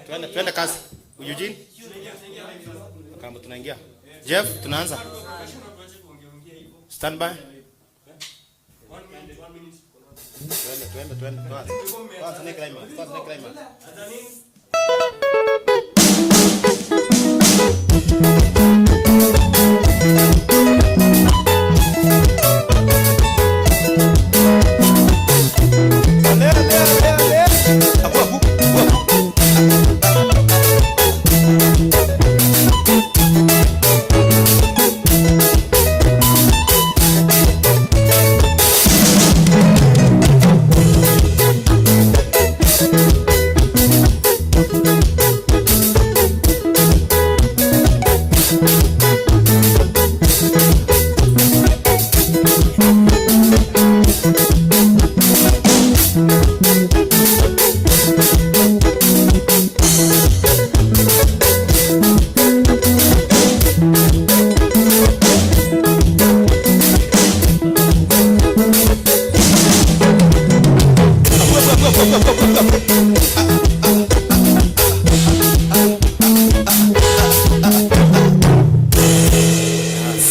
Twende kazi. Eugene? Kama tunaingia. Jeff, tunaanza. Stand by. Twende. Kwanza ni climber.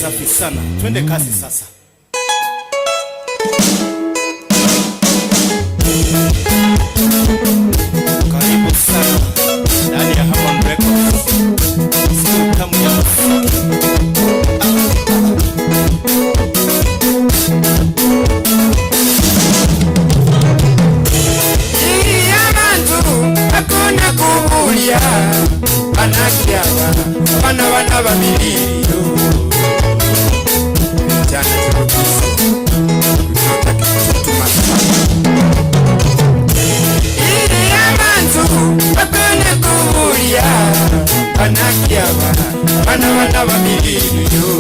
Safi sana. Twende kazi sasa. Karibu sana ndani ya Hammond Records. Siku kama ya hakuna kubulia banakiaba bana babiliyo jana turukusi kutoka kituma ili abantu hakuna kubulia banakiaba bana babiliyo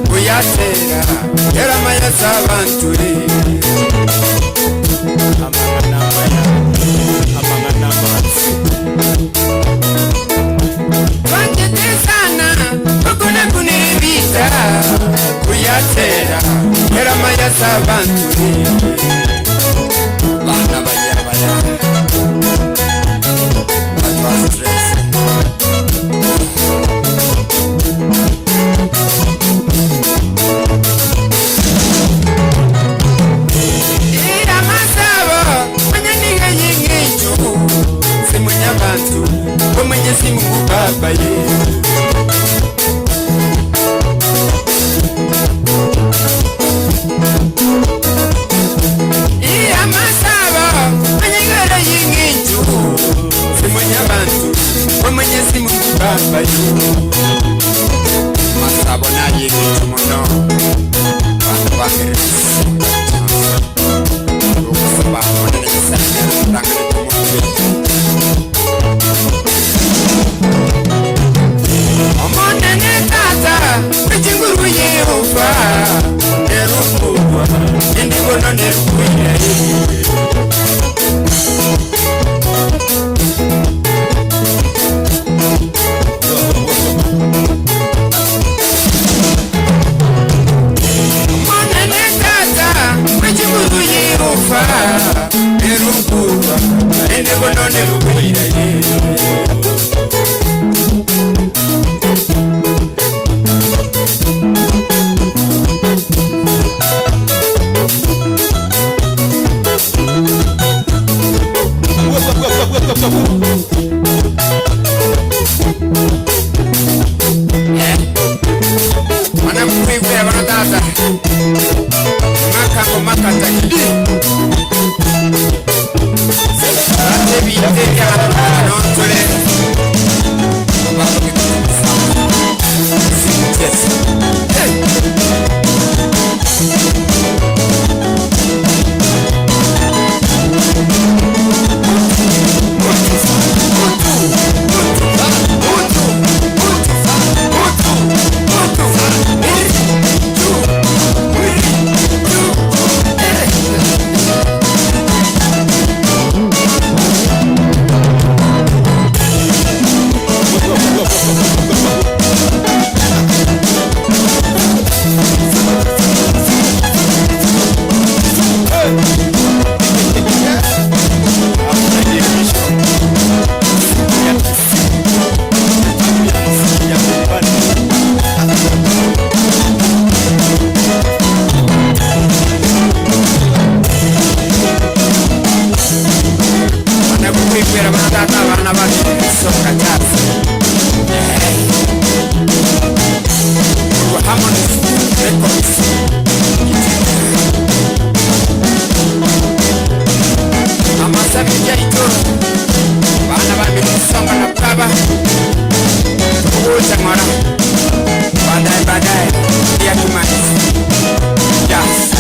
kuyatera era maya sabantu bakuna kunibita kuyatera era maya sabantu bana baya Mwenyezi Mungu Baba ye iya masaba manyengera yinginju simwenya bantu Mwenyezi Mungu Baba ye masaba na yinginju muno bantu bakirisi ukusaba mwana nisana ndangana tumuwe Echinguru Yehova Nerukuwa Indikono nerukuya Mwana nekata Echinguru Yehova Nerukuwa Indikono nerukuya Makata tata bana bali soka jazz. Harmony Records. Amasabi jaito bana bali songa na baba kuuza mara baadaye ya kimani jazz.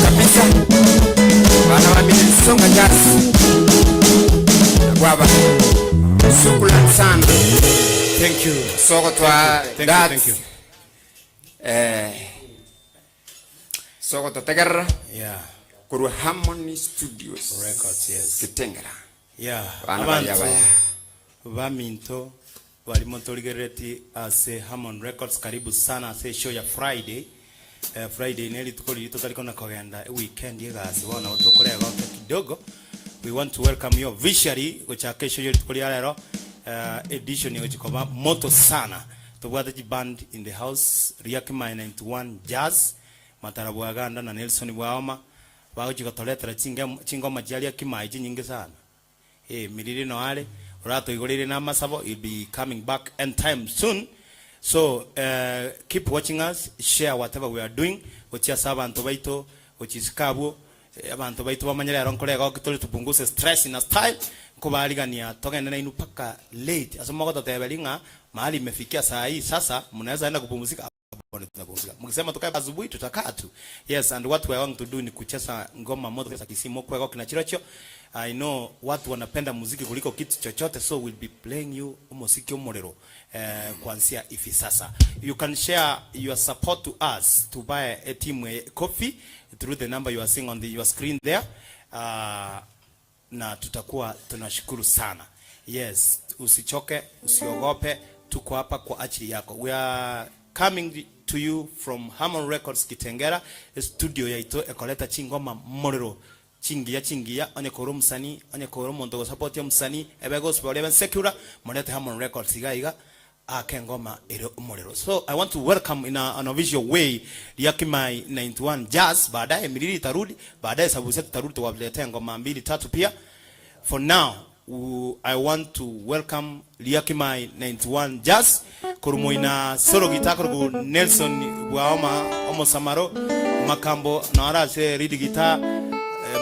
Kabisa bana wamili songa jazz baba shukrani sana. Thank you. Soko twa that. Thank you. Soko totegera Yeah. Kuru Harmony Studios Records, yes. Kitengera. Yeah. Abantu baminto bali motorigereti ase Harmony Records. Karibu sana ase show ya Friday. Friday neli tukoli tutaliko na kogenda weekend yegazi wana utokolea gote kidogo. We want to welcome you visually kucha kesho yetu tukoli lero edition yo chikoba moto sana. Tubwata ji band in the house Riakima 91 Jazz Matarabu Aganda na Nelson Bwaoma bao chikotoleta chingo majali ya Kimai nyingi sana. Milili no ale urato igolile na masabo, you'll be coming back anytime soon. So keep watching us, share whatever we are doing. Ochia saba antobaito, ochizikabu, abantobaito bamanyele aronkoleka okitole tupunguse stress in a style. Kubaligania togenda na inupaka late. Asoma kwa tabelinga mahali imefikia saa hii sasa mnaweza enda kupumzika hapo tunapumzika. Mkisema tukae asubuhi tutakaa tu. Yes, and what we are going to do ni kucheza ngoma moto za kisimo kwa kinachiracho. I know watu wanapenda muziki kuliko kitu chochote, so we'll be playing you muziki omorero kuanzia hivi sasa. You can share your support to us to buy a team coffee through the number you are seeing on your screen there. Na tutakuwa tunashukuru sana. Yes, usichoke, usiogope, tuko hapa kwa ajili yako. We are coming to you from Harmony Records Kitengera, studio yaito ekoleta chingoma morero. Chingia anyakoro msani anyakoro mondogo support ya msani ebego sport even secure monete Harmony Records igaiga akengoma ero morero. So I want to welcome in a visual way Riakima 91 Jazz. Baadaye milili tarudi, baadaye sabuset tarudi tuwaletea ngoma 2-3 pia. For now I want to welcome Riakima 91 Jazz kurumoina solo guitar kurugo Nelson Bwaoma Omo Samaro makambo na arase lead guitar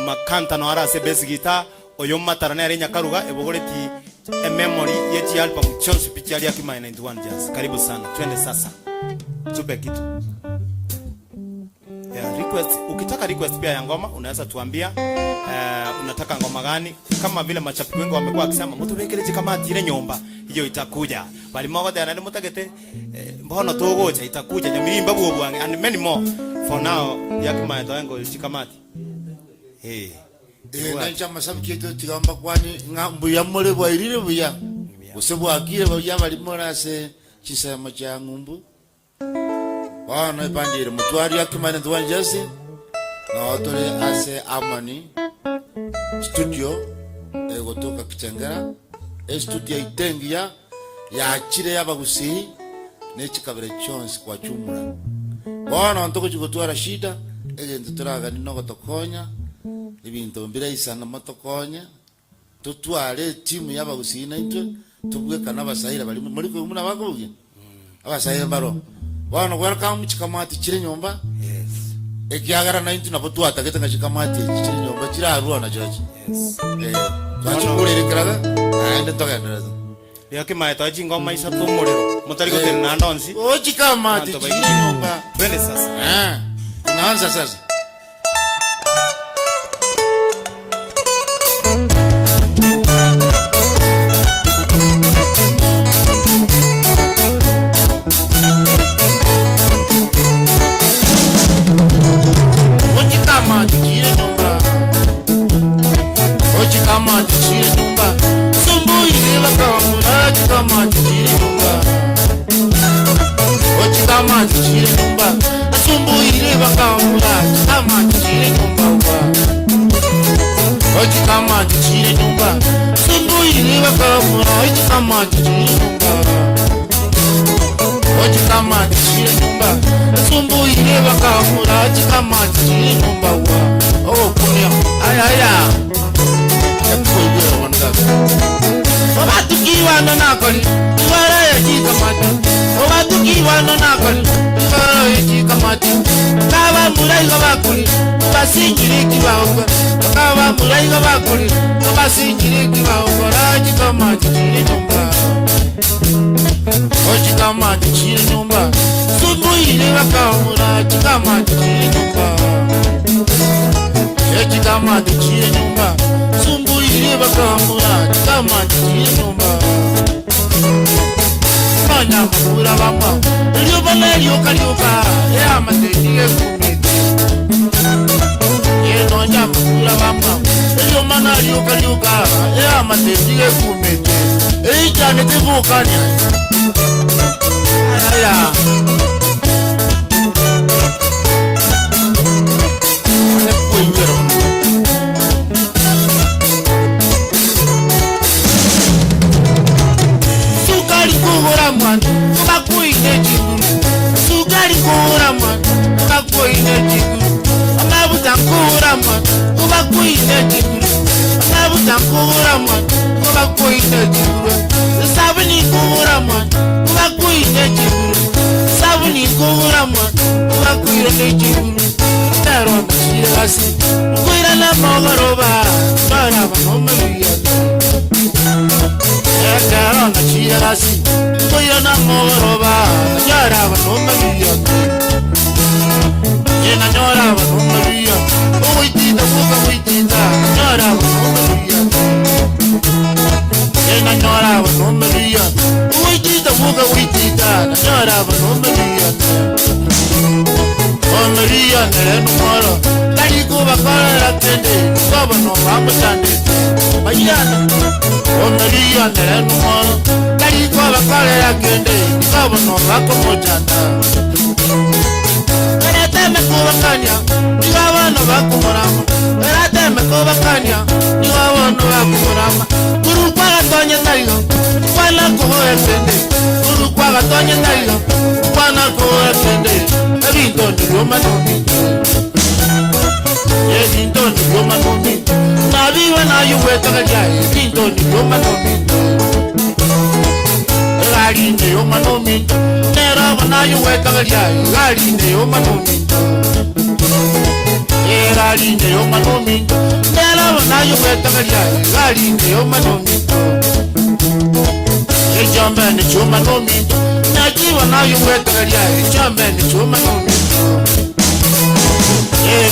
makanta no arase bass guitar oyoma tarana ya Nyakaruga ebogoleti a memory yeti album Chonsi pichali ya Riakima 91 Jazz. Karibu sana, twende sasa tupe kitu ya request, ukitaka request pia ya ngoma unaweza tuambia unataka ngoma gani, kama vile mashabiki wengi wamekuwa wakisema mutubekeleje kama ile nyomba hiyo itakuja bali mogo tena ndio mutagete mbono togocha itakuja nyamirimba bwo and many more for now yakima itaengo chikamati nanja mashabiki yetu tigamba kwani ngambuya mole bwairire buya usebwa akire buya bali morase chisema cha ngumbu wana ipandire mutwari yakima ndo wanjasi na otore ase amani studio gotoka Kitengera studio itengia ya chire yabagusi nechikabere chonse kwa chumura bona ntoko chigotwara shida egento turaga ni no tokonya ibintu mbira na matokonya tutware timu yabagusi naitwe tubwe kana basahira bali muri ko muna baguge abasahira baro bona welcome chikamati chire nyomba ekiagara na intu napo tuata kete ngachikamati chiri nyomba chira arua na church twachikulirikiraga aende togenda yake maeta chingoma isa tumuriro mutari gutera na ndonsi chikamati chiri nyomba twende sasa tunaanza sasa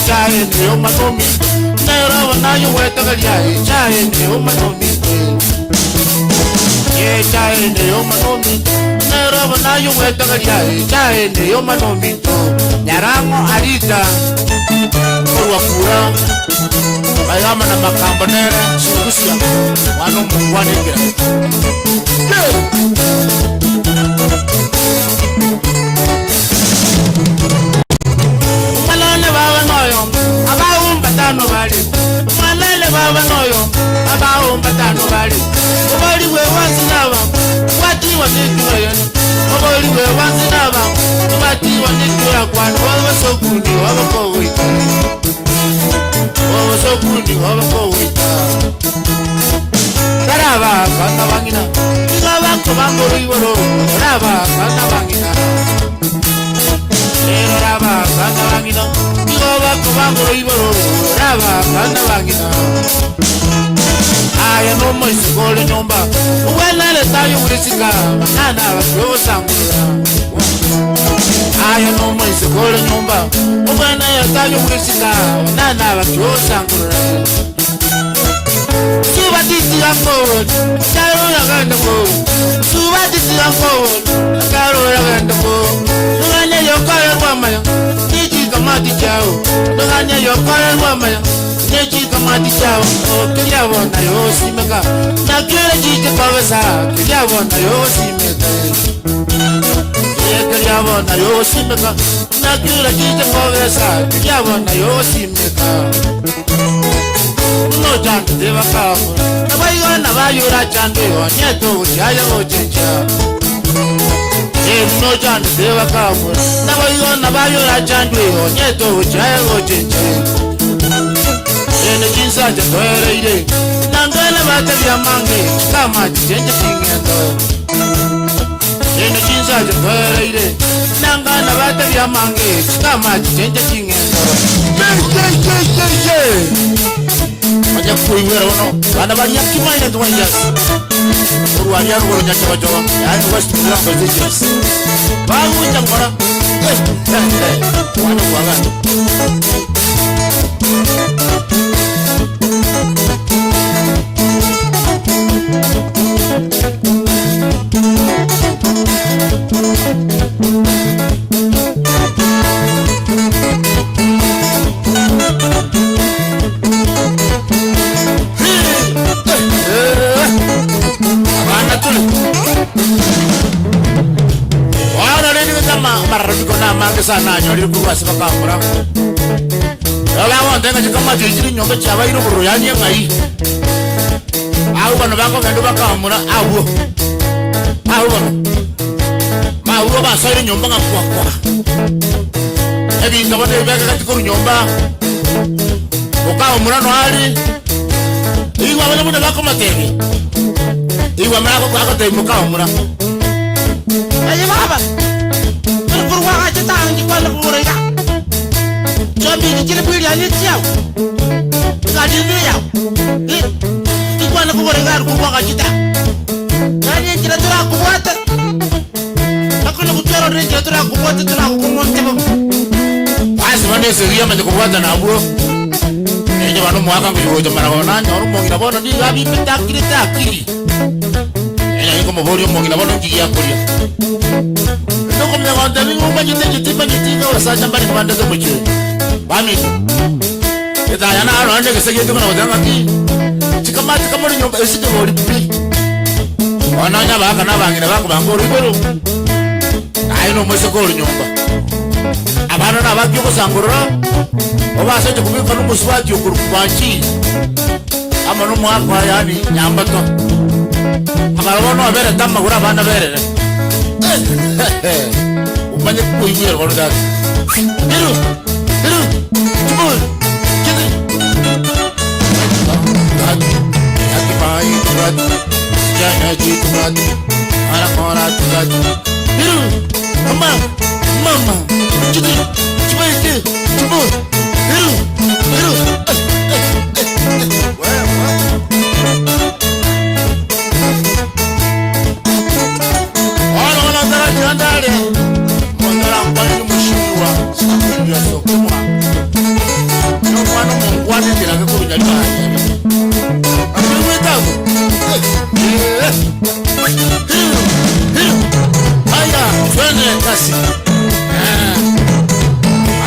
Chae ne o manomi Nera wana yo weta galia Chae ne o manomi Chae ne o manomi Nera wana yo weta galia Chae ne o manomi Nyarango arita Kurwa kura Bayama na makamba nera Sukusia Wano mkwane kira Malale baba noyo Abaum batano bali Malale baba noyo Abaum batano bali Obali we wansinaba Wati wanikura yani Obali we wansinaba Wati wanikura kwani Wawa sokuni waba kowita Wawa sokuni waba kowita Daraba kanda bangina Igaba kubango riwaro Daraba kanda bangina Raba kanda bangina Igaba kubango riwaro Raba kanda bangina Aya no mo isikole nyomba Uwela le tayo ulisika Manana wakyo sangura Aya no mo isikole nyomba Uwela le tayo ulisika Manana wakyo sangura Suba titi ya forward Karo ya ganda mo Suba titi ya forward Karo ya ganda mo Nunganya yokore mwamaya Niji kamati chao Nunganya yokore mwamaya Niji kamati chao Kilia wana yo simeka Na kile jite kawesa Kilia wana yo simeka Kilia wana yo simeka Na kile jite kawesa Kilia wana yo simeka No chanto de bacamo Nabaigo nabayura chanto Nieto uchaya ochencha No chanto de bacamo Nabaigo nabayura chanto Nieto uchaya ochencha Ene jinsa jatoere ide Nangana bata vya mange Kama jichenja kingendo Ene jinsa jatoere ide Nangana bata vya mange Kama jichenja kingendo Maja kuiwera uno Bana banya kimaina tuwa yes Uruwari ya ruwaro nyacha wajowa Yani west kulango jijis Bagu unyamora Wano wagano Sana nyori kuwa sibaka mura Yala wonde nga chikama jiri nyombe chaba iro buru yani ngai Au bano bango kendo baka mura au bano Ma uo ba sori nyomba nga kwa Ebi ndabone bega katikuru nyomba Oka mura no ali Iwa wale muda bako mategi Iwa mara ko kwa te muka mura Ayi baba Kurwa aja tangi kwala kurega Jobi ni kile bwiri ali tiao Ngadi ni yao Ni kwala kurega kurwa aja ta Nani kile tura kuwata Akuna kutoro ni kile tura kuwata tura kumonte Basi wande seria manje kuwata na abuo Enye wano mwaka ngiwojo maragona nyoru mongira bono ni gabi pitakiri takiri Enye iko mborio mongira bono ngiya kulia Noko mnyagonda mingu jitima wasa chambani kwanda zo mche Bami Ita yana aro ande kesege tuko na wadanga ki Chikamati kama ni nyomba esike bori pi Wananya baka na bangira bako bangoro ibero Aino mwese ko nyomba Abana na bakyo ko sangoro Oba seje kubika n'umuswati yo kurukwanchi Ama no mwakwa yani nyambato Amarono abere tamma gura bana berere Umanye kuiwira koruda Hiru Tumul Kidi Yaki pai turat Jana jiturat Ara kora turat Hiru Mama Kidi Tumul Hiru Andare, quando la quale non usciva, sta per il resto, come kwani kila kwa kunyalima amewetabu haya twende kasi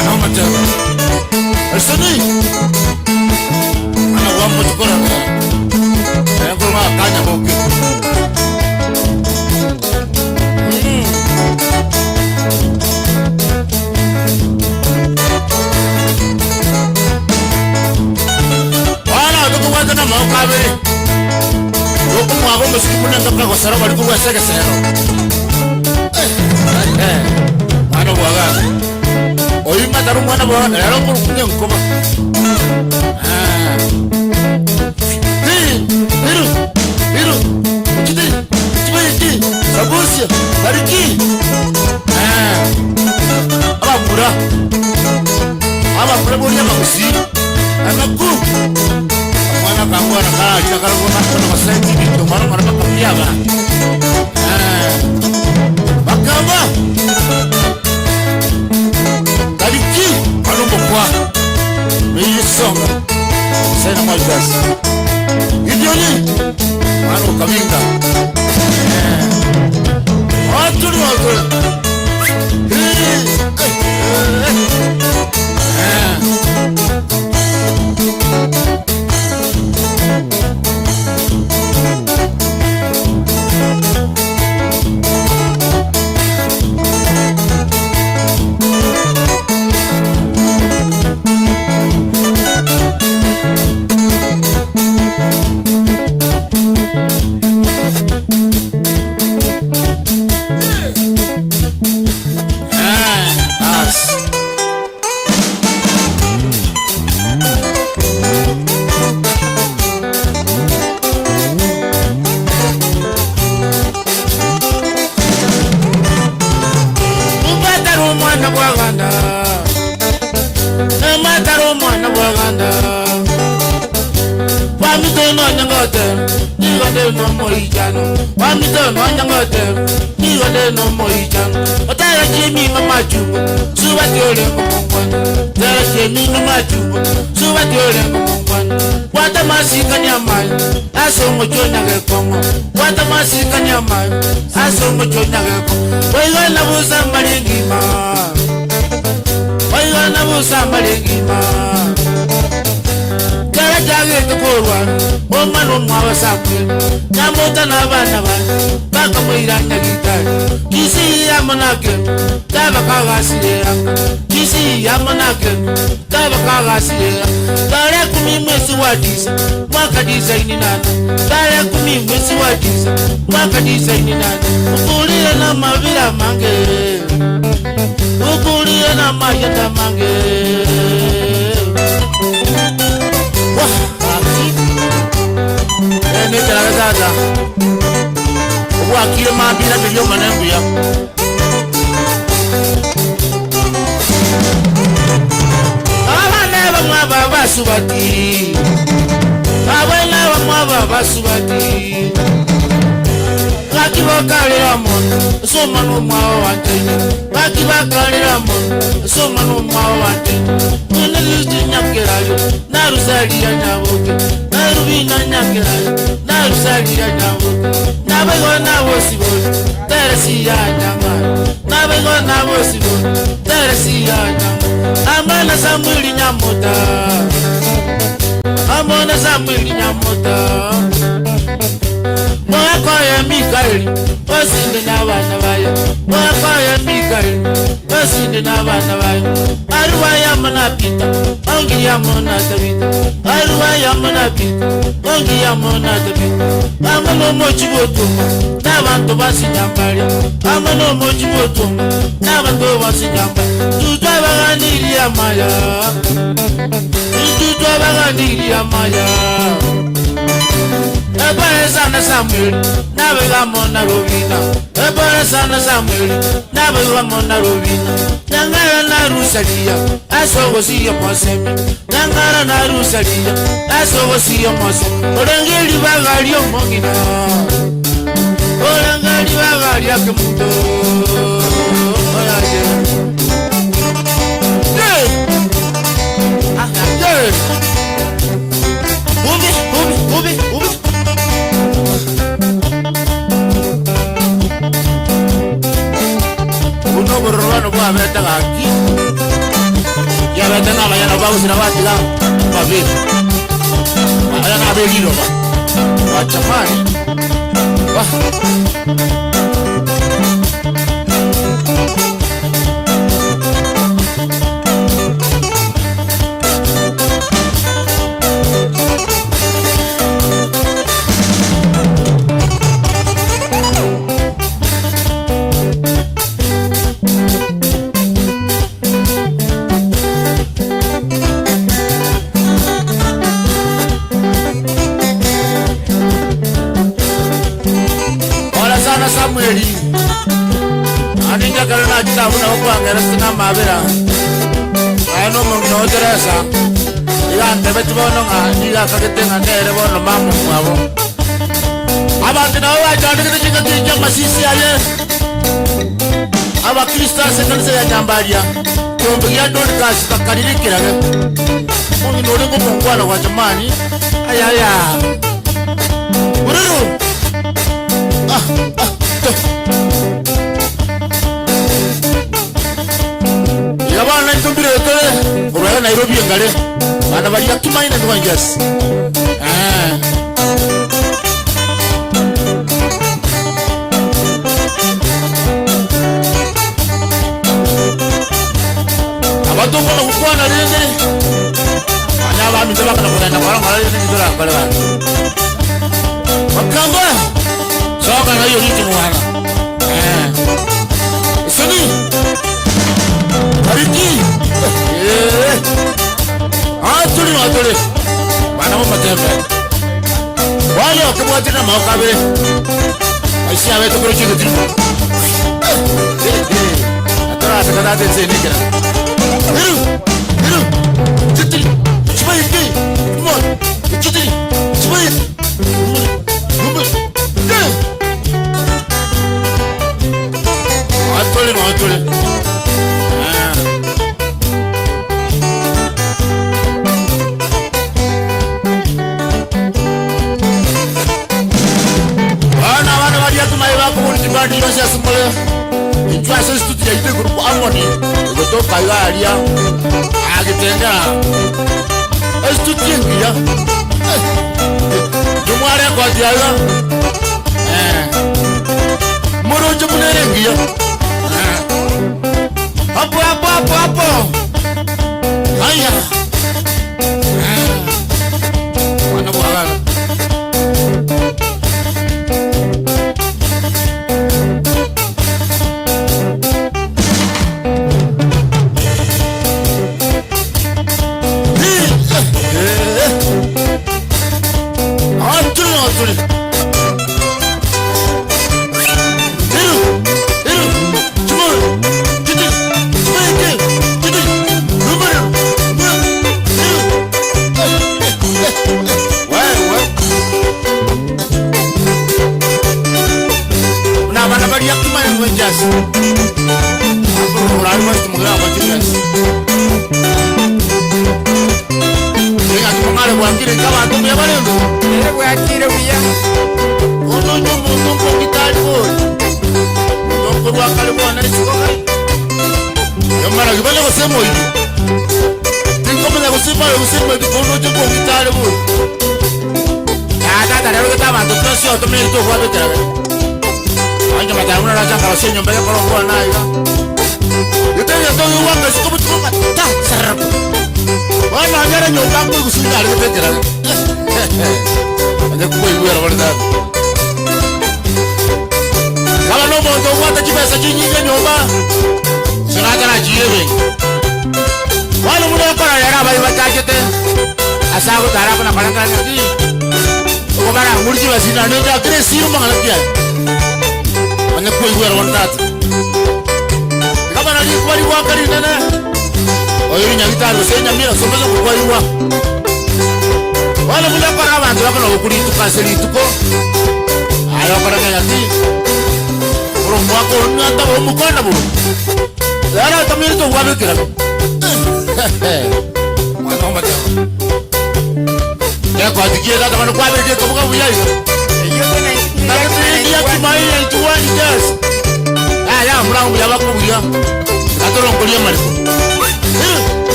anaoma tena asani ana wambo tukora ngoma kanya boke na maukabe loko mwabo musikumuna ngapha kwasara bali kuwaseke sero mwana bwaga oyima taru mwana bwaga lero kunye nkoma hiru kiti sabusia bariki aba buri mamusi amaku Kamu anak kala kita kalau rumah kono masai TV itu marah pakai apa? Bakaba. Tadi ki anu bokwa. Meyi song. Saya nama gas. Video ni anu kaminga. Atur. sina watiga mavili aya na belilo ba wachamani Samueli aninga karena kita muna kuangera sina mabera ano mungno teresa ya ndebe tibono nga kaketenga nere bono mamu mwabo abantu nabo bajana kitinga tinja masisi aye aba Kristo asekanse ya nyambalia kumbe ya doni kasi kakalirikira mungu nore ko mungwana wa jamani ayaya ururu yabana ntumbire kale uraya Nairobi ngale bana bali akimaina ndwanjasi abantu bono kukwana lenge ana ba mitaba kana kuna kwa ngala lenge ndora kale bana bakamba soka na hiyo kitu mwana sani hariki aturi bana mo matembe wale wakabwati na makabe aisha wetu kwa chini tu atara sakata tese nikira hiru titi chimai ki mo titi chimai atole wana wadia tumaiwa kumuliti badi yosi asumole intuasa studio ite grupo amoni gotoka yaria agitenga studio ngia jumware kwa diala morojo munere ngia hapo haya wana bwagala asago darapa na paranga ni ko bara murji wasina no da kre siru mangala pia ane ko iwera wondat kabana ni kwali wakari nana oyo nyangitalo senya mira somaza ko iwa wala mula para bantu bakana okuri tukaseli tuko ayo paranga yati pro mwako nata omukona bulu dara tamiri to wabekira mwana mata ya kwa dikia dada manu kwa beke komuka buyayo na kiti ya kimai ya tuwani jas ya mura mbuya bako buya atoro ngolia mariko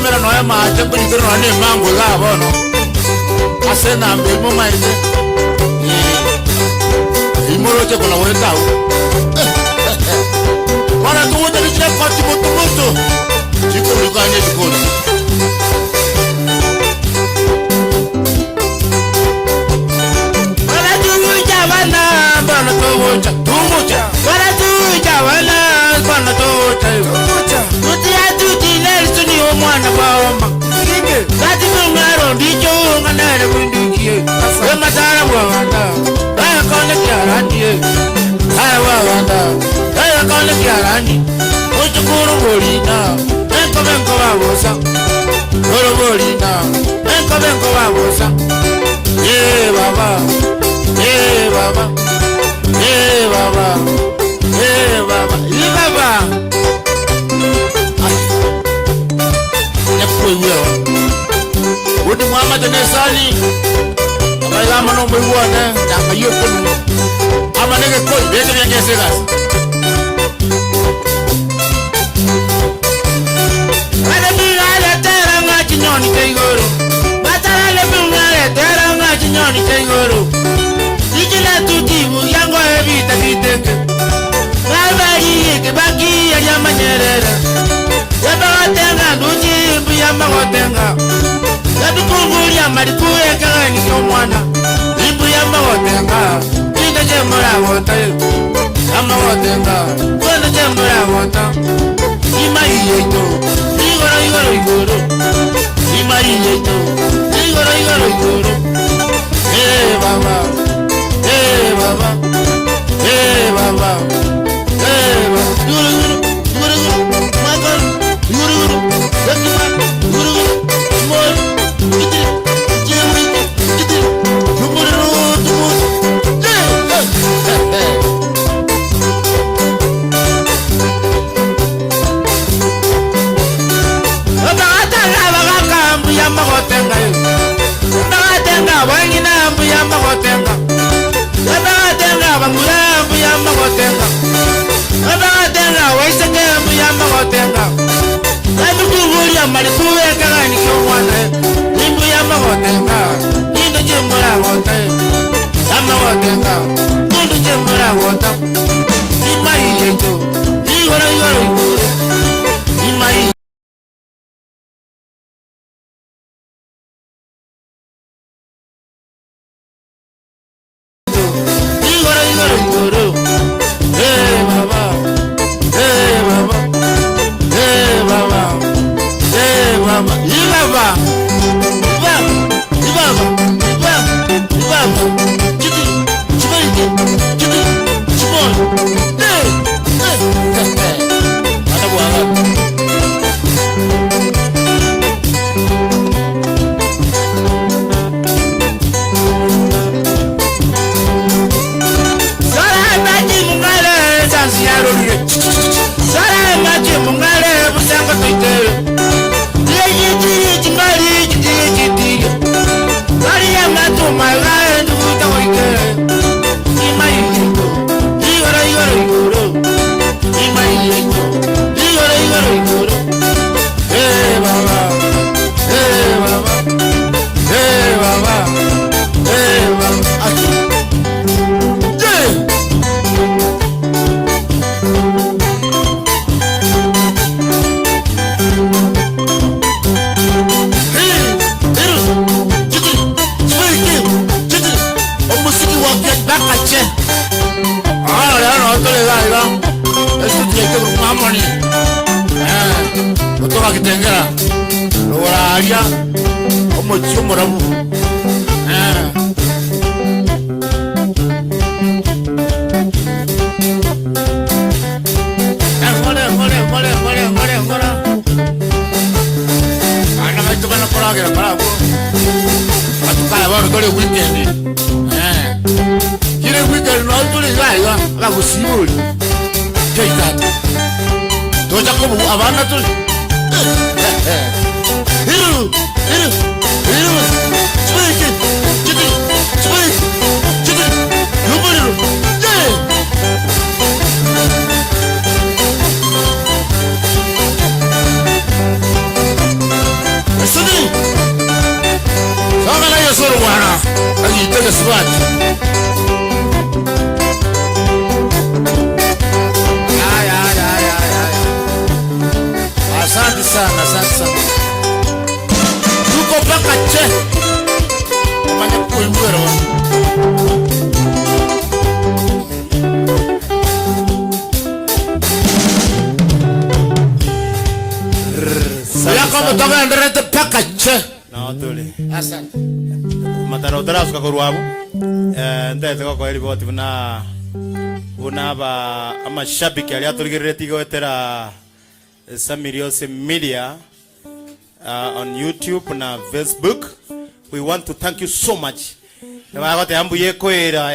mera no ya mache kulitero no ne mango la bono asena mbemo maite imoroje kuna wenda mara tuwote ni kwa timoto chiko likanye chikoni mara tuwoja bana bana tuwoja mara tuwoja bana bana tuwoja tutia tutile suni omwana baoma kati mungaro ndicho nganere kundikie ema tara bwanda aya kone kyarandie aya bwanda aya kone kyarandi uchukuru bolina enko benko babosa oro bolina enko benko babosa baba baba baba baba baba Wodi Muhammad Nesali Abaya mano mbuone Danga yokunu Ama nege koi Beke vyenge segas Wade bingale tera nga chinyoni keigoro Batarale bingale tera nga chinyoni keigoro Ichile tutibu yango evita viteke Ngabari yeke baki ya yama nyerere Yaba watenga nduji imbu yama watenga Yadu kunguli ya marikuye kagani kiomwana imbu yama watenga Ika jemura wata Yama watenga Kwenda jemura wata Ima iyeto Igoro igoro Ima iyeto Igoro igoro baba baba baba Marikuwe kagani kiomwana imbu yama watenga Indo jemura wata Yama watenga Indo jemura wata Ima iyeto Igoro Ima iyeto Igoro baba baba Ibaba, Chidi, Chibaike, Chidi, Chibon, Ada buangan. Sarai maji mungale, sansiaro liye. Sarai maji mungale, busanga tuitere. Kitengera Loraria Omochi Morabu Ana maito kana koragira para ko Atukala baro kole weekend Kire weekend no tuli gaiga la kusibuli Keitata Toja ko abana tuli Hiru Speak Yuburu itega swati. Asante sana, asante sana. Tuko paka che. Manya kuimbero. Ya kama toka nderete paka che. Na otole. Asante. Mataro tarasu kakorwabu. Ndete ko ripoti buna ba amashabiki ali aturigereti gotera Samiriose Media on YouTube na Facebook. We want to thank you so much. Nabagote ambu yekoera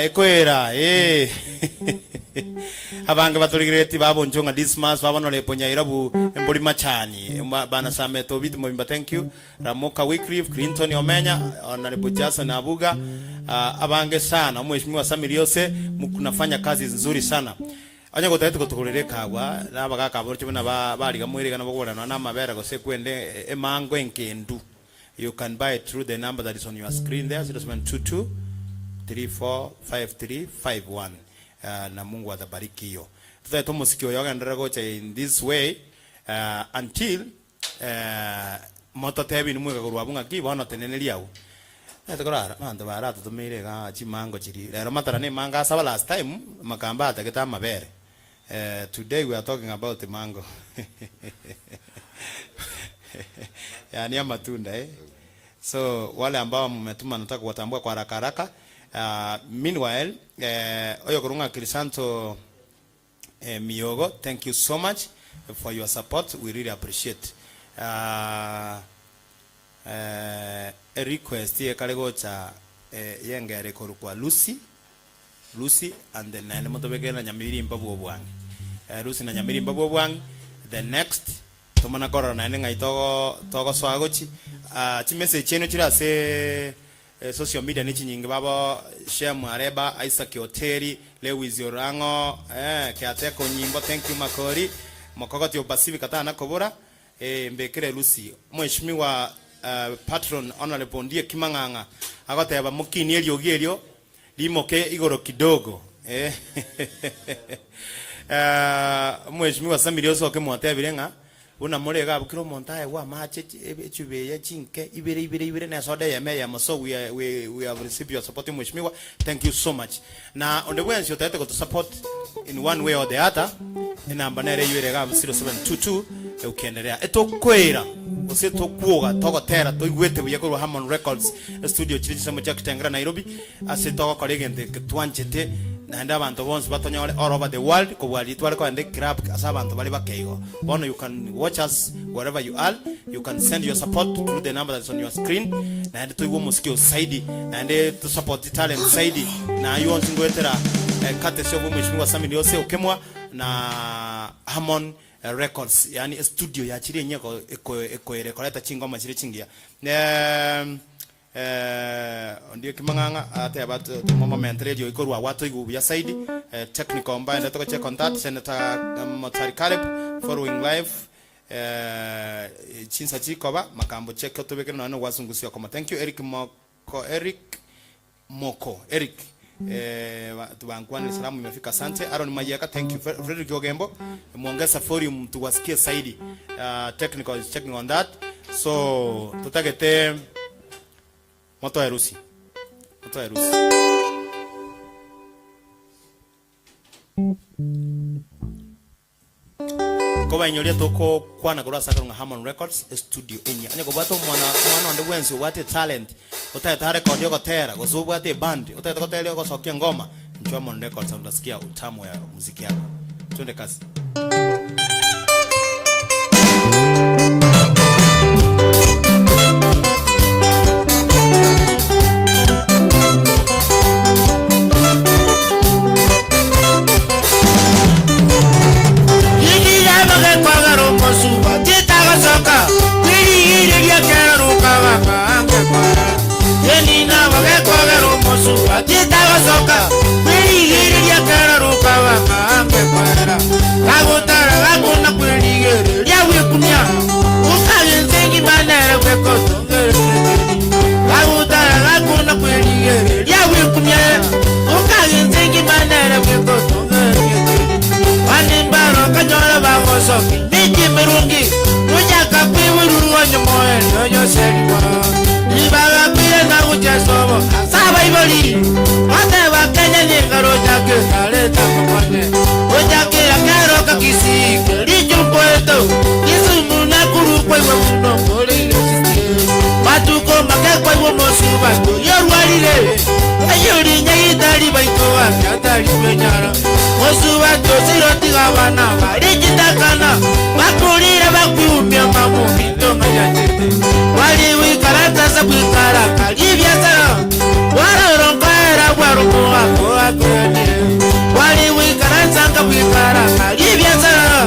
abange baturigereti babonjonga Dismas babonole ponyaira bu emboli machani bana sameto bitu mbimba. Thank you Ramoka Wycliffe, Clinton Omenya, Honorable Jason Abuga, abange sana mheshimiwa Samiriose, mkunafanya kazi nzuri sana. Anya gotete kutukurire kagwa nabaga kaboro chibona bali gamwire kana bogorana na mabera go sekwende emango enkendu. You can buy it through the number that is on your screen there, 0722 345351. Na Mungu atabariki hiyo. Tutaito musikio yoga ndara gocha in this way until moto tebi ni mwega kurwabunga kibona tenenelia u. Etekorara mando barato tumire ga chimango chiri. Lero matara ne manga saba last time makamba ataketa mabere. Today we are talking about the mango. Yani ya matunda So wale ambao mmetuma nataka kuwatambua kwa haraka haraka. Meanwhile, Oyo Kurunga Krisanto Miyogo, thank you so much for your support. We really appreciate. A request ye kalegocha yenge rekoru kwa Lucy and then nemotobeke na Nyamiri Mbabu Obwangi. Lucy na Nyamiri Mbabu Obwangi. The next tomana kora na nenga togo swagochi. Chimese cheno chira se social media nichi nyingi baba share Mareba, Isaac Hoteli, Lewis Yorango, Kiateko Nyimbo, thank you Makori, Makogoti yo Pacific Katana Kobora, Mbekere Lucy, mheshimiwa patron Honorable Ndie Kimanganga, agote yaba mukini elio limoke igoro kidogo, mheshimiwa Samiriose okemwate birenga. Una morega bukiro montaye wa mache echube ya chinke ibere na soda ya meya so we have received your support mheshimiwa. Thank you so much. Na on the way you try to support in one way or the other namba nere yure ga 0722 ukiendelea etokwera useto kuoga togo tera to igwete buye ko Harmon Records studio chiri samo cha Kitengera Nairobi asetogo kolegente twanchete and abantu bonse batonyole all over the world ko bwali twale ko ande club asabantu bali bakeigo bono. You can watch us wherever you are. You can send your support through the number that's on your screen na ande tuiwo musikio saidi na ande to support the talent saidi na you want ngwetera kate sio mheshimiwa Samiriose okemwa na Harmon Records, yani studio ya chiri nyeko eko rekoleta chingoma chiri chingia ndio Kimanganga ate about the moment radio ikorwa watu igu ya saidi technical mbaya ndatoka check contact Senator Motari Caleb following live chinsa chikoba makambo check tobeke na wasungusio kama. Thank you Eric Moko tubankwani salamu imefika. Asante Aaron Mayaka, thank you Frederick Ogembo, muongeza forum tuwasikie saidi. Technical is checking on that. So tutagete moto ya Rusi koba inyolia toko kwana kura saka nga Harmon Records studio enya anya ko bato mwana ndo wenzi wate talent utata record yoko tera ko zubu ate band utata ko tele ko sokia ngoma ncho Harmon Records utasikia utamu ya muziki yako. Twende kazi. Soka, we hear ya cara rupa wa, I'm merungi Ujaka kwiwuru wanyomoe Yoyo seriwa Ibaga kwiye na uchesobo Saba iboli Mate wa Kenya nyingaro jake Kaleta kumwane Ujake ya kero kakisike Lichu poeto Kisumu na kuru kwa iwe muno Kore ilesiste Matuko make kwa iwe mosuba Yorwalile Ayuri nyayitari baitowa Kyatari penyara Mosuba tosiroti gabana Barijitakana Bakurira bakwumya mamu Mintoma yachete Wali wikarata sabwikara Kalivya zara Wararonkaera warukuwa Koa kuyane Wali wikarata kabwikara Kalivya zara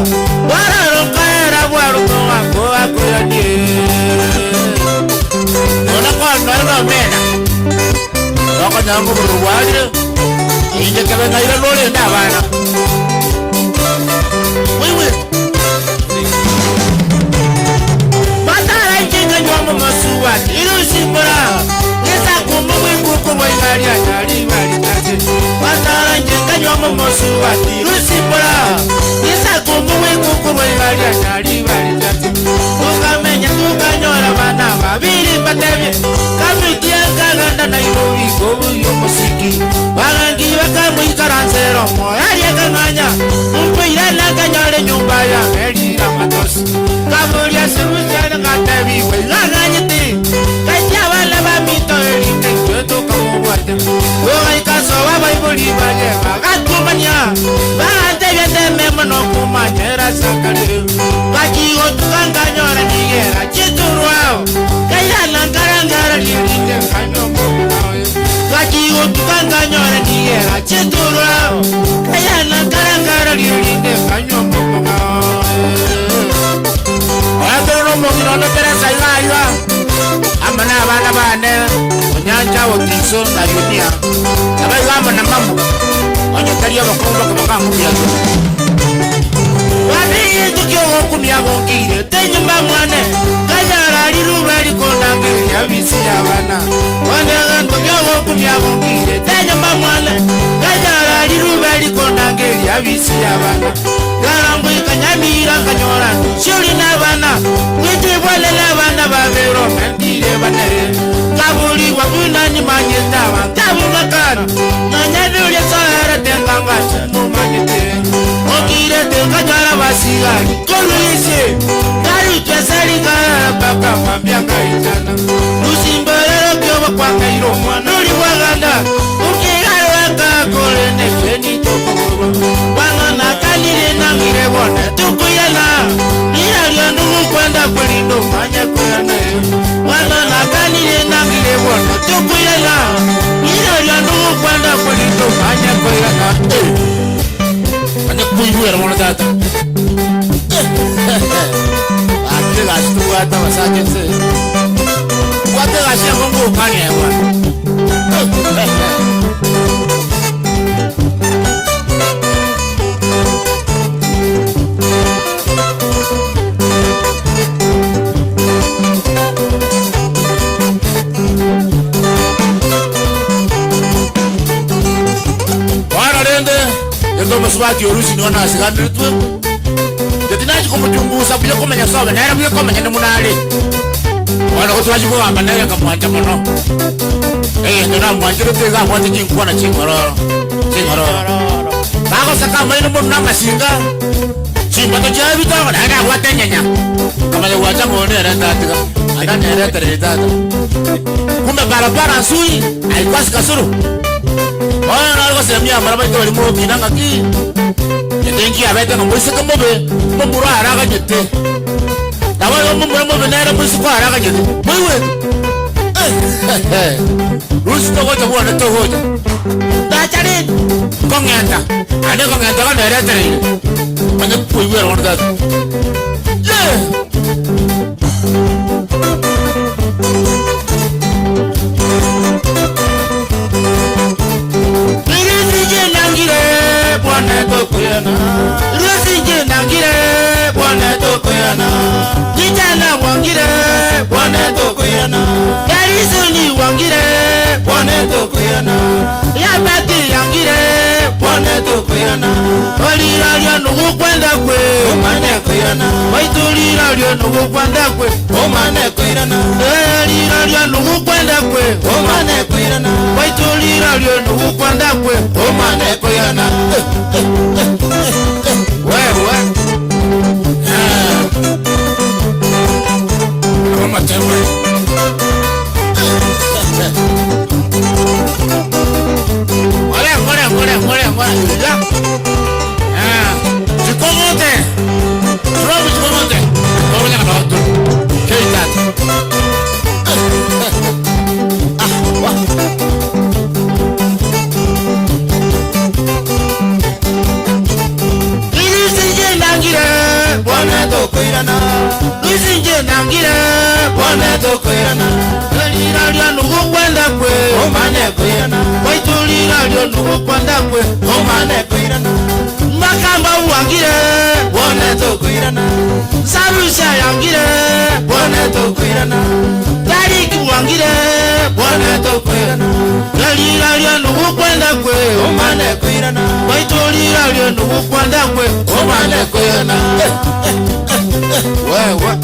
Wararonkaera warukuwa Koa kuyane Nona kwa nona mena Wako nyangu kuruwalire Inje kebe ngaire lole ndabana Wewe Matara injenga nyoma masuwa Ilu simbora Nisa kumbu mwingu kumbu ingari Ajari bari kate Matara injenga nyoma masuwa Ilu simbora Nisa kumbu mwingu kumbu ingari Ajari bari kate Tukamenya tukanyora bana Babiri batebye Kamutia kaganda na ilovi Kobu yomosiki Wagangi wakamu ikaransero Moyari kanganya Mpuira na kanyore nyumba ya Merira matosi Kamuria serusiana katebi Wegaganyiti Kajia wala bamito erike Kweto kamuwate Uga ikaso wabaibuli baye Wagatumanya Wagatebye teme mono kumanyera sakare Kajigo tukanganyora nigera Chituruao Kaya lankarangara lirinde kanyomo Kajigo tukanganyora nigera Chituruao Kaya lankarangara lirinde kanyomo Oyatororo mongino no teresa iwa Amana abana bane Onyanja wotiso na yunia Sabai gama na mamu Onyataria wakumba kumaka mubiazo Wabiri tukio kumia gongire Tenyumba mwane Kanyara liruba likondange Yabisi yabana Wandega tukio kumia gongire Tenyumba mwane Kanyara liruba likondange Yabisi yabana Garambu ikanyamira kanyora Shuri nabana Witibwale labana babero Mendire banere Kabuli wabunani manyetawa Tabu makana Nanyadule sahara tenganga Mumanyete Okire tenganyara basigari Kolu ise Kari kesari kara Baka mambiaka itana Lusimbalero kyoba kwa kairo Mwanuri waganda Ukigaro waka kore Nefeni toko Wangana kanire nangire wane Tukuyana Niralio nungu kwenda kulindo Manya kuyana Wangana kanire nangire wane Tukuyana Niralio nungu kwenda kulindo Manya kuyana Manya kuibuera mwana tata Ate gastu wata wasaketse Wate gasya mungu kani ewa Maswati orusi niona asigandire tuwe Tetinaji kumutungusa Buyo kumenya sobe Naira buyo kumenya ni munali Wana kutuwaji kuwamba Naira kamuanja mono Ndona mwanjiro tega Mwati jinkuwa na chingororo Bako saka mwini munu na masinga Chimbato chabi tongo Naira wate nyanya Kama ya wacha mwone Rentatika Anda nere tere tata Kumbe barabara nsui Aikwasi kasuru Oya nalgo semia maraba ito walimo kinanga ki Yetenki abete nga mwisi kamobe Mwumuro haraka nyete Tawa yo mwumuro mwobe naira mwisi kwa haraka nyete Mwiwe Rusi toko cha huwa neto hoja Dacharin Kongenta Ane kongenta ka nere tere Mwenye kuiwe rwana tata Yeah Bwana tokuyana Rusinje nangire Bwana tokuyana Nijana wangire Bwana tokuyana Yarisuni wangire Bwana tokuyana Yabati yangire Bwana tokuyana Oliralia nugu kwenda kwe Bwana tokuyana Waitu lyo nukwanda kwe omane kwirana lira lyo nukwanda kwe omane kwirana waitulira lyo nukwanda kwe omane kwirana wewe Mama tembe. Makamba wangire Bwana tokwirana Sarusha yangire Bwana tokwirana Tariki wangire Bwana tokwirana Lira lyo nukwenda kwe omane kwirana waitulira lyo nukwenda kwe omane kwirana wewe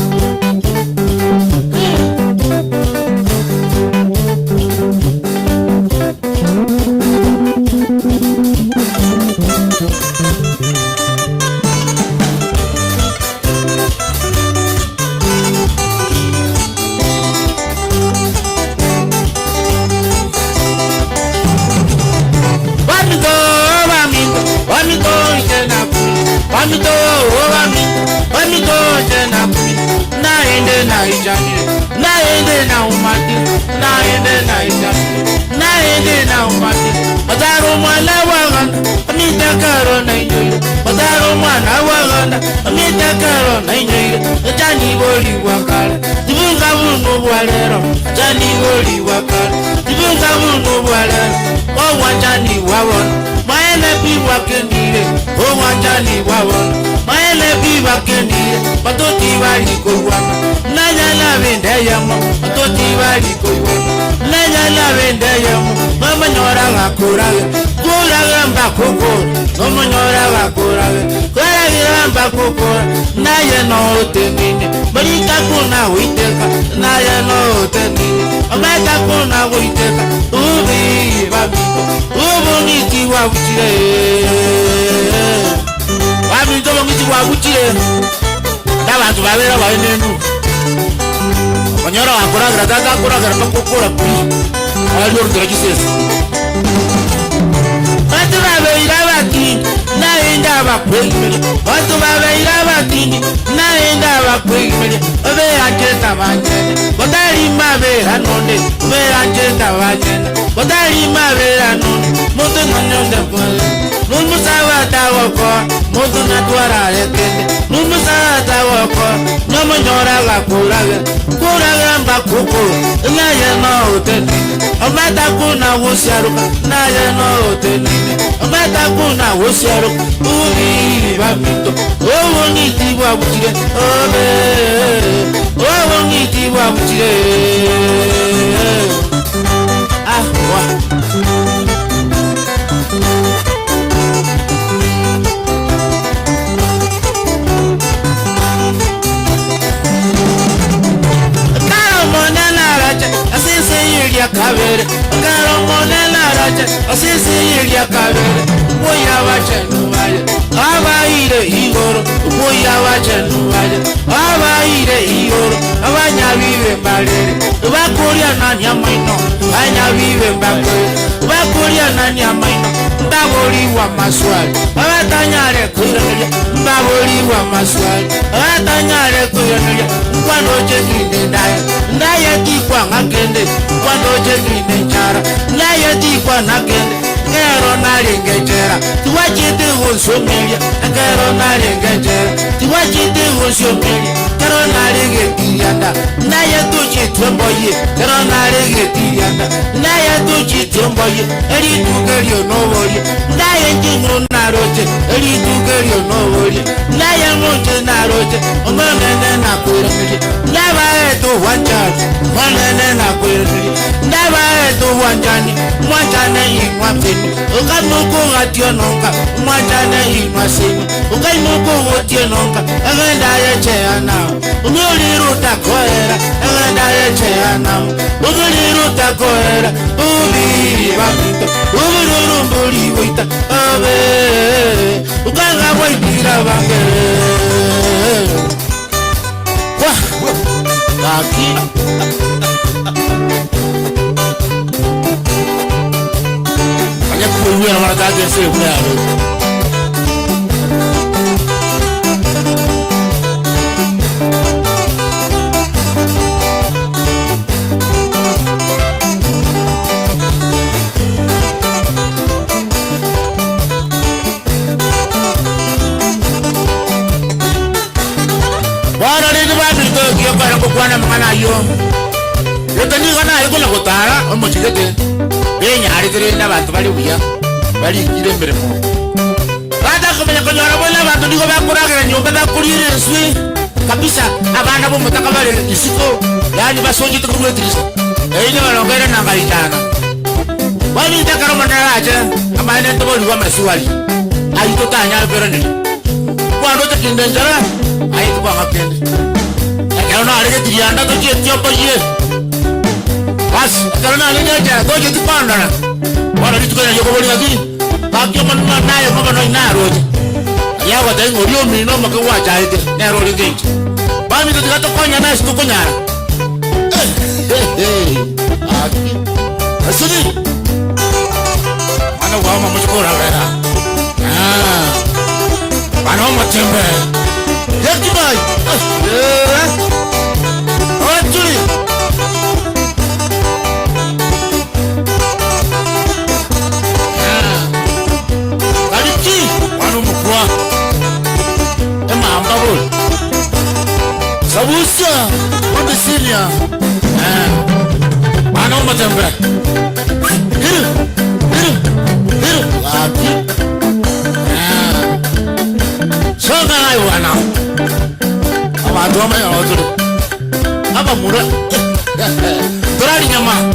naende na umati Mataro mwana waganda Amitakaro na inyoire Mataro mwana waganda Amitakaro na inyoire Jani boli wakale Tibunga bunu bwalero Jani boli wakale Tibunga bunu bwalero Owajani wawona Maele bi wakendire Owajani wawona Maele bi wakendire Matoti wali kouwana Nanyala vende yamo Matoti wali kouwana Nanyala vende yamo Mama nyora wakuraga Kuraga mbakoko Mama nyora wakuraga Kuraga mbakoko Naye no tenini Marika kuna uiteka Naye no tenini Omeka kuna uiteka Ubi babiko Ubu niti wabuchire Wabito ngiti wabuchire Ndabantu babera bayenenu Manyora wakuraga Tata kuraga Mbakokora kuri Alor Gracias. Watu babeira batini naenda bakwegimele Watu babeira batini naenda bakwegimele Obe anjeta banyene Kodari mabera nonde Obe anjeta banyene Kodari mabera nonde Moto nanyonde kwele Nunu sawata wako Moto natuara lekende Nunu sawata wako Nomo nyora wakuraga Kuraga mbakoko Ngaye no utenini Ometa kuna wosiaruka Naye no utenini Ometa kuna wosiaruka Uri babito Owo niti wabutire Obe Owo niti wabutire Ah wa Kabere, Garo Monena Raja, Assisi Yilia Kabere, Boya Wachenuaya, Abaire Igoro, Boya Wachenuaya, Abaire Igoro, Abanya Vive Balere, Bakuria Nanya Maino, Anya Vive Bakure, Bakuria Nanya Maino, Babori wa Maswali, Abatanyare Kuya, Babori wa Maswali, Abatanyare Kuya, Kwano Jekinde Daya, Naya Tikwa Ngakende, Kwano Jekinde Chara, Naya Tikwa Nakende, Gero Naringejera, Tuwachite Wosomelia, Gero Naringejera, Tuwachite Wosomelia, Gero Naringetianda, Naya Tuchi Tumboye, Gero Naringetianda, Naya Tuchi Tumboye, Eri Tugerio Novoye, Naya Jino Naroche, Eri Tugerio Novoye, Naya Monte Naroche, Omanene Nakuramili, Nava Eto Wanjani, Manene Nakuramili, Nava Eto Wanjani, Wanjane Inwapini, Ukanuko Rationonga, Wanjane Inwasini, Ukanuko Rationonga, Agenda Cheana, ubiruta koera enda echeana ubiruta koera ubi bamito ubiruru boita abe ukanga waitira bangere aquí vaya muy bien la verdad que se fue para kukwana mangana yo yotani kana ariko nakotara omochigete benya ari n'abantu bali buya bali kire mbere mo bada kumenya konyora bona abantu ndiko bakuragira nyumba bakurire nswi kabisa abana bo mutaka bali isiko yani basonje tukurwetirisa eyine balongera nangaitana bali takaro manaraje amane ntoboli wa masiwali ayito tanya pero ni kwando tekindenjara ayito kwa ngapende karena ada tiada tu je apa je pas karena ada aja tu je tipanda na wala itu kan yo boleh lagi bagi mana na yo mana na roje ya wa dai ngorio mino maka wa jaite na roje gate ba mi tu gato konya na stu konya aki asuni mana wa mama chukura gara mana mo tembe ya kibai Ojui Aliki wanu mukwa ema ambabul Sabusa wande sinia Wanu matembe Hiru Laki Soga nai wana Abantu wama ya oturu apa murah terlalu nyaman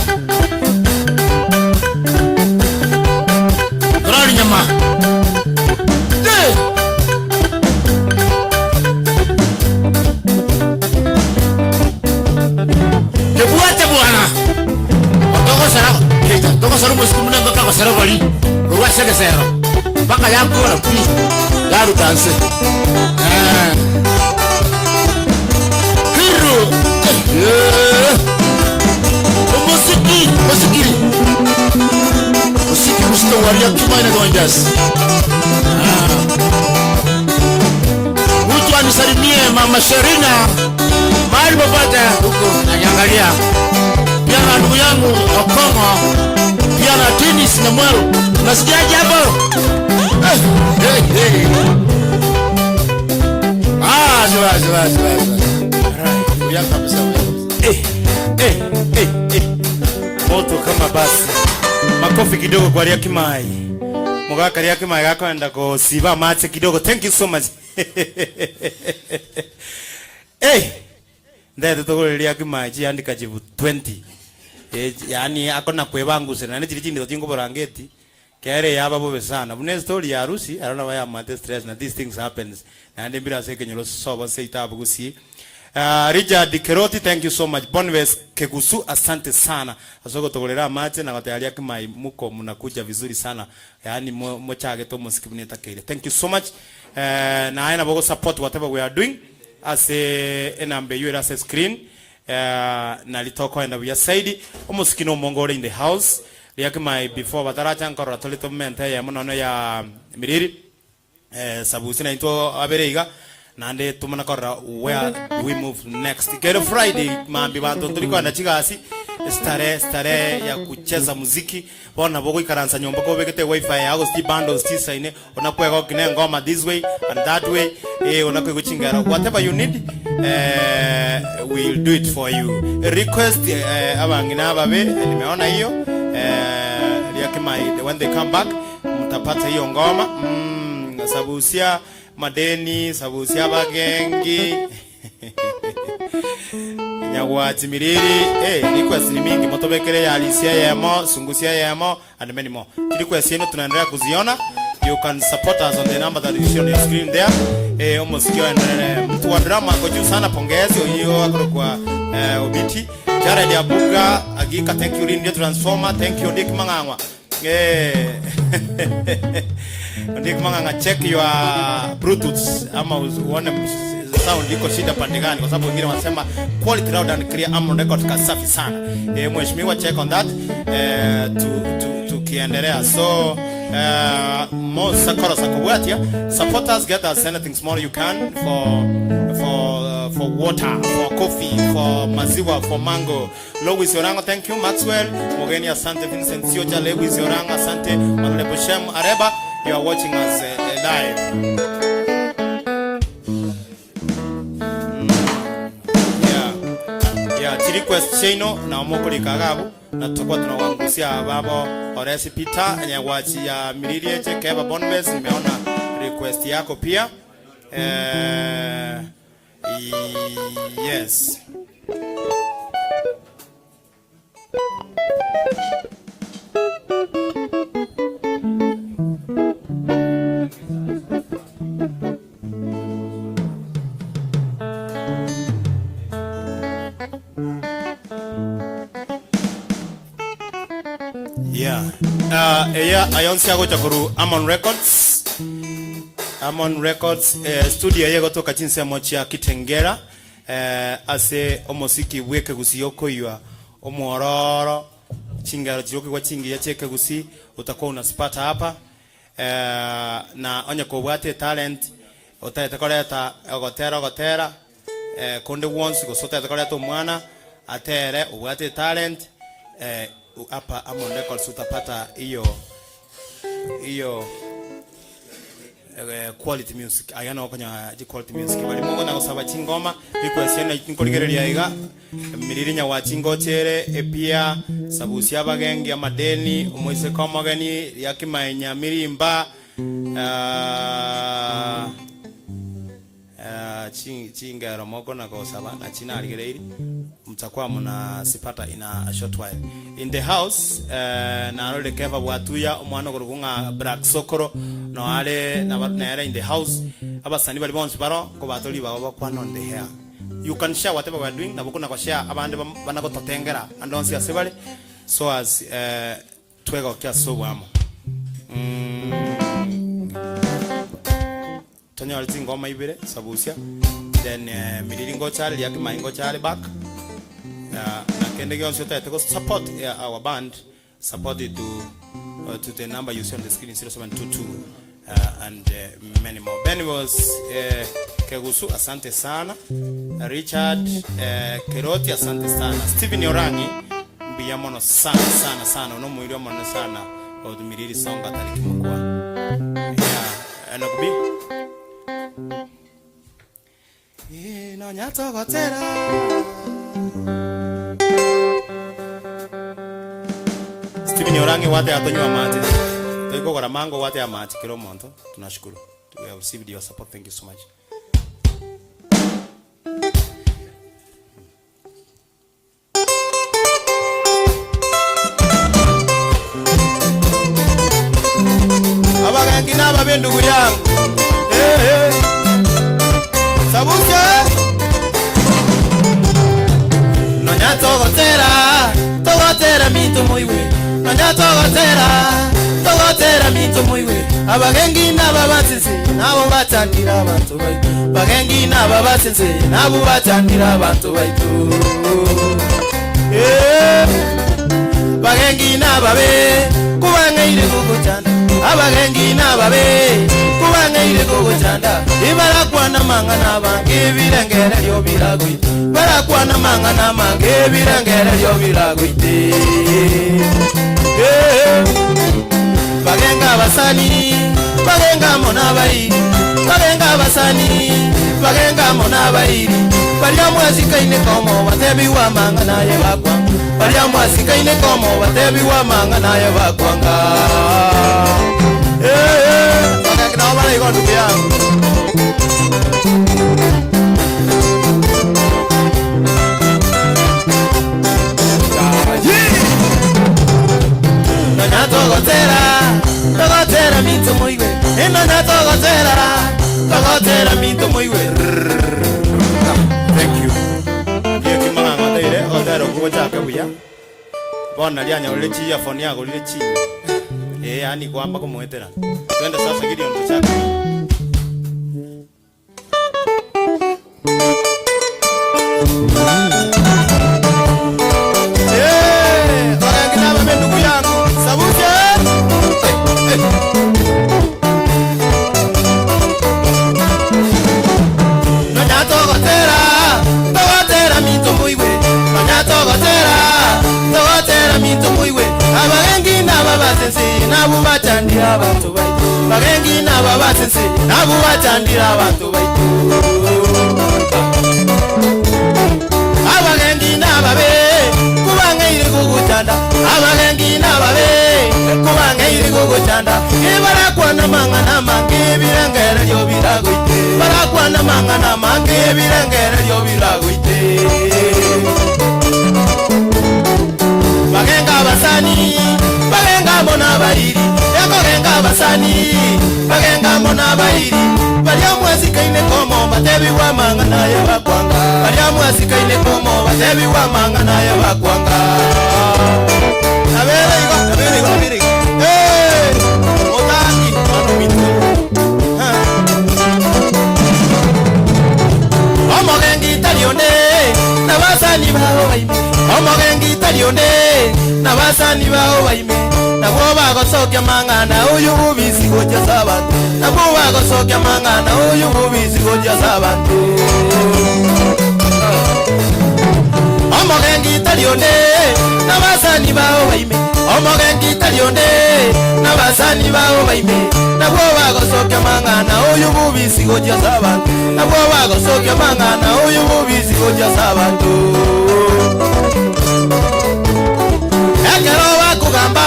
kebuat buana toko sarung musik kemudian toko sarung bali gua segesero baka yang gua rapi lalu danse Musiki musto waria kimaina doanjas. Mtu anisalimie mama Sherina. Mahali popote huko naniangalia. Pia na ndugu yangu Okongo. Pia na Dennis na Mwelo. Nasikiaje hapo? Zwa. Uya kabisa. Moto kama basi. Makofi kidogo kwa Ria Kimai. Mugaka Ria Kimai gakaenda ko siba mate kidogo. Thank you so much. Ndete tokole Ria Kimai andika jibu 20. Yani akona kwebangu sena ne chiri ndo tingo borangeti. Kere yaba bobe sana. Bune story ya harusi, I don't know why I'm at stress na these things happens. Na ndembira seke nyolo soba seita abugusi. Richard Keroti, thank you so much. Bonves Kegusu, asante sana. Asoko togolera mate na watayari yake mai muko mnakuja vizuri sana. Yani mochage to musikibuneta kile. Thank you so much. Na aina bogo support whatever we are doing. As enambe you as a screen. Na litoko enda we saidi. Omusikino mongore in the house. Yake mai before bataracha nkora tolito mente ya munono ya miriri. Sabusina into abereiga. Nande tumana kora where we move next. Get Friday mambi bantu tulikuwa na chigasi stare ya kucheza muziki bona bogo ikaransa nyomba ko begete wifi yago sti bundles sti saine onakwego kine ngoma this way and that way onakwego chingara whatever you need we'll do it for you. Request abangina ababe nimeona hiyo Yakimai when they come back mtapata hiyo ngoma sabusia madeni sabusia bagengi nyawati miriri request ni mingi motobekere ya Alicia yemo sungusia yemo and many more request yenu tunaendelea kuziona You can support us on the number that you see on your screen there. Omosikio mtu wa drama kwa juu sana, pongezi hiyo kwa Obiti. Jared Abuga Agika, thank you Radio Transformer, thank you Dick Mangangwa. Dick Manganga, check your Bluetooth ama uone sound iko shida pande gani, kwa sababu wengine wanasema quality loud and clear Amon Record kasafi sana. Mheshimiwa, check on that tukiendelea. So more sakora sakobwatia, support us, get us anything small you can for water, for coffee, for maziwa, for mango. Lewis Yoranga, thank you. Maxwell Mogeni, asante. Vincent Sioja, Lewis Yoranga, asante. Honorable Shem Areba, you are watching us live. Request Chino na omokoli kagabu na tukwa tunawangusia babo Oresi Peter nyawachi ya Milirie Chekeba Bonbes. Nimeona request yako pia. Yes. Ayonsi ago chakuru Amon Records. Amon Records studio yego toka chinse mochi ya Kitengera. Ase omosiki weke gusi yoko yua omuororo chingaro chiroki kwa chingi ya cheke gusi utakuwa unasipata hapa. Na onye kubwate talent utaitekoleta ogotera konde wonsi gusota itekoleta umwana atere ubwate talent hapa Amon Records utapata hiyo quality music. Ayana okanya quality music bali mungo na kusaba chingoma request yana nkoligereria iga Milirinya wa chingochere epia sabusi abagengi amadeni umwise komagani yakimanya mirimba chingero moko na kusaba na china aligereiri mtakuwa mna sipata ina a short while in the house. Na role keva watuya umwana gorugunga Black Sokoro no ale na era in the house abasani bali bonse baro ko batoli baba kwa on the hair. You can share whatever we are doing na bukuna ko share abande banako totengera andonsi asebale so as twego kya so wamo Tanya aliti ngoma ibere sabusia then Miliringo chale yaki maingo chale back na kende gyo shota to support our band, support it to the number you see on the screen 0722 and many more. Ben was Kegusu, asante sana. Richard Keroti, asante sana. Steven Yorangi mbiyamono sana no muiri mono sana odumiriri songa tariki mukwa enokubi no nyato gotera Steven Yorangi wate atonywa mate toiko gora mango wate amati kilo monto. Tunashukuru, we have received your support, thank you so much. Abagangi naba bendugu yangu sabuke nonya togotera mito moiwe nonya togotera mito moiwe abagangi naba batsisi nabo batandira abantu baitu bagangi naba batsisi nabo batandira abantu baitu bagangi naba be kubangaire kukuchanda abagengi nababe kubangaire kukuchanda ibarakwana mangana bange birengere lyo biragwite barakwana mangana mange birengere lyo biragwite bagenga basani bagenga monabai bagenga basani bagenga monabai balya mwasikaine komo batebi wa mangana ye bakwa balya mwasikaine komo batebi wa mangana ye bakwanga bagenga na bale gondo bya togotera mito moiwe buya bona lianya ule chia phone yako ule chini yani kwamba kumwetera twende sasa Gideon tuchake Orangina mame ndugu yangu Sabuje Togotera minto muiwe Togotera minto muiwe Abagengi nababasense nabubachandira abantu baitu Bagengi nababasense nabubachandira abantu baitu Abagengi nababe kubangaire kuguchanda Abagengi nababe kubangaire kuguchanda Ibarakwana mangana mange birengere lyo biragoite Barakwana mangana mange birengere lyo biragoite Bagenga basani bagenga mona bariri Bagenga basani bagenga mona bariri Balia mwezi kaine komo batebi wa mangana ya bakwanga Balia mwezi kaine komo batebi wa mangana ya bakwanga Nabere igo Otaki manu mitu Omogengi talione Nabasani bao baime Omogengi talione Nabasani bao baime Nabo bagosokya mangana uyu bubisi goja sabantu Nabo bagosokya mangana uyu bubisi goja sabantu Omogengi talione Nabasani bao baime Omogengi talione Nabasani bao baime Nabo bagosokya mangana uyu bubisi goja sabantu Nabo bagosokya mangana uyu bubisi goja sabantu Ekero bakugamba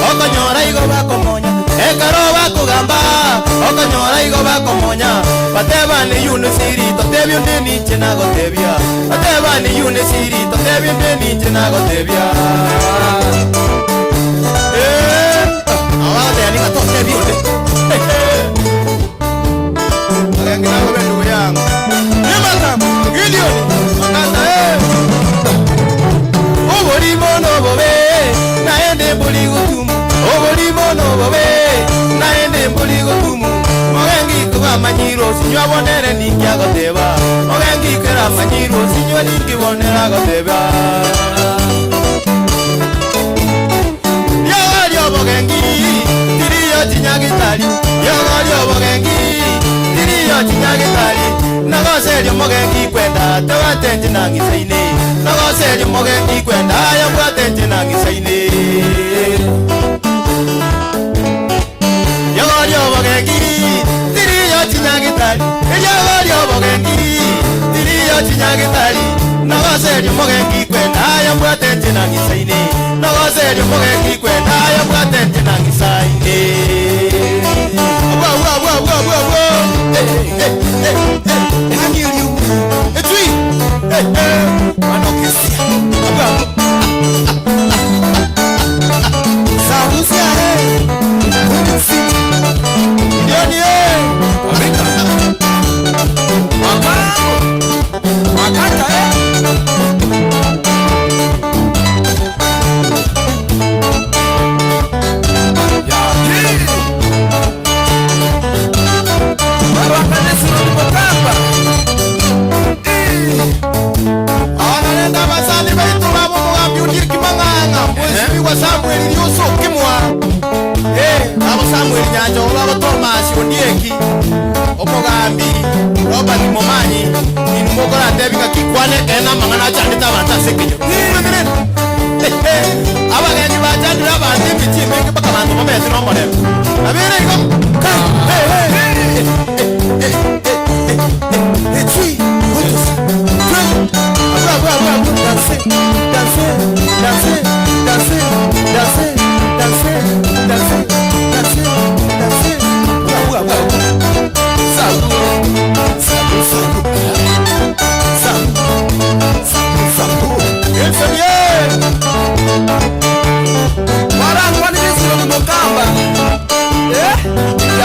okonyora igo bakomonya Ekero bakugamba okonyora igo bakomonya Batebane yunisiri totebyo ndeni chena gotebya Batebane yunisiri totebyo ndeni chena gotebya Awade ani gatotebyo de Agengina go bendu yangu Nimata Gideon makata Obori mono bobe naende mbuli gutumu Obori mono bobe naende mbuli gutumu Mogengi kuba manyiro sinywa bonere ninkia goteba Mogengi kera manyiro sinywa ninki bonera goteba Yogo mogengi tiriyo chinyagitari Yogo mogengi tiriyo chinyagitari Nagoserio mogengi kwenda tewatenje nangisaine Nagoserio mogengi kwenda yabwatenje nangisaine Yogo mogengi tiriyo chinyagitari Yogo mogengi tiriyo chinyagitari Nagoserio mogengi kwenda yabwatenje nangisaine Nagoserio mogengi kwenda yabwatenje nangisaine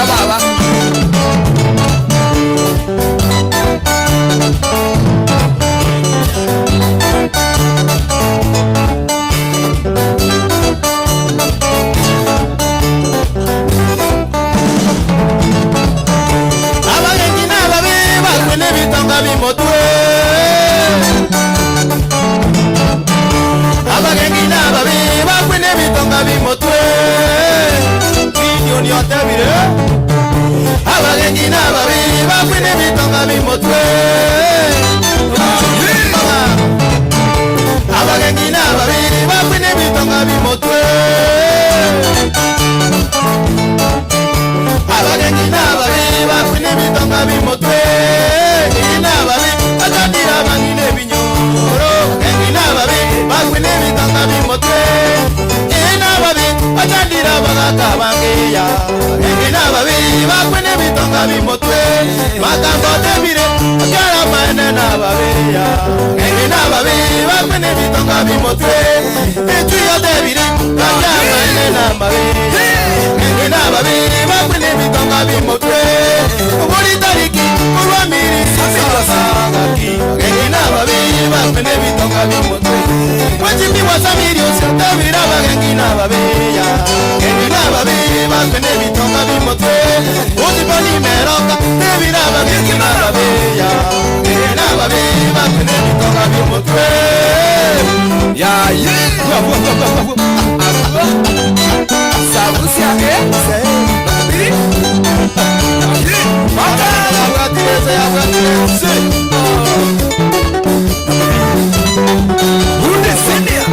baba abagengi n'ababi bakwine bitonga bimotwe milioni otebire abagengi n'ababi bakwine bitonga bimotwe abagengi n'ababi bakwine bitonga bimotwe abagengi n'ababi bakwine bitonga bimotwe n'ababi atandira bangine binyoro abagengi n'ababi bakwine bitonga bimotwe n'ababi atandira bagaka bangeya abagengi n'ababi bakwine bitonga bimotwe magambo tebire akara maene n'ababeya abagengi n'ababi bakwine bitonga bimotwe etuyo tebire akara maene n'ababeya abagengi n'ababi bakwine bitonga bimotwe ubuli tariki urwamiri sasagaki abagengi n'ababi bakwine bitonga bimotwe wachimbi wasamiri usiotebire abagengi n'ababeya abagengi n'ababi bakwine bitonga bimotwe utiponi meroka tebire abagengi n'ababeya abagengi n'ababi bakwine bitonga bimotwe ya ye sabusia babiri mata abatirese unde senia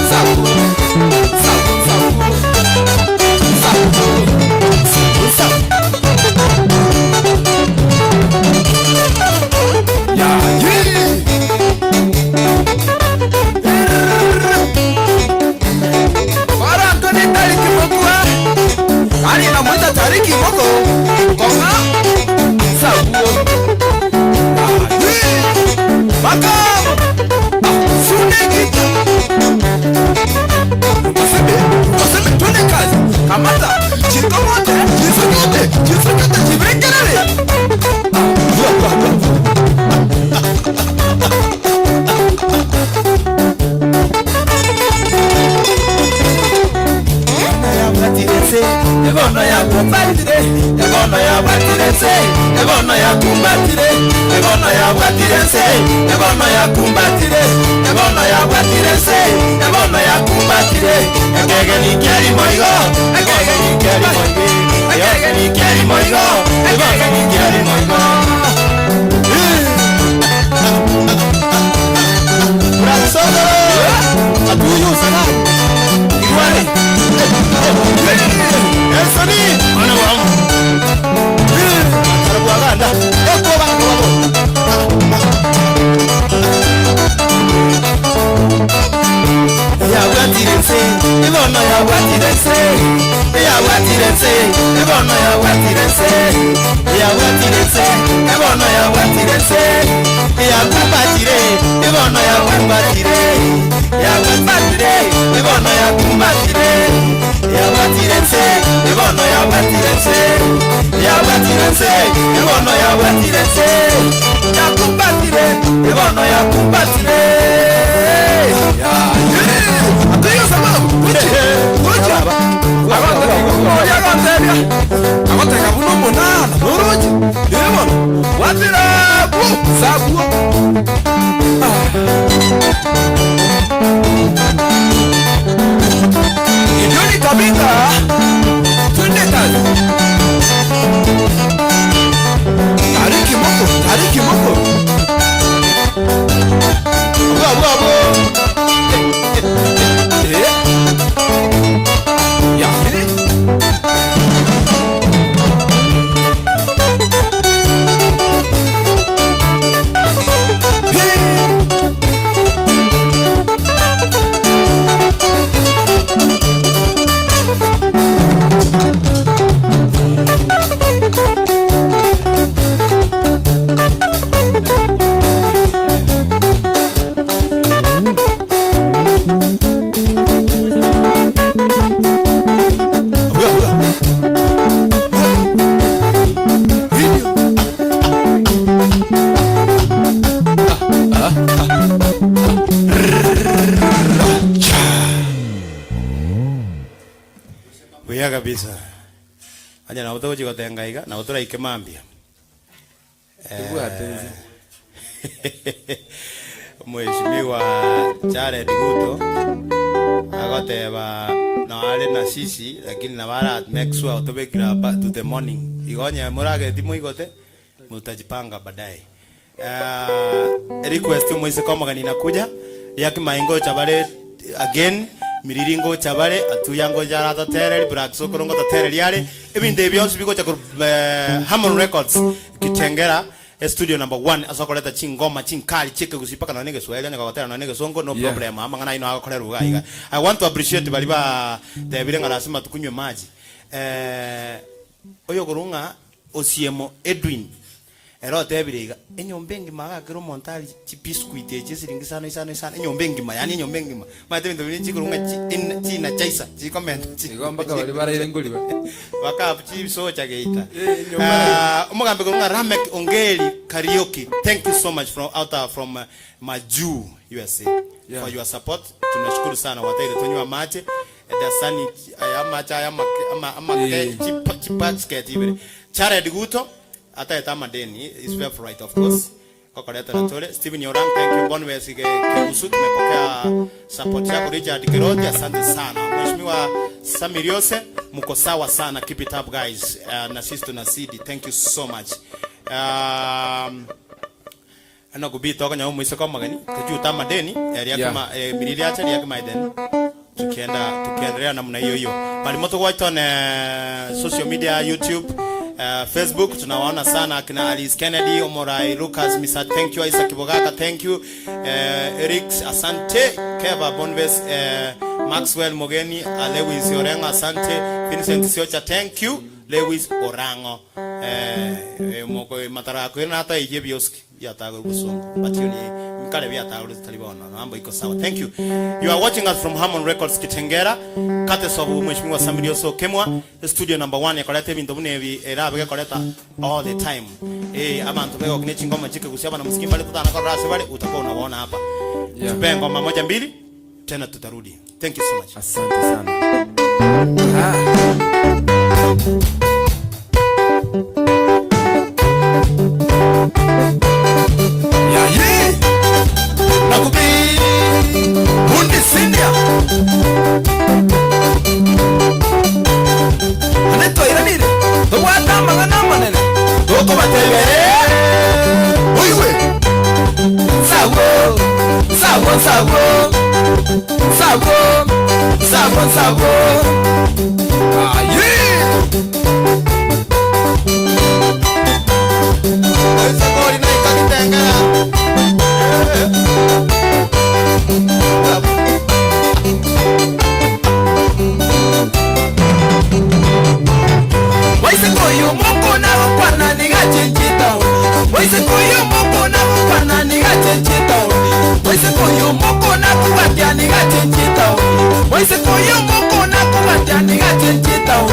sabu ya ye tariki mokwa ani na mwita tariki moko konga sabuo makamo sunekita oseme tune kazi kamata chikomote chisokete chibrekelele Ebono ya kumbatire, ebono ya batirese, ebono ya kumbatire, ebono ya batirese, ebono ya kumbatire, ebono ya batirese, ebono ya kumbatire, ekege ni keri moigo, ekege ni keri moigo, ekege ni keri moigo, ekege ni keri moigo. Brazo, atuyo sana, igual. Esoni mana wamu karabu aganda eko bantu wabo ya watirese ibono ya watirese ya watirese ibono ya watirese ya watirese ibono ya watirese ya kumbatire ibono ya kumbatire ya kumbatire ibono ya kumbatire ya batirese ebono ya batirese ya batirese ebono ya batirese ya kumbatire ebono ya kumbatire ya atiyo sababu kuchi ya gantebya abateka buno monana nuruji ebono watira bu sabu Idioni kabinda tunde kazi tariki moko abo ya Buya kabisa. Aja na utogo chiko tengaiga na utora ikemambia. Mheshimiwa Jared Ruto agoteba na wale na sisi lakini na wala make sure utobekira hapa to the morning igonye murage timu igote mutajipanga baadaye. Request mwise kama gani nakuja yaki maingo chabale again miriringo chabale atuyango jara tatere black sokorongo tatere yale ibinde byose biko cha Harmon Records Kitengera studio number 1 asokoleta chingoma chinkali chike kusipaka na nege Swahili ne kwatera na nege songo no problem ama ngana ino akole ruga. I want to appreciate baliba the bilenga nasema tukunywe maji oyo kurunga osiemo Edwin ero tebiriga enyombengi maga kero montali chi biscuit je siringi sana enyombengi ma yani enyombengi ma mate ndo ni chikurunga chi na chaisa chi comment chi igomba ka bali bara ile nguli waka chi so cha geita umugambe kurunga Ramek Ongeli Karaoke. Thank you so much from Maju USA for your support. Tunashukuru sana wataire tonywa mache dasani ama chi basket ibe Jared Ruto ata etama deni is very right of course kokoleta na tole Steven Yorang. Thank you Bonwes Keusu tumepokea support yako. Richard Kiroti asante sana. Mheshimiwa Samiriose mko sawa sana, keep it up guys. Na sisi tuna CD, thank you so much. Ana kubita kwa nyamu mwise kama gani tuju tama deni ya kama milili acha ya kama deni tukiendelea namna hiyo hiyo bali moto kwa on social media YouTube Facebook tunawaona sana kina Alice Kennedy, Omorai Lucas, Mr. Thank you, Isaac Bogaka, thank you, Eric asante, Keva Bonves, Maxwell Mogeni, Lewis Orengo asante, Vincent Siocha thank you, Lewis Orango, moko matara ko na hata ije bioski ya tago busongo but you ni mkale bia tago talibona mambo iko sawa. Thank you. You are watching us from Harmon Records Kitengera kate sabu Mheshimiwa Samirioso Kemwa studio number 1 yakoleta bintu bunevi era bege koleta all the time abantu bego kinechi ngoma chike kusiaba na muziki mbali tutana kwa rasi bali utakuwa unaona hapa tupe ngoma moja mbili tena tutarudi. Thank you so much. Asante sana. Sabo Sabori na ikakitengera Waise koyo moko na kwana ni gachenchita Waise koyo moko na kwana ni gachenchita Waise koyo moko na kuwatia ni gachenchita Waise koyo moko na kuwatia ni gachenchita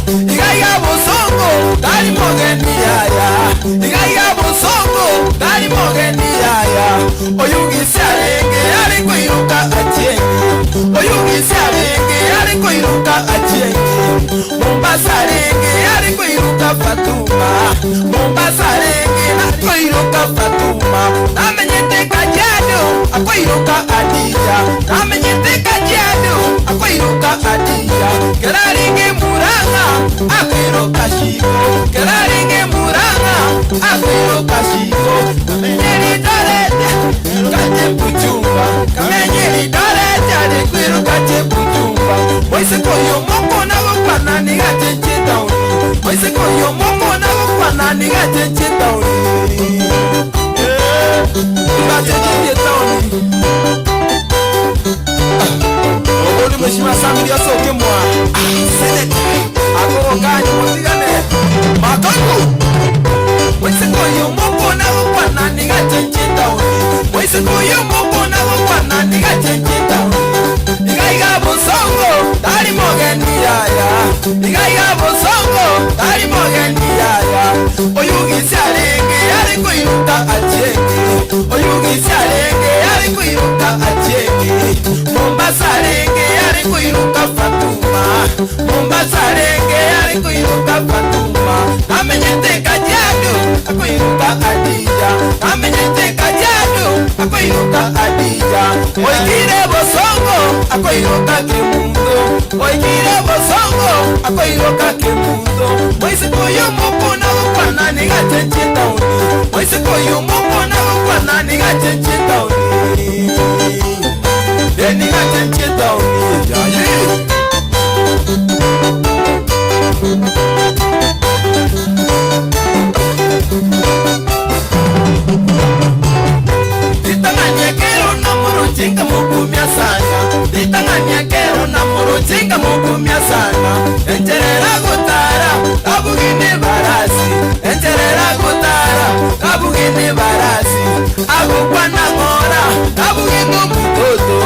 Igaiga bosongo dali mogeni yaya Igaiga bosongo dali mogeni yaya Oyugi sarenge yari kuiruka achienge Oyugi sarenge yari kuiruka achienge Mombasa renge yari kuiruka Fatuma Mombasa renge yari kuiruka Fatuma Namenyete Kajiado akuiruka Adia Namenyete Kajiado akuiruka Adia Keraringe Muranga akuiruka Shiko Keraringe Muranga akuiruka Shiko Kamenyeri Dorete kate Buchumba Kamenyeri Dorete akuiruka Buchumba Waise koyo moko na gukwana ni gachenchita Waise koyo moko na gukwana ni gachenchita Gachenchita Oboni Mheshimiwa Samirioso Kemwa Senate Ako kanyo mutigane Makangu Waise koyo moko na gukwana ni gachenchita Waise koyo moko na gukwana ni gachenchita Igaiga bosongo dali mogeni yaya Igaiga bosongo dali mogeni yaya Oyugi sarenge yari kuiruka achienge Oyugi sarenge yari kuiruka achienge Mombasa renge yari kuiruka Fatuma Mombasa renge yari kuiruka Fatuma Amenyete Kajiado akuiruka Adia Amenyete Kajiado akuiruka waikire bosongo akoiroka kemundo moise koyo mokona gukwana ni gachenche tauni moise koyo mokona gukwana ni gachenche tauni ni gachenche tauni yaye Chinga mukumia sana, litanganya kero na muru chinga mukumia sana. Enjerera gutara, abugine barasi. Enjerera gutara, abugine barasi. Agukwana ngora, abugino mutoto.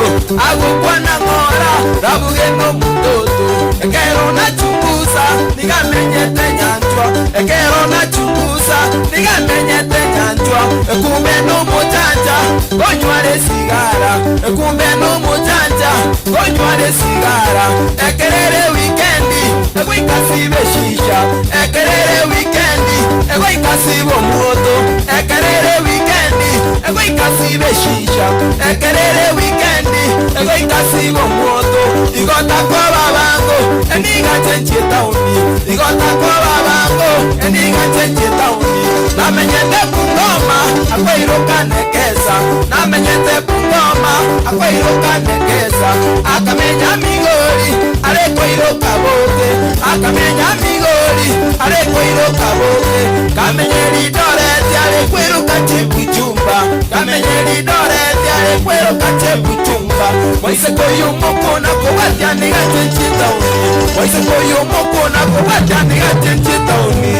Agukwana ngora, abugino mutoto. Ekero na chunguza, nigamenyete nyanchwa. Ekero na chunguza, nigamenyete nyanchwa. Kumbe no mojanja, konyware sigara. Kumbe no mojanja, konyware sigara. Ekerere weekendi, ekikasibe shisha. Ekerere weekendi, ekikasibo moto. Ekerere weekendi, ekikasibe shisha. Ekerere weekendi, ekikasibo moto. Igota kwa babango, eniga chenche tauni. Igota kwa babango, eniga chenche tauni. Namenyete bungoma, akwiruka nekeza. Namenyete bungoma, akwiruka nekeza. Akamenya migori, arekwiruka bote. Akamenya migori, arekwiruka bote. Kamenyeri doreti, arekwiruka chebuchumba. Kamenyeri doreti, arekwiruka chebuchumba. Moise koyo mokona kubatia niga chenche tauni. Moise koyo mokona kubatia niga chenche tauni.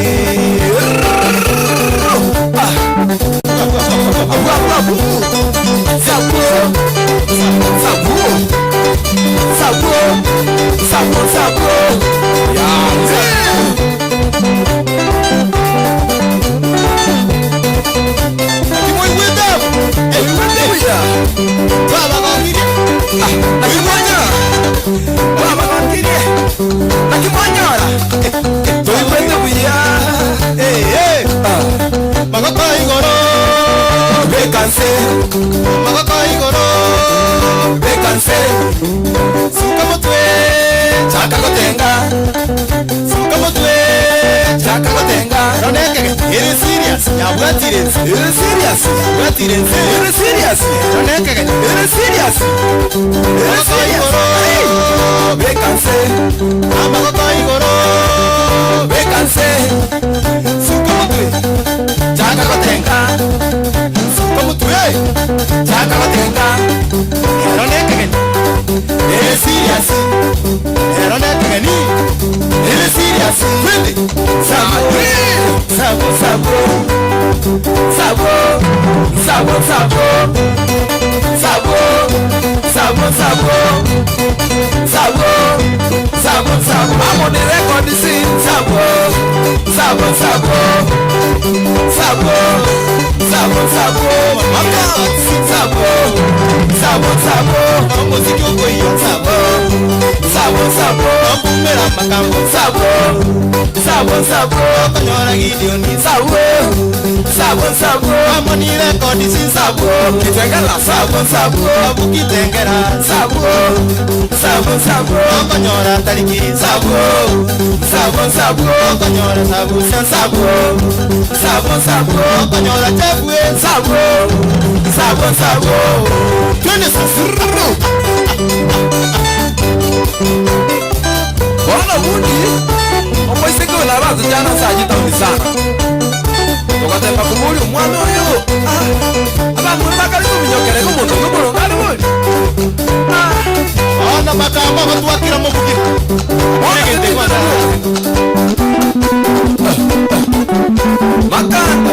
Sabor. I'm on the record to sing Bwana wundi omwisiki ulabanza jana sajita umisana tukatemba kumuli umwana oyo abamuri bakali kuminyokere kumuntu kumulungali muli Ana makamba batwakira mu bugiro Makanda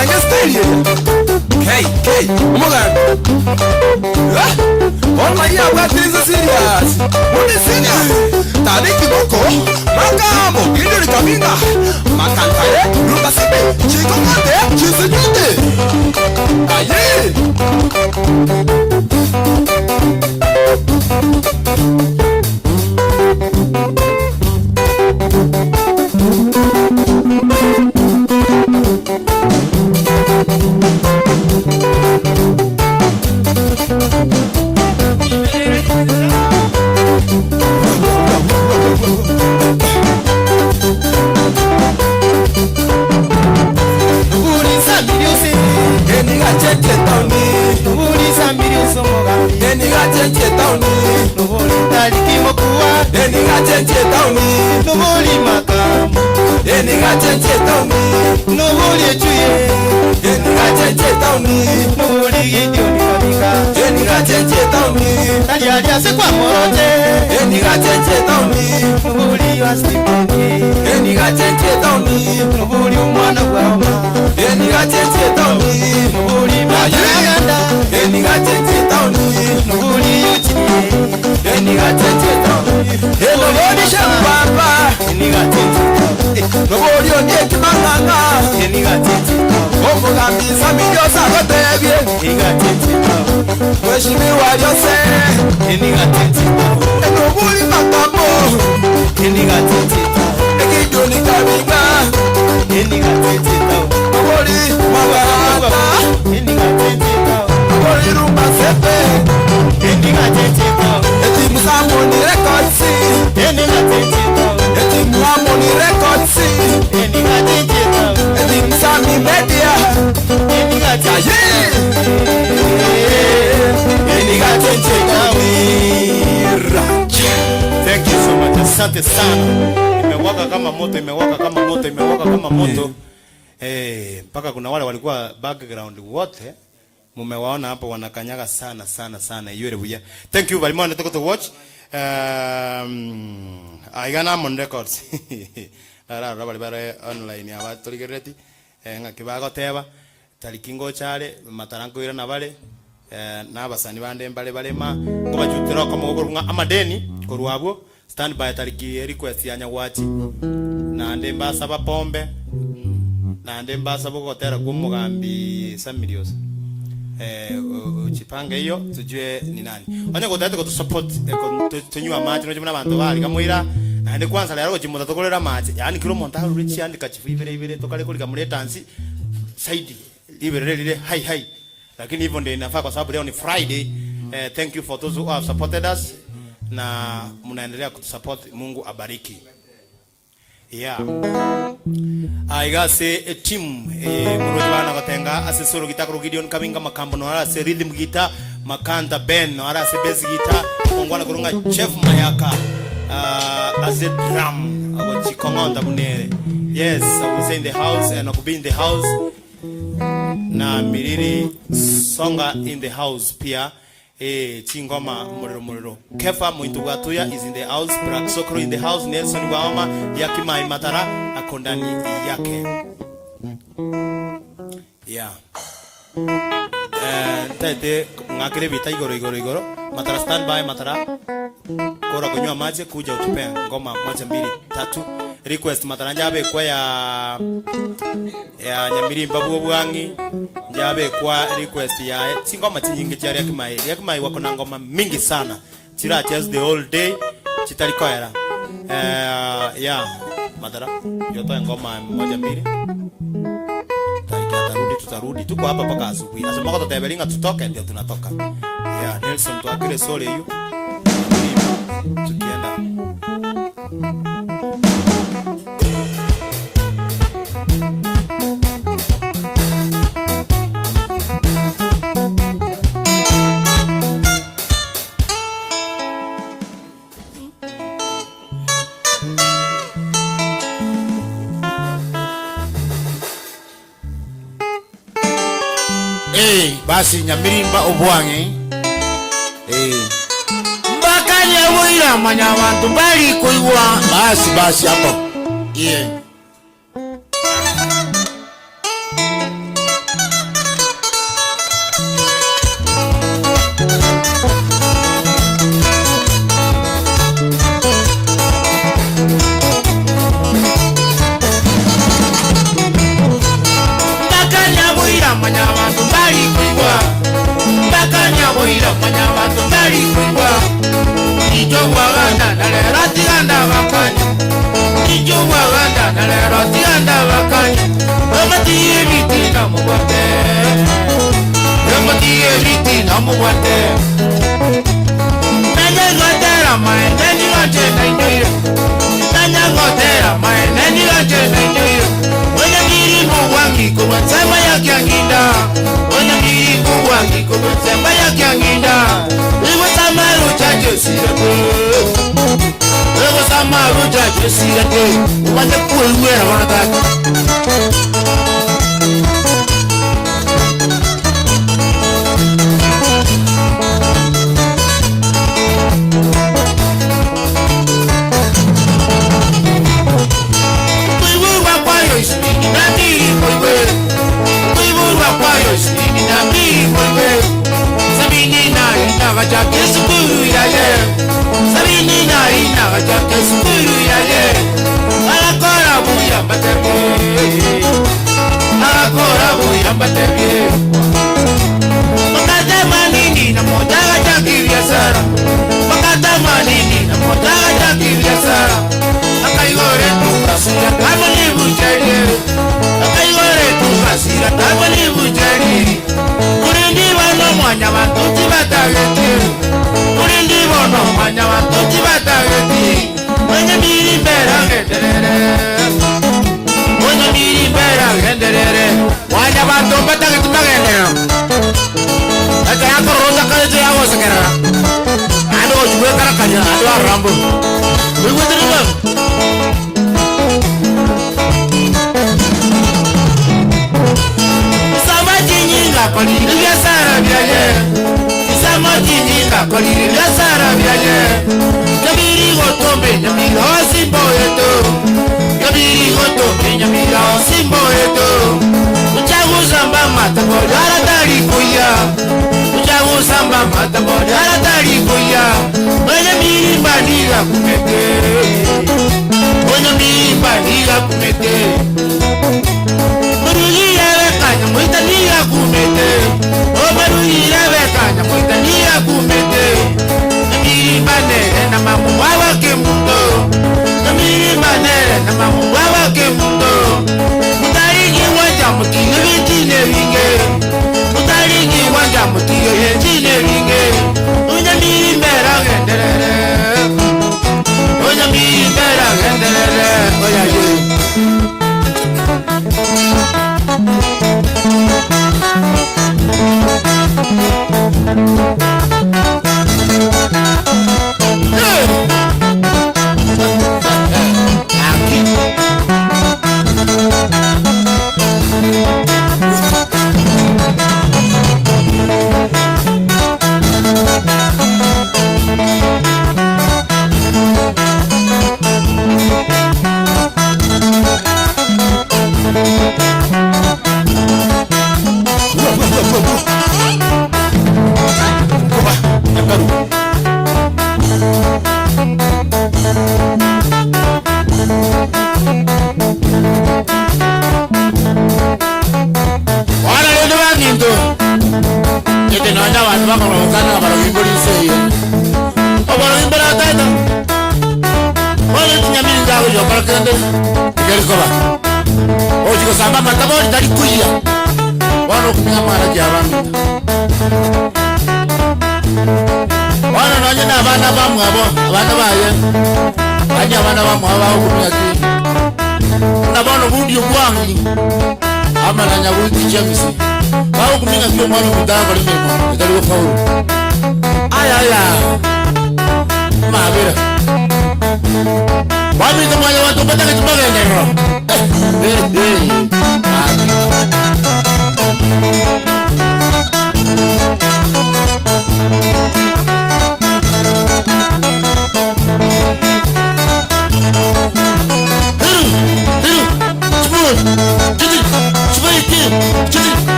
Benge style. Hey, umuganda. Oh my God, what is serious? What is serious? Tani kiboko, magambo, indiri kaminga, makantaye, ruba sibe, chikongate, chisijute. Aye. Asante sana. Imewaka kama moto, imewaka kama moto, imewaka kama moto. Mpaka kuna wale walikuwa background wote mumewaona hapo wanakanyaga sana sana sana. Yure buya. Thank you very much to watch. Aigana Hamon Records. Ara bali online aba toligereti. Ngakibago teba. Talikingo chale mataranko ira nabale. Nabasani bande mbale balema. Kuba jutero kama okurunga amadeni korwabo. Stand by tariki request ya nyawati na ndemba saba pombe na ndemba saba gotera kumugambi Samirios uchipange hiyo tujue ni nani onye gotete ko support tunywa maji no jimuna bantu bali kamwira na ndi kwanza lero jimuta tokolera maji yani kilo monta rich and kachifivire ibire tokale kulika muri dance side ibire lile hai lakini hivyo ndio inafaa kwa sababu leo ni Friday. Thank you for those who have supported us na mnaendelea kutusupport. Mungu abariki. Aigase team murojwana gatenga asesoro gitakro Gideon Kabinga makambo no ara se rhythm guitar makanda ben no ara se bass guitar ongwana kurunga chef mayaka as a drum abo chikongonda bunere. Yes, I was in the house and I could be in the house na miriri songa in the house pia. Chingoma muriro Kefa Mwintu Watuya is in the house. Black Sokro in the house. Nelson Waoma Yakimai Matara akondani yake. Tete ngakire bita igoro Matara stand by Matara kora kunywa maji kuja utupe ngoma 1 2 3 request Matara njabe kwa ya Nyamiri Mbabu Bwangi njabe kwa request ya singoma tinyingi chari Yakimai wako na ngoma mingi sana chira just the whole day chitalikoera Matara yoto ngoma 1 2 tutarudi tuko hapa paka asubuhi. Nasema kwa tutabelinga tutoke ndio tunatoka. Nelson tuakile sole hiyo. Tukienda. Basi Nyamirimba Obwange mbakali awira manya abantu bali kuiwa basi hapo manya bantu bali kuibwa ijo waganda na lero tiganda bakanya ijo waganda na lero tiganda bakanya omati ebiti na mubate omati ebiti na mubate nanya gotera mai nani gote na nyoyo nanya gotera mai nani gote na nyoyo onya miri muwangi kwa sema ya kianginda onya miri muwangi kwa sema ya kianginda iwo samaru chacho sirate iwo samaru chacho sirate umanye kuwera wanataka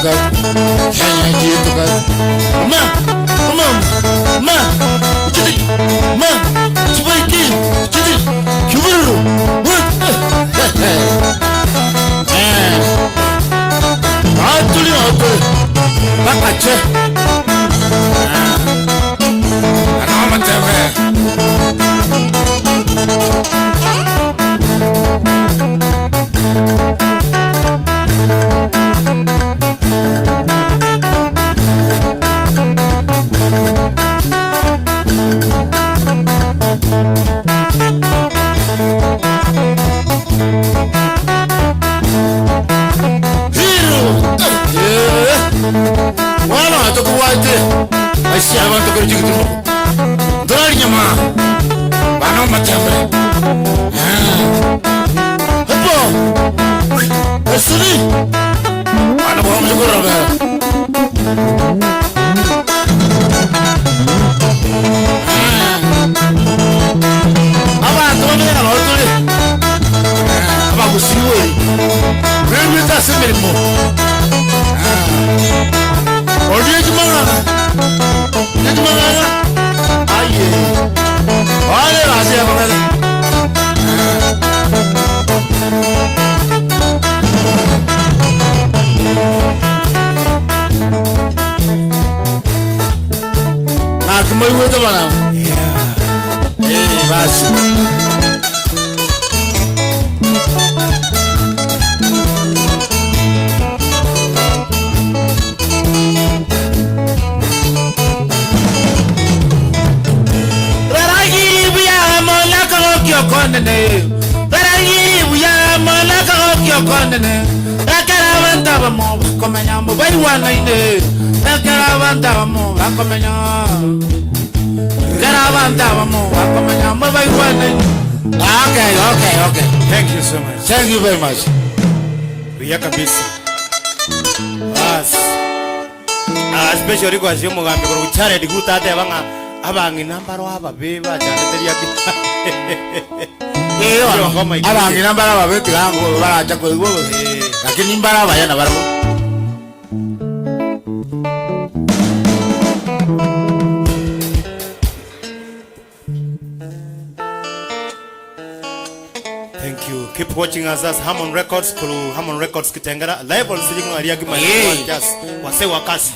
Got che. Anoma tebe. Aisha abantu kurji gitu. Doranya ma. Bano matembre. Hepo. Esuri. Ana bom jugura ba. Aba tone na lotore. Aba gusiwe. Remi ta semerimo. Odiye jumana. Gimana? Aye. Ole masih apa kali? Nah, kembali ke mana? Ya. Ini masih. Kondene, Barangiri, we are Malaka of your Kondene, Akaravanta Mo, Comeniamo, by one night, Akaravanta Mo, Acomeniamo, Caravanta Mo, Acomeniamo, by one night. Okay. Thank you so much. Thank you very much. Buya kabisa. Especially kwa sio mugambi kwa uchare dikuta ate abangi nambaro ababeba cyane yaki. Abangi nambaro ababe tirango baracha ko iwo. Lakini mbara bayana barabo. Thank you. Keep watching us as Harmon Records kuru Harmon Records Kitengera live on silingo aliagi mali just wase wakasi.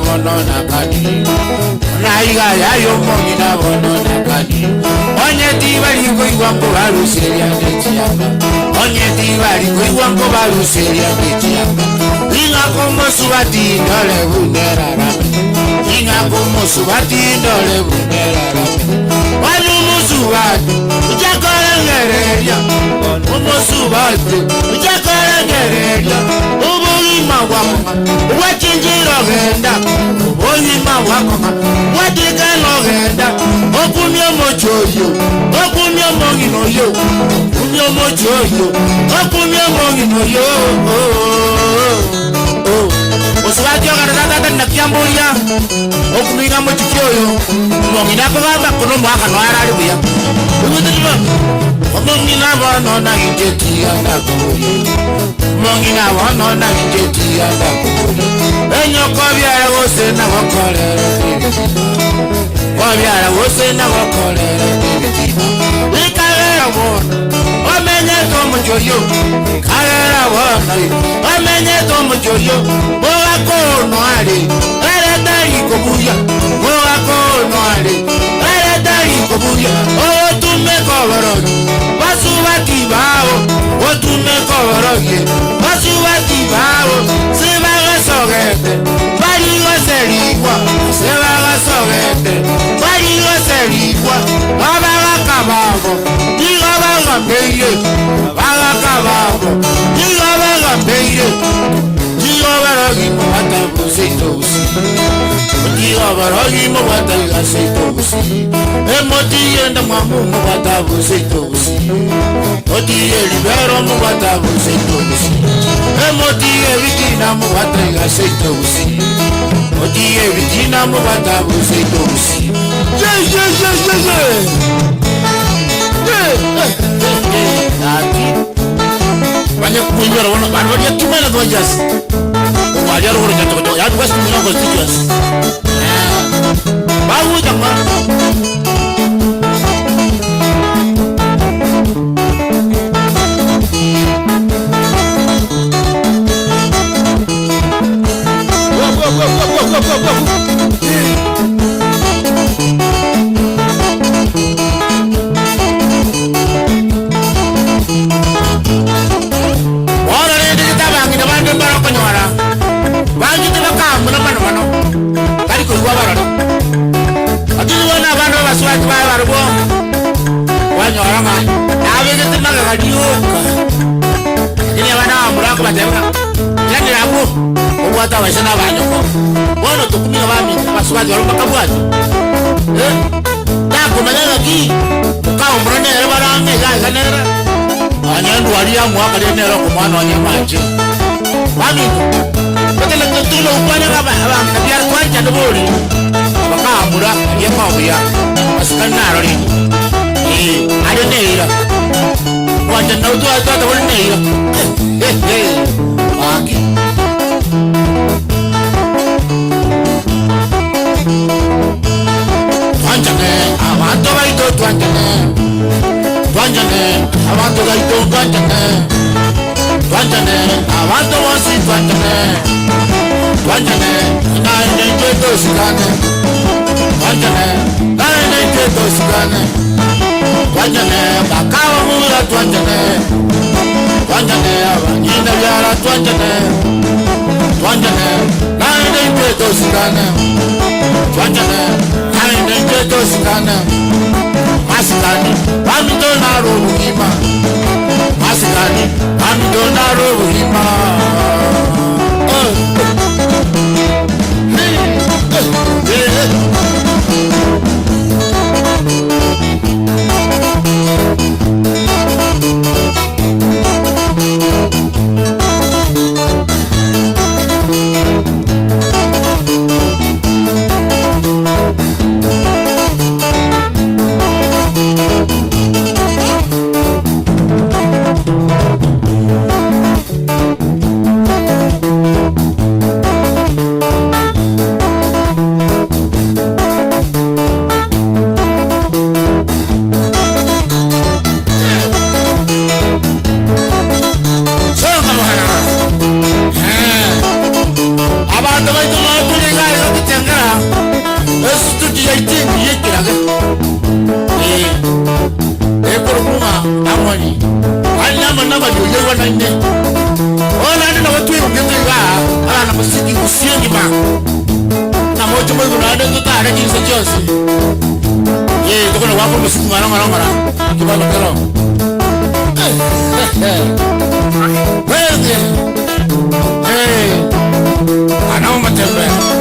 bono nakani naiga yayo mongi na bono nakani onye tibali koigwango baluseria netiaka onye tibali koigwango baluseria netiaka inga como subati ndole bunera inga como subati ndole bunera wanu musubati ujakora ngereria umusubati ujakora ngereria ubulima wako wachinjira genda ubulima wako watikano genda okumyo mochoyo okumyo mongino yo okumyo mochoyo okumyo mongino yo Osubati ogarata na kiambulia okuminga mochikyoyo mongina ko gamba kono mwaka no arali buya ubudima mongina bono na injetia na kuye mongina bono na injetia na kuye enyo ko byara wose na wakolera ko byara wose na wakolera ikara bono omenye to mochoyo kara bono omenye to mochoyo no ale era dari kobuya wako no ale era dari kobuya o tu me koboro basubati bao o tu me koboro ye basubati bao se va a sogete bari go serigua se va a sogete bari go serigua baba ga kababo diga baba beye baba kababo diga baba beye Diga barogi mo wata aceito usi emoti enda mamu mo wata aceito usi oti libero mo wata aceito usi emoti evigina mo wata aceito usi oti evigina mo wata aceito usi Ati banyak punya orang baru dia gimana tuh jas wajar orang jatuh ya tugas punya konstitusi baru jangan Wata washana banyoko bono tukumira bami abaswaji barumba kabwaji nako manyana ki kawo murone era barange gaza nera anyandu waliya mwaka nera ko mwana wanyamaje bami batela tulo upanya kaba abakabya kwanja ndobori bakamura yemabuya asikanaro ri ade nera wanja nautu atata wali nera aki Avanto gaito tuanjane avanto gaito tuanjane avanto wasi tuanjane na nje to sigane tuanjane bakawa mura tuanjane abanyina yara tuanjane na nje to sigane Tosikana Masikani Bamido naro buhima Masikani Bamido naro buhima na ine ona na watu ngenga ana musiki usiengi ma na mojo mo na ndo tare jinsi josi ye tukona wapo musiki ngara kibalo kero wewe anaomba tembea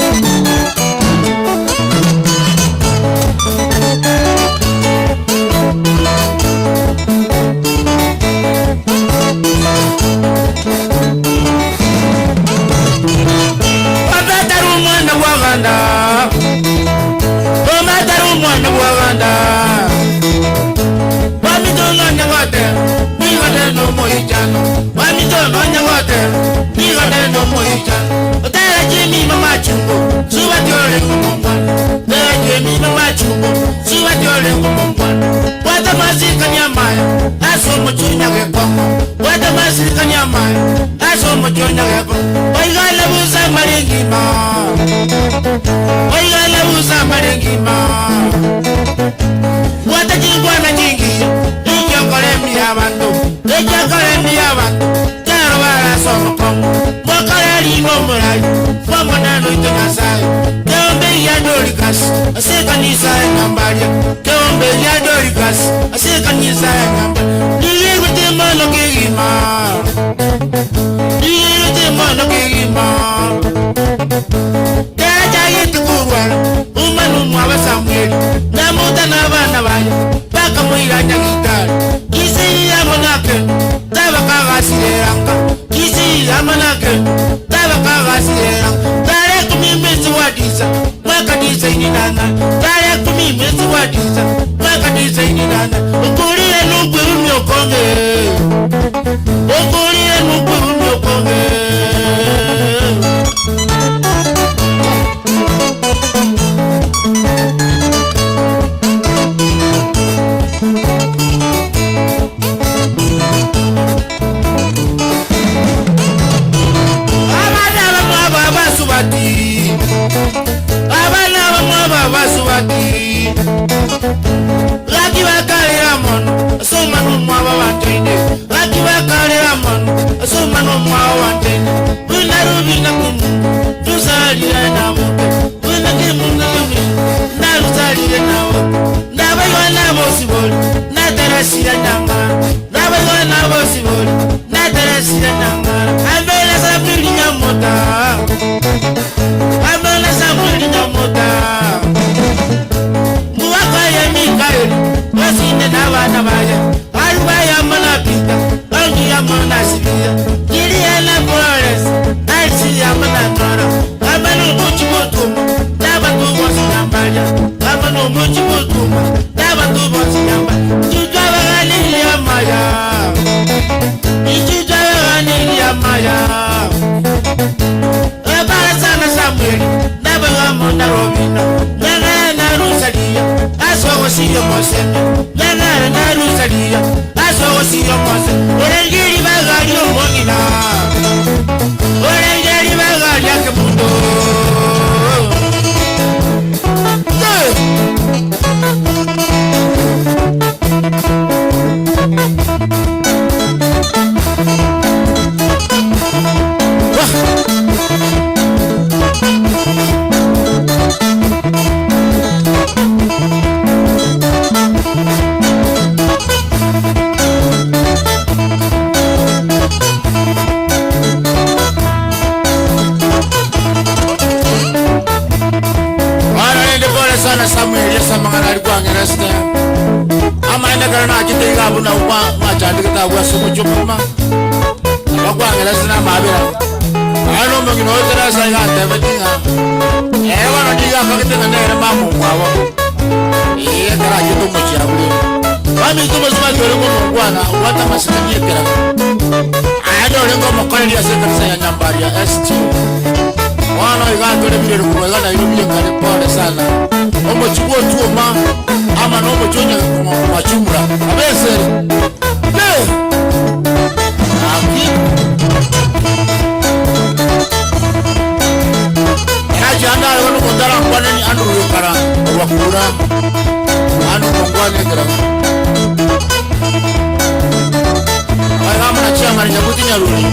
mari nyabuti nyaruri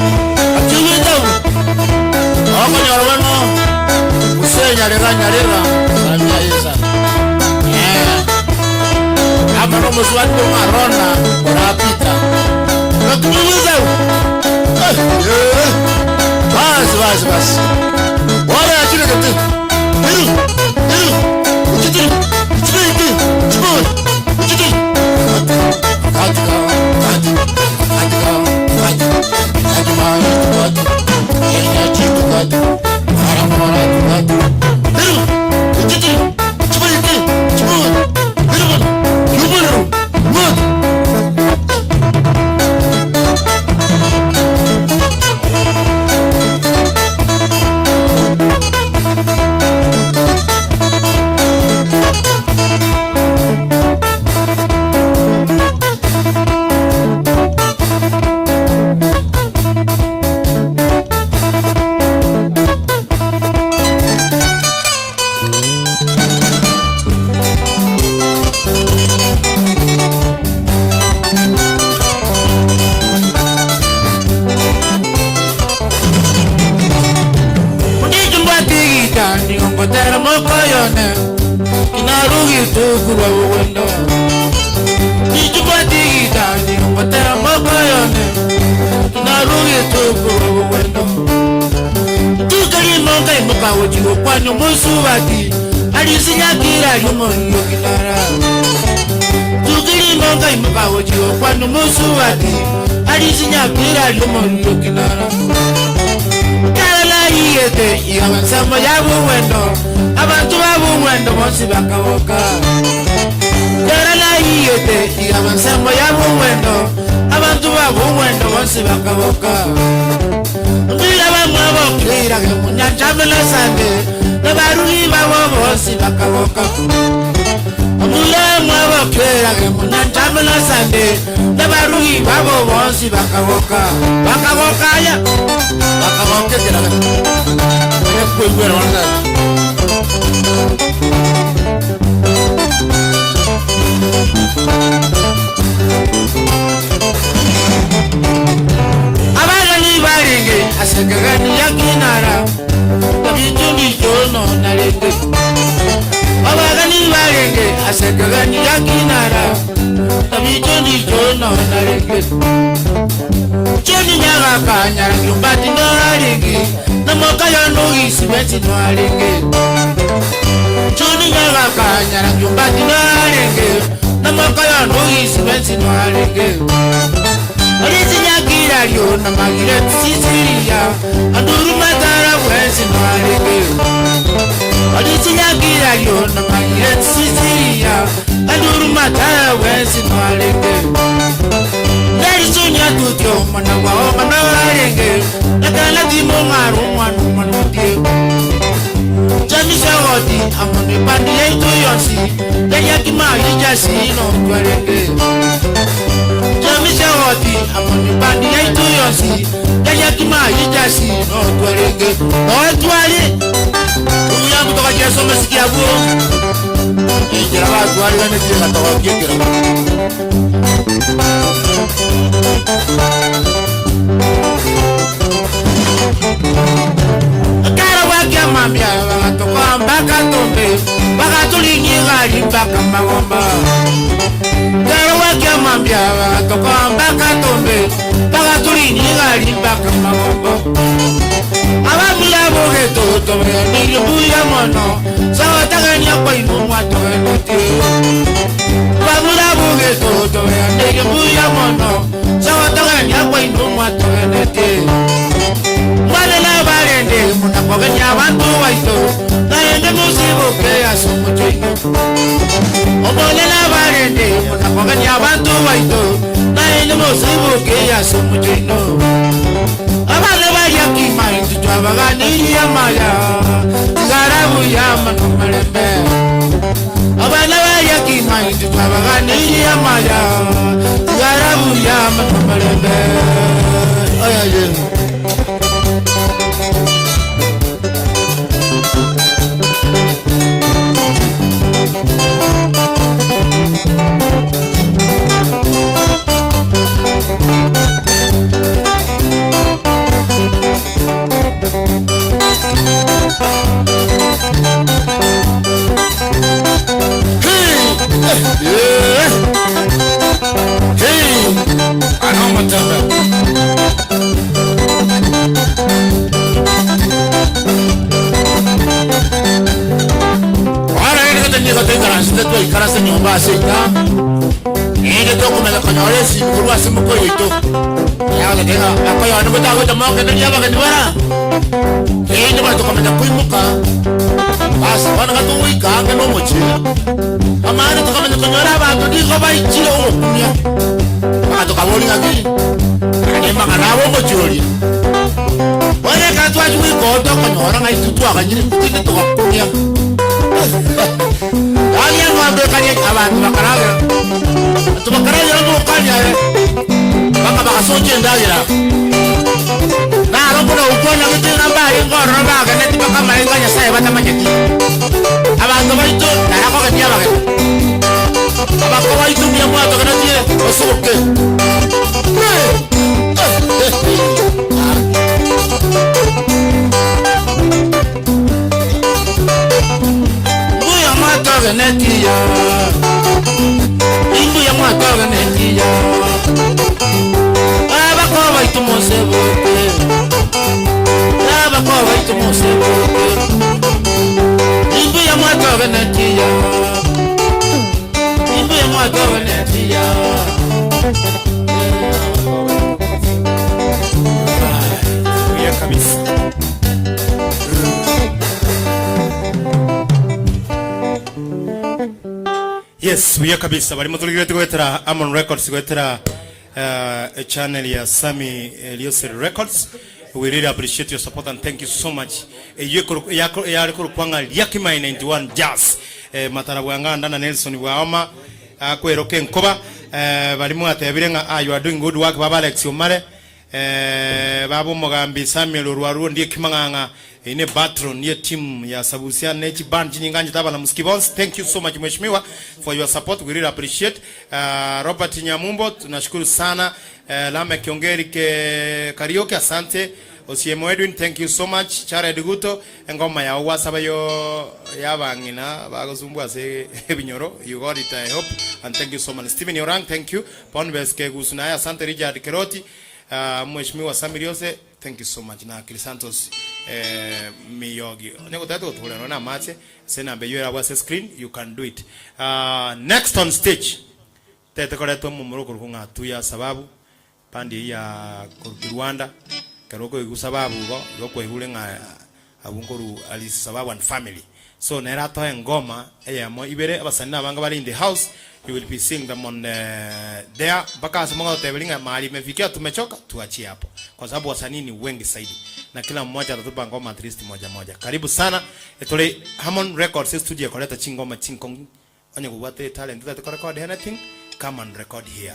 akiwita ako nyorwano usenya lega samia yesa amano muswatu marona orapita nakumiza bas wala achile kete karase nyumba sita ende to kumela kanyore si kurwa simu ko yito ya ga tena akoyo ndo tawo to mo ke ndo yaba ke ndwara ende ba to kamela kuimuka basi wana ga to wika ga no mochi amana to kamela kanyora ba to di ko ba ichiro o kunya ba to kamoli ga gi ane magana wo mochori wana ka to ajui ko to kanyora ga itu to ga nyiri kuti to kunya Kalian ngambil kalian kawan bakaraga. Tu bakaraga lu kanya. Baka soje ndagira. Na robo na ukona kuti namba ingoro baga neti baka mainganya sai bata majeti. Abantu baitu na hako katia baga. Abako baitu bia mwato kana tie osuke. Netia ingu ya mwatoga netia abako baitu mosebote abako baitu mosebote ingu ya mwatoga netia ingu ya mwatoga netia ya kabisa. Yes, we are kabisa. Bali motuligire twetera Amon Records twetera a channel ya Sami Eliose Records. We really appreciate your support and thank you so much. Ya rekuru kwanga Yakima 91 Jazz. Matara bwanga ndana Nelson bwaoma akweroke nkoba bali mu atebirenga you are doing good work baba Alex Omare. Babu Mogambi Samuel Ruaru ndiye kimanganga ine patron ya team ya Sabusia Nechi Band nyinganje taba na Muskibons. Thank you so much mheshimiwa for your support, we really appreciate. Robert Nyamumbo tunashukuru sana. Lame Kiongeri ke Karaoke asante. Osiemo Edwin thank you so much. Chara Eduguto ngoma ya wasaba yo yabangina bagozumbwa se binyoro you got it I hope and thank you so much. Steven Yorang thank you. Ponbeske Gusunaya asante. Richard Keroti mheshimiwa Samiriose thank you so much. Na Crisantos miyogi neko tato tole na mate sena be yera was screen you can do it. Next on stage tete kore to mumuro kurunga tuya sababu pandi ya Rwanda karoko igusababu go kwehule nga abunkoru ali sababu and family so nera to ngoma mo ibere abasana banga bali in the house you will be seeing them on there baka samonga tebelinga mali mefikia tumechoka tuachie hapo kwa sababu wasanii ni wengi zaidi na kila mmoja atatupa ngoma at least moja. Karibu sana etole Harmon Records studio koleta chingoma chinkong onye kuwate talent that record anything come and record here.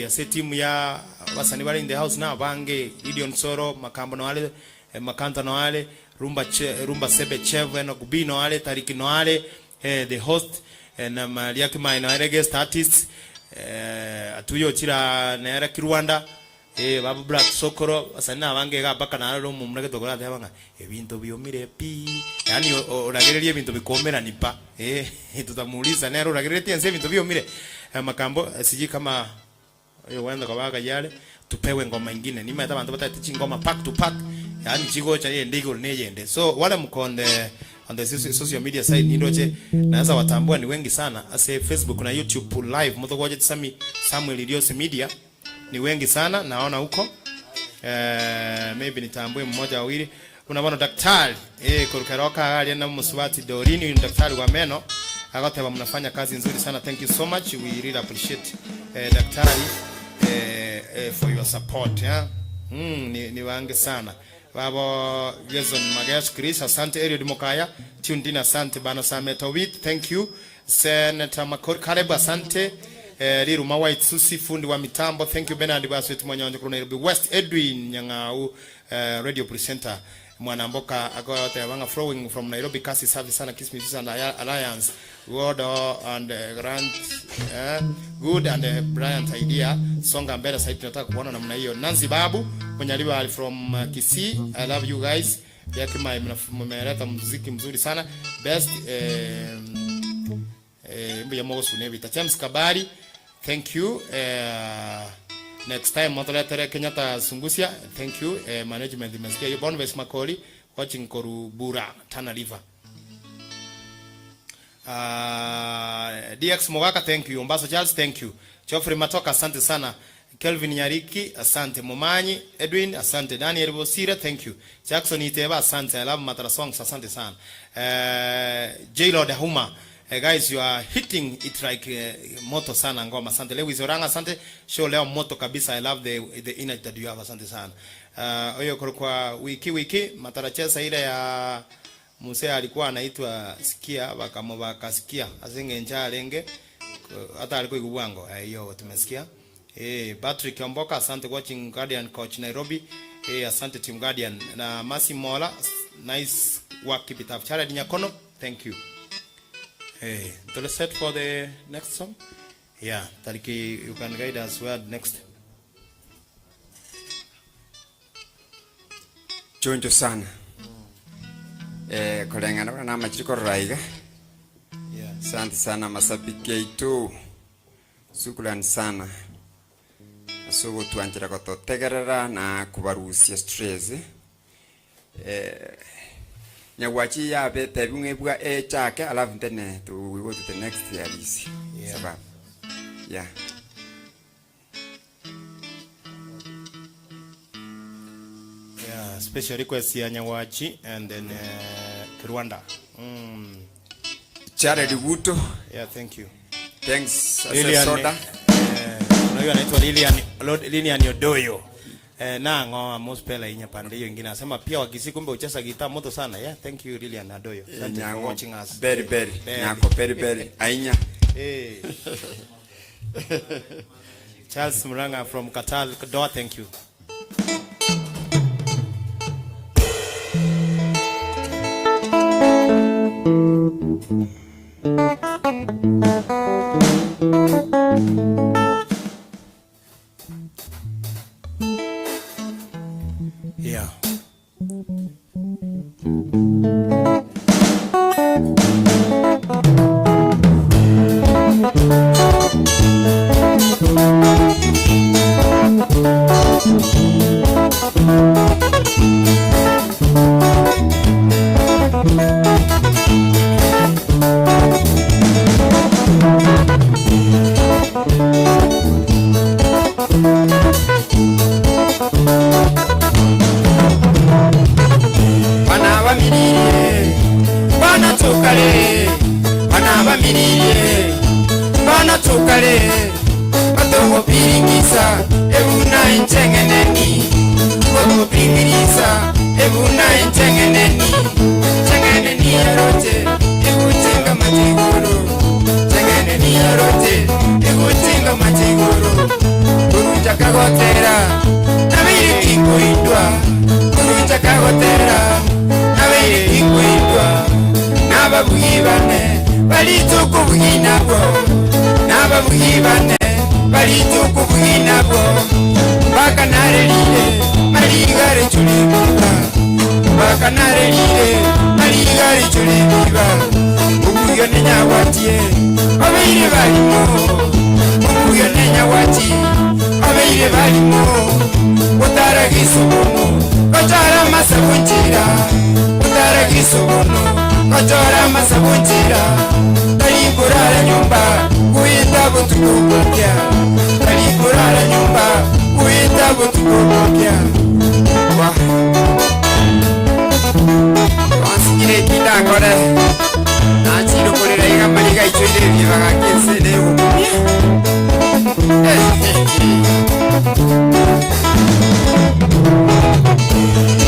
Ase team ya wasanii bali in the house na bange Gideon Soro makambo no wale makanta no wale rumba sebe cheve no kubino wale tariki no wale the host na Mariaki Maina guest artists atuyo chira na era Rwanda babu Black Sokoro asana bange ga baka na ro mu mureke tokora tabanga ebintu biomire pi yani oragererie ebintu bikomera nipa tutamuuliza na ro oragererie tense ebintu biomire makambo siji kama wenda kwa baga yale tupewe ngoma nyingine nima hata bantu batati ngoma pack to pack yani chigo cha yende iko neyende so wale mkonde on the social media side nindoje naweza watambua ni wengi sana ase Facebook na YouTube live mtokoje Sami Samuel Eliose Media ni wengi sana naona huko maybe nitambue mmoja wawili unaona daktari Kurukaroka alienda Muswati Dorini ni daktari wa meno akataba mnafanya kazi nzuri sana thank you so much we really appreciate daktari for your support ni wange sana babo Jason Magash Chris asante Eliud Mokaya Tundina asante bana Sametowit thank you Senator Makor Kareba asante Liru Mawait Susi fundi wa mitambo thank you Bernard Baswet Mwanyonjo kuno Nairobi West Edwin Nyangau radio presenter Mwanamboka akote wanga flowing from Nairobi Kasi service sana Kiss Music and Alliance Wodo and Grant good and brilliant idea songa mbele sasa tunataka kuona namna hiyo Nancy Babu Mwenyaliwa from Kisii I love you guys Yakima mmeleta muziki mzuri sana best mbuya mogo sunevita James Kabari thank you next time motoleta Kenyatta Sungusia thank you management imesikia hiyo Bonves Makoli watching Korubura Tana River DX Mogaka, thank you. Ombaso Charles, thank you. Geoffrey Matoka, asante sana. Kelvin Nyariki, asante. Momanyi Edwin, asante. Daniel Bosira, thank you. Jackson Iteba, asante. I love Matara songs, asante sana. J-Lord Huma, guys, you are hitting it like moto sana ngoma, asante. Lewis Oranga, asante. Show leo moto kabisa. I love the energy that you have, asante sana. Oyo kwa wiki Matara chesa ile ya Muse alikuwa anaitwa Sikia, wakasikia asinge njaalenge hata alikuwa iguwango hiyo tumesikia. Patrick Mboka, asante. Watching Guardian Coach Nairobi, asante Team Guardian. Na Masi Mola, nice work, keep it up. Charity Nyakono, thank you. So let's set for the next song. Yeah, Tariki, you can guide us where next. Chonjo sana. Kulingana na machiko raiga. Yeah. Asante sana masabiki yetu. Shukrani sana. Asugo tuanjira kutotegerera na kubarusia stress. Nyawachi ya bete bungebwa chake alafu tena to we go to the next year is. Yeah. Sababu. Yeah. Yeah, special request ya Nyawachi and then Rwanda. Charity Wuto. Yeah, thank you. Thanks Lilian, Soda. Unajua anaitwa Lilian Odoyo. Na mospela inya pande hiyo nyingine anasema pia wakisi kumbe ucheza gitaa moto sana. Yeah, thank you Lilian Odoyo. Thank you for watching us. Very. Nako very. Ainya. Charles Muranga from Katal, Doha, thank you. Yeah. Bana tukale Batongo piringisa Ebuna inchengeneni Batongo piringisa Ebuna inchengeneni Chengeneni erote Ekuchenga matiguru Chengeneni erote Ekuchenga matiguru Kuruja kagotera Nabiri kikuindwa Kuruja kagotera Nabiri kikuindwa Nababuhibane Balituku buhinabo Nababuhibane Balituku buhinabo Bakanarelile Maligare chulibiba Bakanarelile Maligare chulibiba Ubuyo nenya watie Obeire balimo Ubuyo nenya wati Obeire balimo Utaragisobono Kochara masabunjira Utaragisobono Kochora masabunjira Talikurara nyumba Kuita butukubokya Talikurara nyumba Kuita butukubokya Wah Wansikire kita kore Nachiro korera iga mariga ichoire vivaga kese de umumia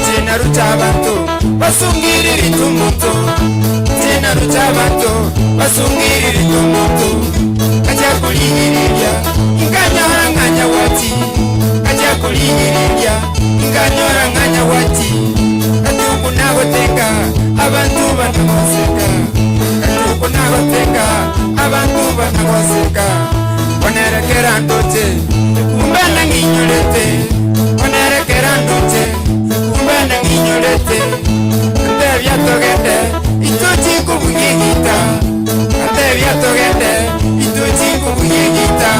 Tena rutabanto Basungiriri tumuto Tena rutabanto Basungiriri tumuto Kaja kuligirirya Inganyora nganya wati Kaja kuligirirya Inganyora nganya wati Katuku nagotenga Abantu banagoseka Katuku nagotenga Abantu banagoseka Onerekera ndote Kumbana nginyolete Onerekera ndote Kumbana nginyolete Ante vyatogende Ituchi kubungigita Ante vyatogende Ituchi kubungigita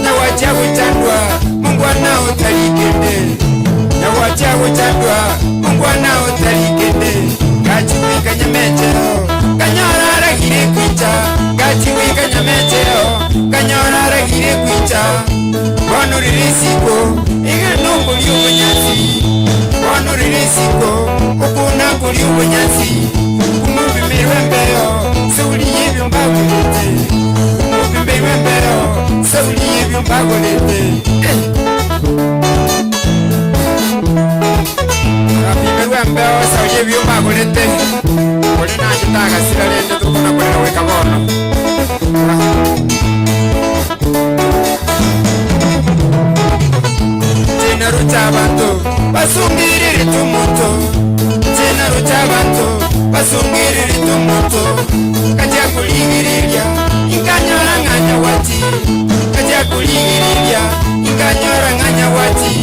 Nawacha kuchandwa Mungu anao talikende Nawacha kuchandwa Mungu anao talikende Kachupika nyamechero Kanyora ragire kucha kwicha bono ririsiko igeno kuri ubunyasi bono ririsiko ukuna kuri ubunyasi umubimirwe mbeo suri yibyumbagurete umubimirwe mbeo suri yibyumbagurete abimirwe mbeo suri yibyumbagurete kuri nakitaga siralende tukuna kurera weka bono Chenaro chabantu basungiriri tumuto Chenaro chabantu basungiriri tumuto Kaja kuligiriria inganyora nganya wati Kaja kuligiriria inganyora nganya wati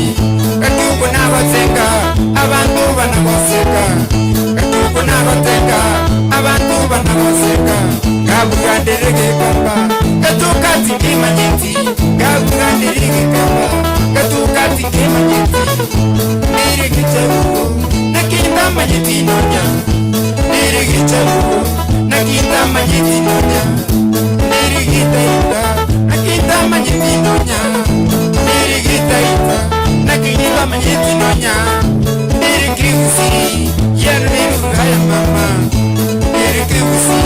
Katuko nagotenga abantu banagoseka Katuko nagotenga abantu banagoseka Gabuganderege kamba Katukati kimanyeti Gabuganderege kamba Katukati kimanyeti Nirigi chabuko Nakinda manyeti nonya Nirigi chabuko Nakinda manyeti nonya Nirigi taita Nakinda manyeti nonya Nirigi taita Nakinda manyeti nonya Nirigi usi Yerre rugaya mama Nirigi usi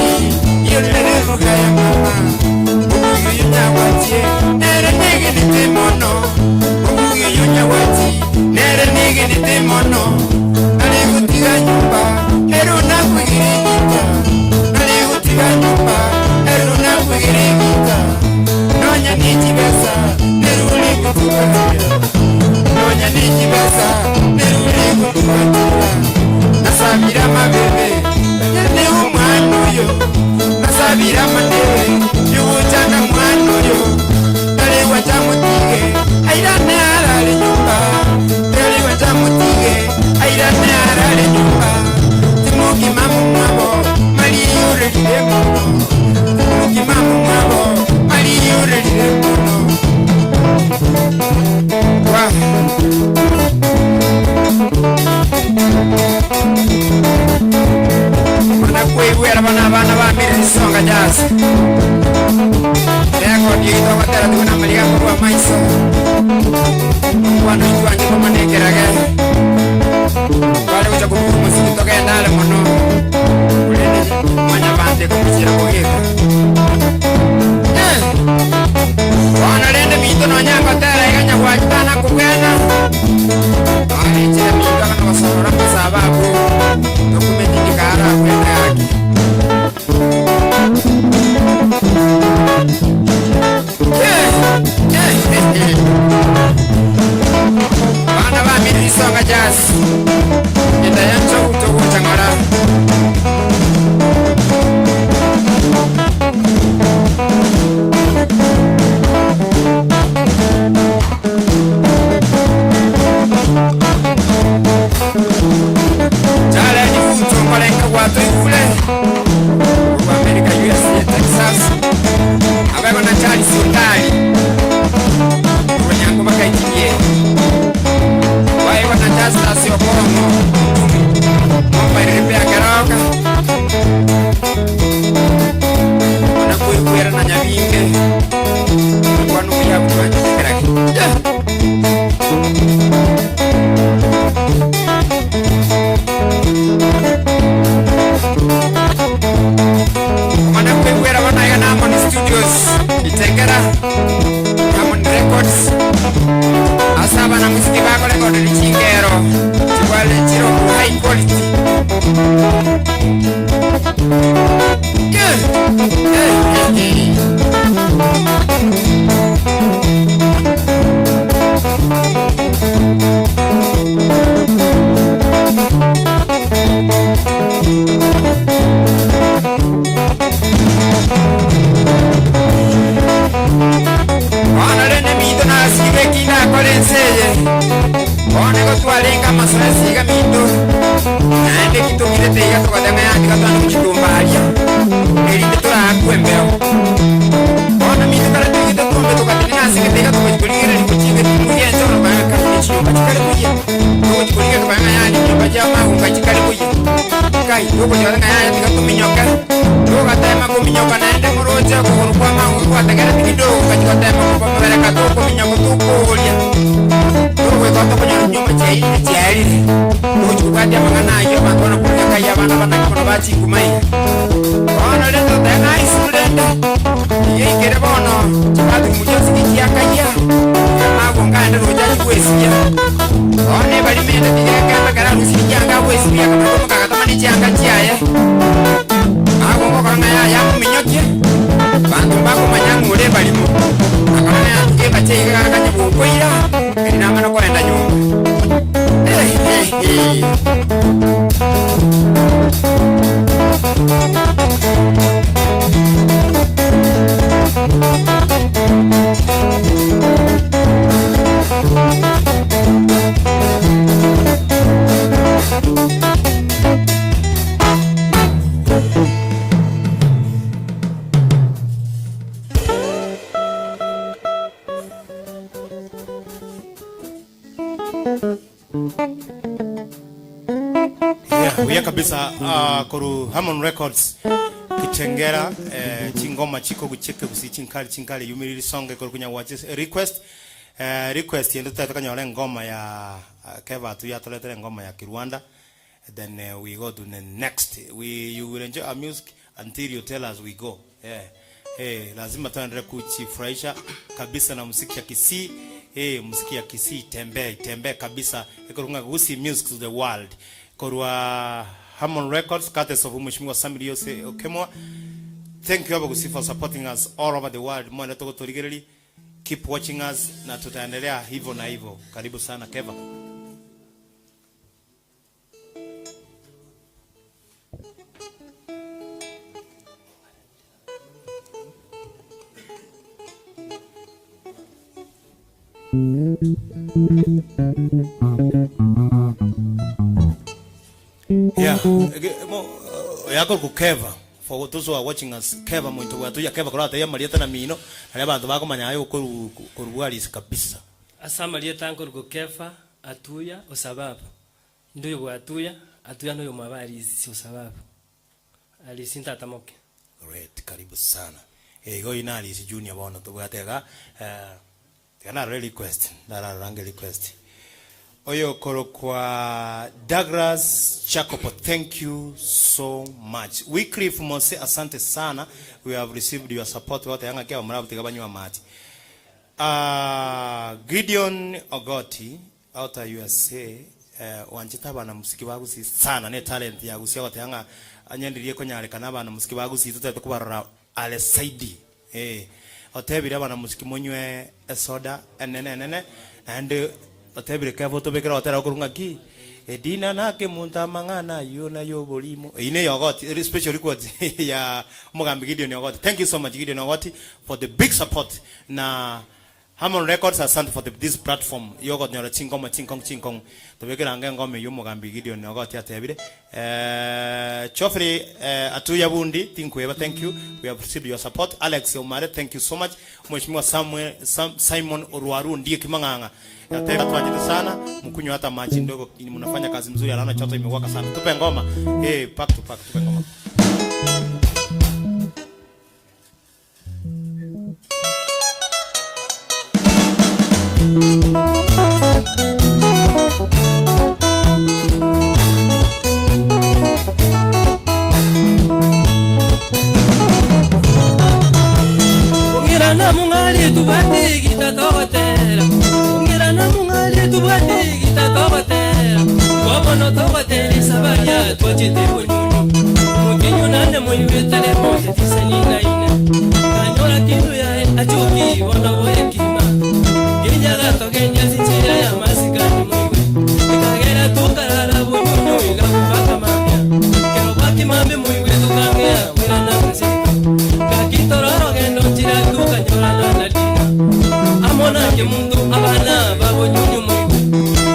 Yerre rugaya mama Ubuyu nyawatie Nere nege nite mono Ubuyu nyawatie Nere nege nite mono Nalihutiga nyumba Eruna kwigirigita Nalihutiga nyumba Eruna kwigirigita Nonya nijibesa Neruli kutukagira Nonya nijibesa Neruli kutukagira Nasabira mabebe Nyane umwanuyo Nasabira mandewe Yuwujana mwanuyo Naliwa jamutige Airane arale nyumba Naliwa jamutige Airane arale nyumba Timuki mamu mwabo Mali yure lile muno Timuki mamu mwabo Mali yure lile muno Wah Wanakuibuera bana bamire nisonga jasi Leko diito watera tukuna maliga kwa maiso Wano ijuanje kwa manekerage Wale ucha kukumu sikitoke ndale mono Ulene manya bante kumishira kuhika Wana lende mito no nyako tera iganya kwa jitana kugena Wale ichile mito kana wasahura masababu Dokumenti nikara kwenda yaki Bana ba miri songa jazz Ita yancho utoku changara Jale ni uto mbalenga watu yule Kwa Amerika, USA, Texas Abego na chali sundari Wanyangu baka itinye Waiwa na jazz nasi okomo Mwamba iripe ya keroka Wanakuikuera na nyabinge Kwa numu ya kutuwa njikeraki Wanakuikuera wanaiga na Harmony Studios Itengera Harmony Records Asaba na muziki bako record ni chingero Chibwale chiro high quality Wana lene mito na sibe kina kolenseye One tualenga masoesi ga mito Naende kito mirete ya tukadanga yandi katanu mchitumbalia Nerinde tura akuembeo Ona mito karatu kita tumbe tukatini nasi Keteka tukajikuligire nikuchinge Tukulia njoro banga kafini chiyumba chikale kuye Tukajikuligire kubanga yandi Nyumba jama unga chikale kuye kai yuko jora ngaya tika kuminyoka yuko tema kuminyoka naende muroje kukurukwa mangu ategera tikidogo kachiko tema kupamera kato kuminyoka tukulia yuko ikoto kunyoro nyuma chairi yuko kwa dia mangana yo bantona kunya kaya bana bana kono bachi kumai ono leto tena isulende yekere bono chipatu mujosi kikia kaya mago ngande roja kwesiya one bali mende tigeka kala rusinyanga kwesiya kama kakatamani changa chiaye mago ngokanga ya muminyokie bantu bako manyangu ule balimo akana ya tukeba chega kanya bunkoira ina mana kwenda nyumba Uya kabisa koru Harmon Records kitengera chingoma chiko gucheke gusi chinkali yumiriri songe koru kunya watches request yendo tatakanya ngoma ya Keva tu ya toletere ngoma ya Kirwanda. Then we go to the next. You will enjoy our music until you tell us we go. Lazima tuendelee kuchifurahisha kabisa na muziki ya Kisii. Muziki ya Kisii tembe kabisa. Ekorunga gusi music to the world. Korwa Harmon Records, courtesy of Mheshimiwa Samiri Yose Okemwa. Thank you Abagusi for supporting us all over the world. Mwende toko torigereli. Keep watching us na tutaendelea hivyo na hivyo. Karibu sana Keva. Yeah, yako ku Keva. For those who are watching us, Keva mwito watu ya Keva kurata ya Marieta na mino na bantu bako manyayo kuruwali kabisa. Asa Marieta anko ku Keva atuya osababu. Ndio kwa atuya ndio mabari si sababu. Alisinta tamoke. Great, karibu sana. Go inali si junior bono to gatega kana request, dara range request. Oyo koro kwa Douglas Chakopo, thank you so much. Wycliffe Mose, asante sana. We have received your support. Wote yanga kia mrabu tigabanywa mati. Gideon Ogoti, out of USA, wanjita bana musiki bagusi sana. Ne talent ya gusi wote yanga anyendirie konyale kanaba na musiki bagusi tutete kubarra ale saidi. Otebira bana musiki monywe soda enene and otebire ka foto bekera otera okurunga ki edina nake munta mangana yona yo bolimo ine Yogoti special record ya Mugambi Gideon Yogoti. Thank you so much Gideon Yogoti for the big support na Harmon Records asante for this platform. Yogoti nyora chinkong tobekera ngengome yo Mugambi Gideon Yogoti atebire Chofri atuya bundi tinkweba. Thank you, we have received your support. Alex Omare, thank you so much. Mheshimiwa Simon Oruaru ndiye kimanganga yateka twajite sana mkunywa hata maji ndogo mnafanya kazi mzuri anaona choto imewaka sana. Tupe ngoma pack to pack tupe ngoma. Ungira na mungali tubati gitatotera. Ungira na mungali tubati gitatotera. Wabono totera sabaya twachite bunyunyu. Mukinyu nane moywe telefone tisani naina. Kanyora kindu ya achuki wana boyekima. Ginya gato genya sichira ya masikani moywe. Ikagera tukarara bunyunyu igakufaka mambia. Kero baki mambe moywe tukangea wira na kusika. Kakitororo gendo chira tukanyora na nadina. Amona ke mundu abana babunyunyu moywe.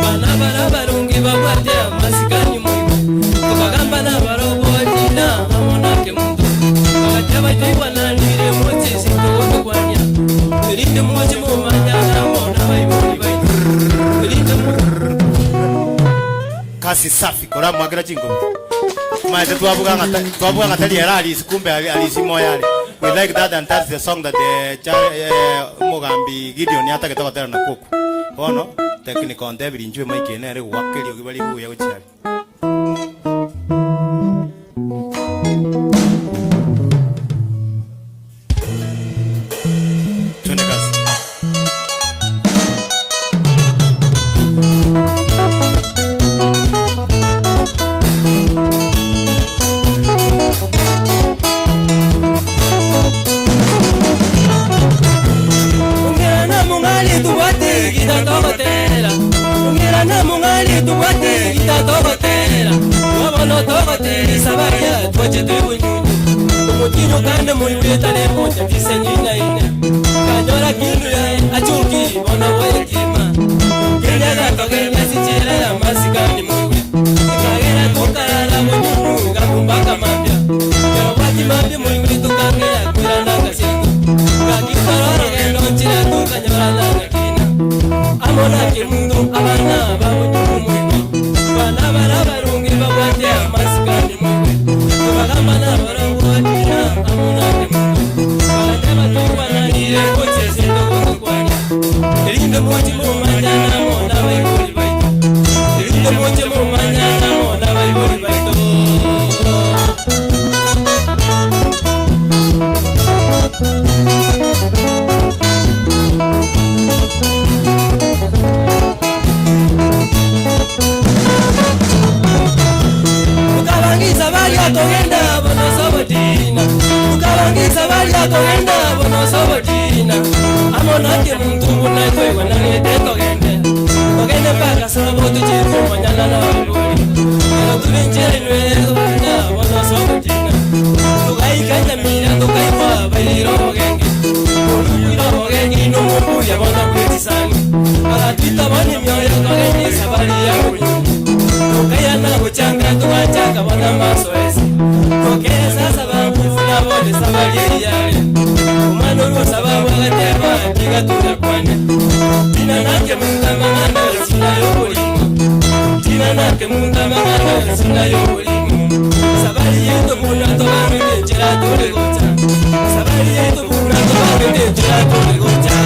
Bana bara barungi babate masikani moywe. Tukagamba na barobo dina amona ke mundu. Bakajaba tiwa na ndire mochi sinto kwanya. Elinde mochi mo manya amona baiboni bai. Elinde mo kasi safi kora mwagira jingo. Maite twabuga ngatali era alisi kumbe alisi moyale. We like that, and that's the song that the Mugambi Gideon yata getoka tera na kuku. Ono technical and David njwe maike nere wakeli ogibali huya uchali. Umutino kanda muleta le moja kisenyina ine Kanyora kindu ya achuki ona wale kima Kenya da kagenda sichera ya masikani mwe Kagera tukarala mwenunu kakumbaka mambia Yo waki mambia mwenye tukangea kuila nanga singu Kakifarora kendo nchina tukanyora nanga kina Amona kimundu abana babunyumu mwe Bana bana barungi babwatea masikani mwe Tubagamba na barangu watina amuna kemundu Balatema tuwa nire koche sendo kukwani Elinde moji mumanyana mona waibuli baito Elinde moji mumanyana mona waibuli baito Ukabangiza bali atogenda bono sobotina Ukabangiza bali atogenda bono sobotina Amona ke muntu unatwe wanangete togende Togende paka sabo tujifu manyana na wabuli Ero tulinjere nwe wana bono sobotina Tukaikanya mira tukaiwa bairo genge Uluyo genge no mumbu ya bono kwetisani Alatita bani myoyo togende sabali ya kunyuni Tukaya na kuchanga tuwachanga wana masoesi Tukaya sasa bambufuna bole sabali yale Umano ulo sababu agateba tiga tujakwane Tina nake munda mangana sina yobulimu Tina nake munda mangana sina yobulimu Sabali yetu muna toga mende njera tole gocha Sabali yetu muna toga mende njera tole gocha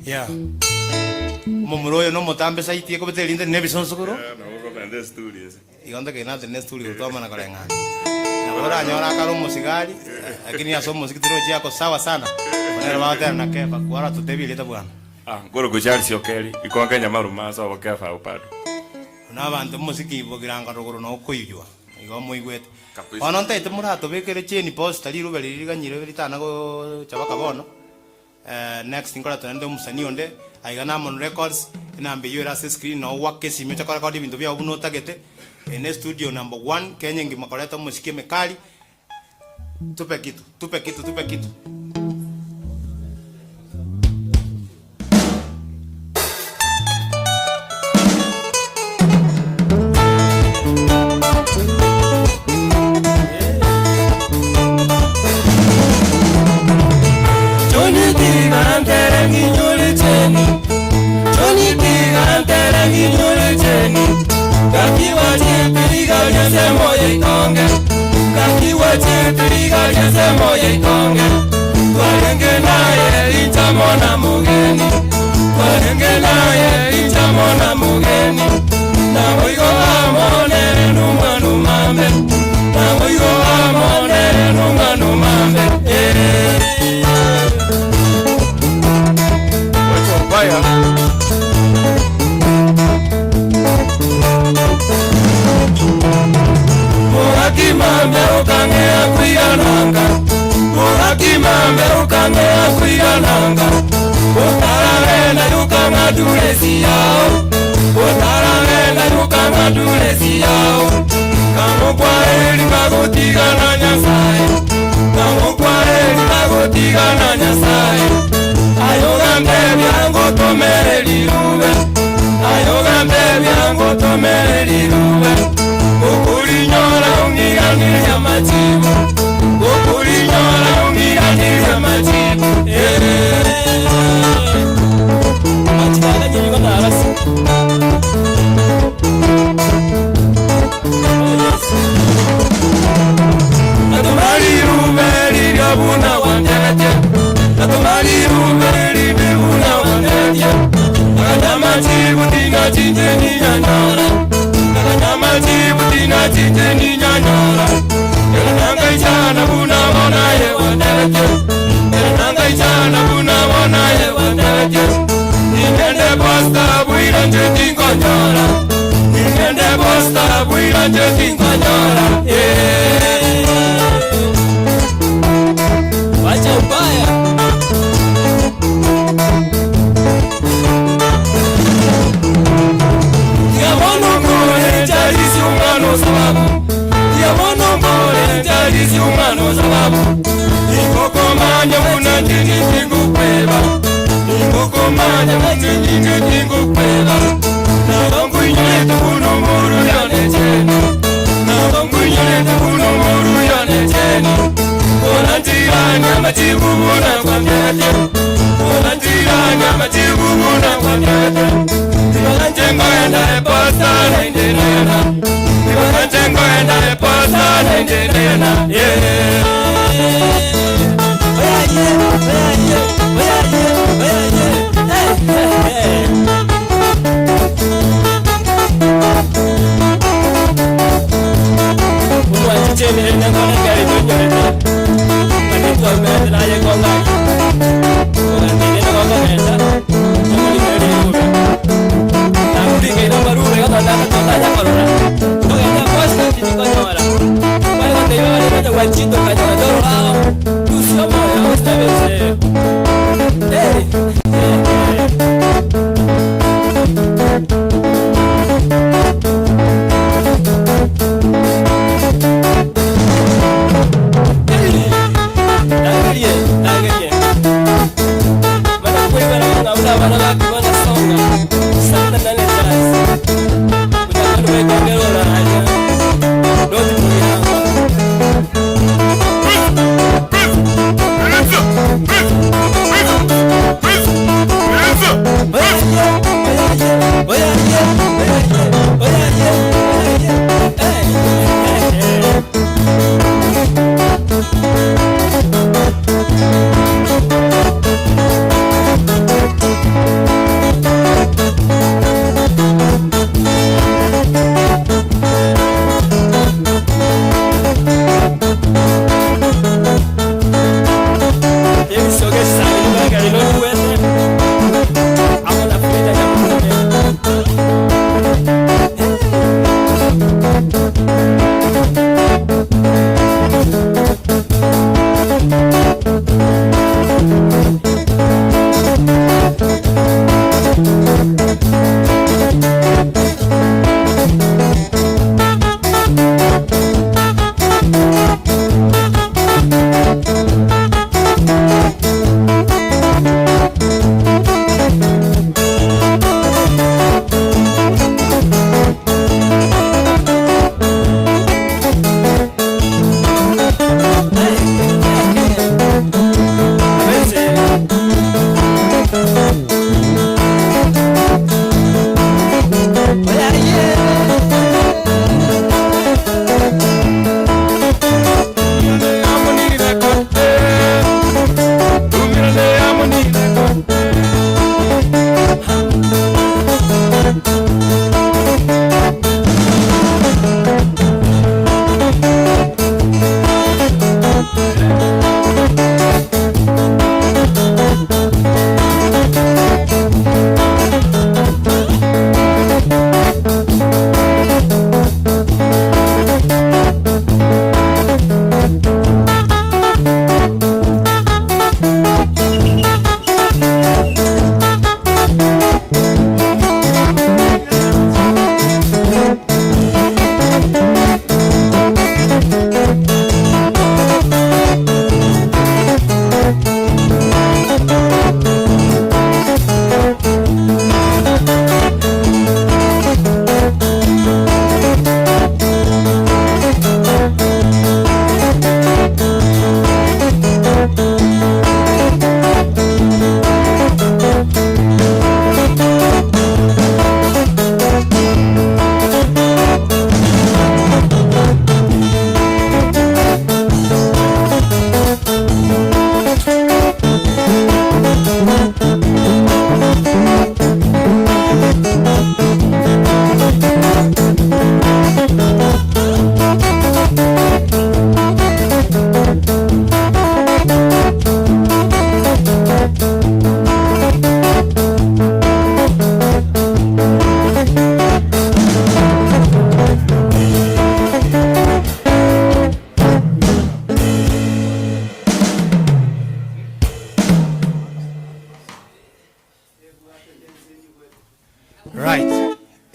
Yeah. Mumuroyo no mutambe saiti ko beteli inde nebi sonsukuru. Na uko bende studios. Igonda ke na tene studio to mana kolenga. Na bora nyora karo musigari, lakini aso musiki tiro yako sawa sana. Bwana baada na kepa kwara tutebile ta bwana. Ngoro kuchari sio keri. Iko Kenya maruma so bakefa upado. Na bantu musiki bogiranga rogoro no kuyujwa. Igo muigwete. Kabisa. Ono ntaite murato bekere cheni post ali rubeli liganyire litana go chabaka bono. Next ngora tunende umusani onde aigana Hamon Records inambe yera ase screen no wake sime chakora kodi bintu bya ubuno tagete ene studio number 1 Kenya ngimakoleta musiki mekali tupe kitu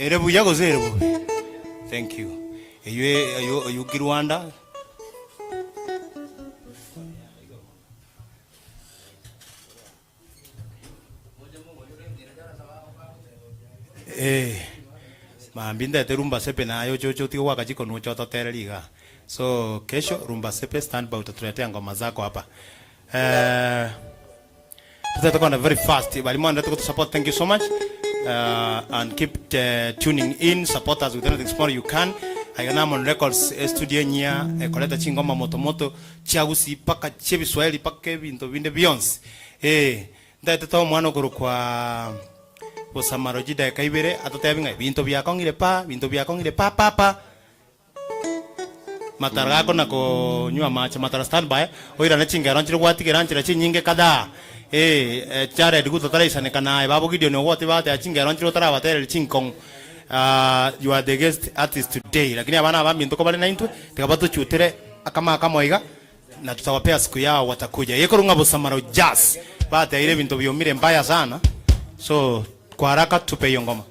Erebuya gozerebu. Thank you. Ayu Rwanda. Mambinda te rumba sepe na ayo chocho tiwa kajiko no choto tereliga. So kesho rumba sepe stand by utatuletea ngoma zako hapa. Tutakuwa very fast. Balimanda to support. Thank you so much. And keep tuning in. Support us with anything small you can. Diamond Records studio nya koleta chingoma moto chagusi paka chebi Swahili paka bintu binde Beyonce. Ndate to mwana guru kwa Bosamaro jida kaibere atotebinga bintu byakongire pa matarako nako nywa macha matara standby oira na chingero nchiro gwatigera nchira chinyinge kada chare duguto taraisane kana babo gideon wote bate achingero nchiro tarabatera chinkong. You are the guest artist today, lakini abana ba minto ko bale 90 tekabato chutere akama kamoiga na tutawapea siku yao watakuja. Yeko runga Bosamaro jazz bate ile bintu byomire mbaya sana, so kwa haraka tupe hiyo ngoma.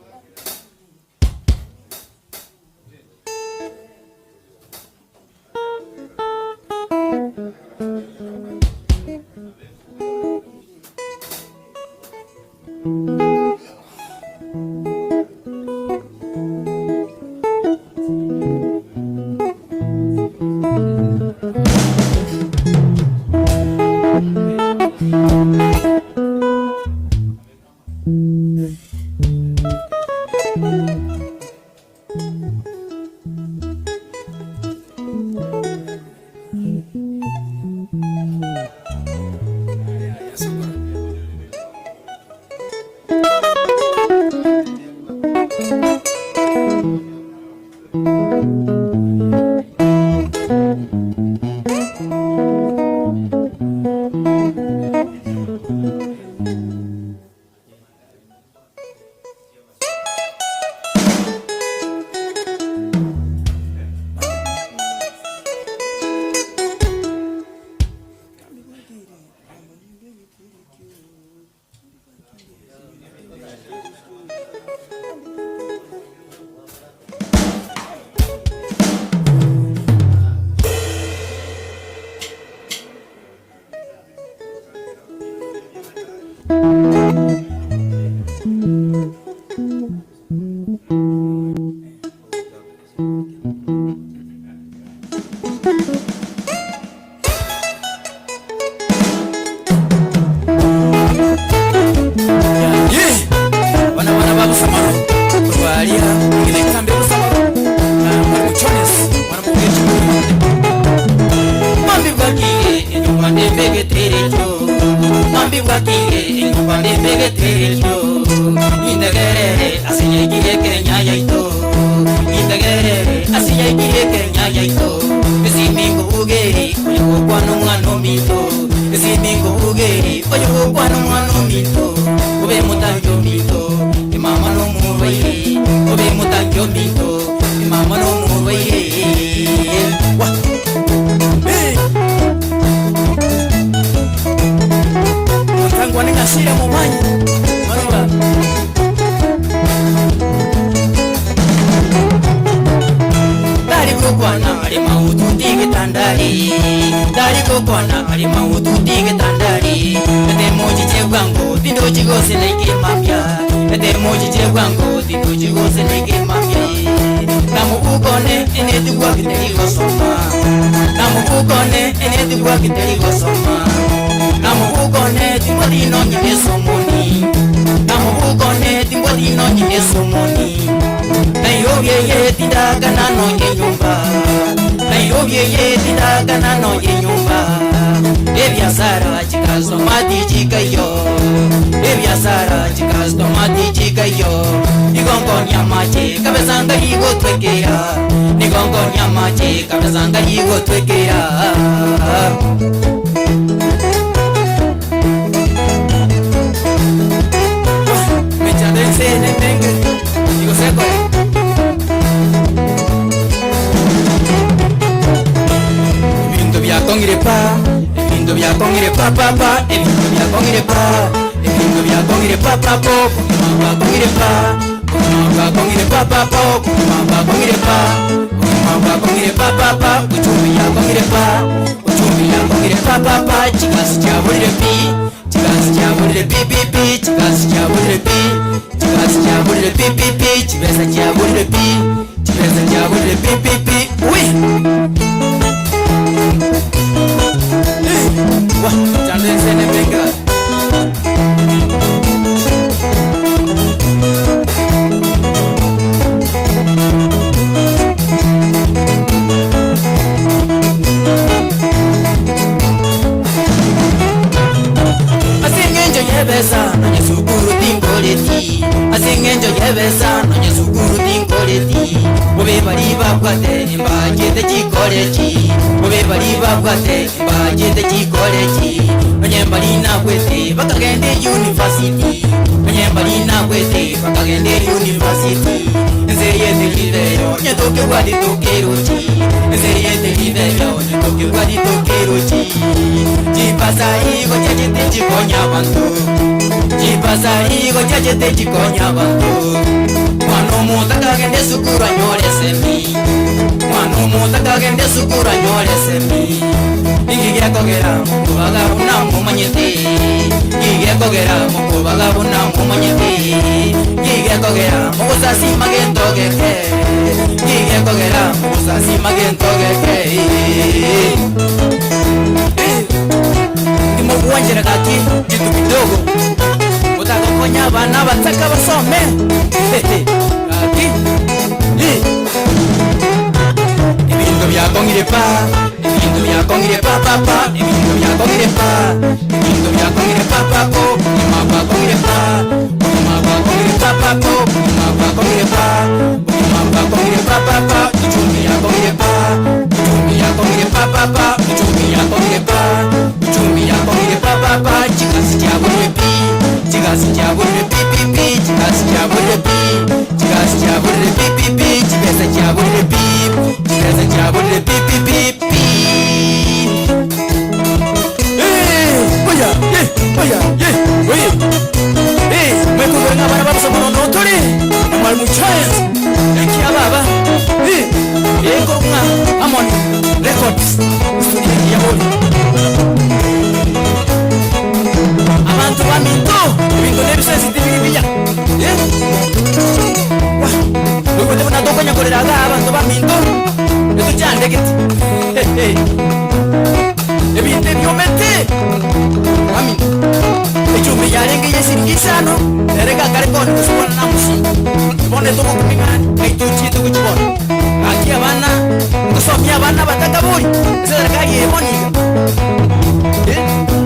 mamba kongire papa po, mamba kongire pa, mamba kongire papa pa, uchumi ya kongire pa, uchumi ya kongire papa pa, chikasi cha bulire pi, chikasi cha bulire pi pi pi, chikasi cha bulire pi, chikasi cha bulire pi pi pi, chibesa cha bulire pi, chibesa cha bulire pi pi pi, oui. Wah, chande sene benga. Yebesa nanye sukuru tingoleti asengenjo yebesa nanye sukuru tingoleti bobe bari bakwate imbagende kikoleki bobe bari bakwate imbagende kikoleki nanye bari nakwete bakagende university nanye bari nakwete bakagende university nzeriye teleyo nyetoke wadi tokerochi nzeriye teleyo nyetoke wadi tokerochi jipasa igo chachete chikonya bantu jipasa igo chachete chikonya bantu mwano mutakagende sukuru anyole semi mwano mutakagende sukuru anyole semi ingige kogera mukubaga una mumanyete ingige kogera mukubaga una mumanyete ingige kogera mugusasi magento geke ingige kogera mugusasi magento geke Mwanjira kaki kitu kidogo utakaponya abana bataka basome kaki ibintu byakongire pa ibintu byakongire pa papa ibintu byakongire pa ibintu byakongire pa papo mama kongire pa mama kongire pa papo mama kongire pa mama kongire pa papa uchumi yakongire pa uchumi yakongire pa papa uchumi yakongire pa uchumi yakongire pa papa chikasi chabule pi chikasi chabule pi pi pi chikasi chabule pi chikasi chabule pi pi pi chibesa chabule pi chibesa chabule pi pi pi pi oya oya oya mwepo wenga bana baba somo no tole mwalimu Chance ekia baba eko nga Amon Records studio ya boli abantu baminto bingo nebisesi tibiribiya wa wewe ndabona dokonya koleraga abantu baminto etujande giti ebinte byomete amin ejumbi yarenge yesiringisano erega karekoni kusubona namushi bone tuko kumingana etuchi tukubona aki abana kusomya abana batakaburi ezereka yemoniga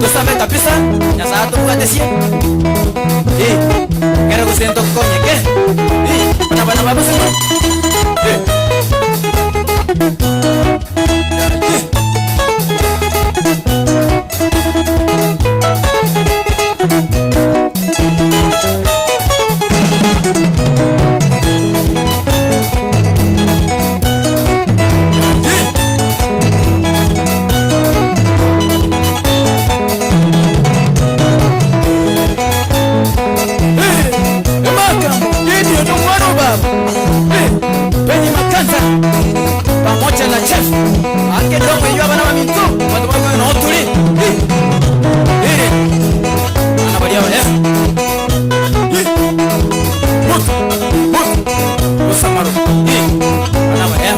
tusame kabisa nyasa tukugatesie kero kusento konye ke bana baba sema pamoja na chef ake domo hiyo bana wa minto watu wako na hoteli anabalia wale usamaro anabalia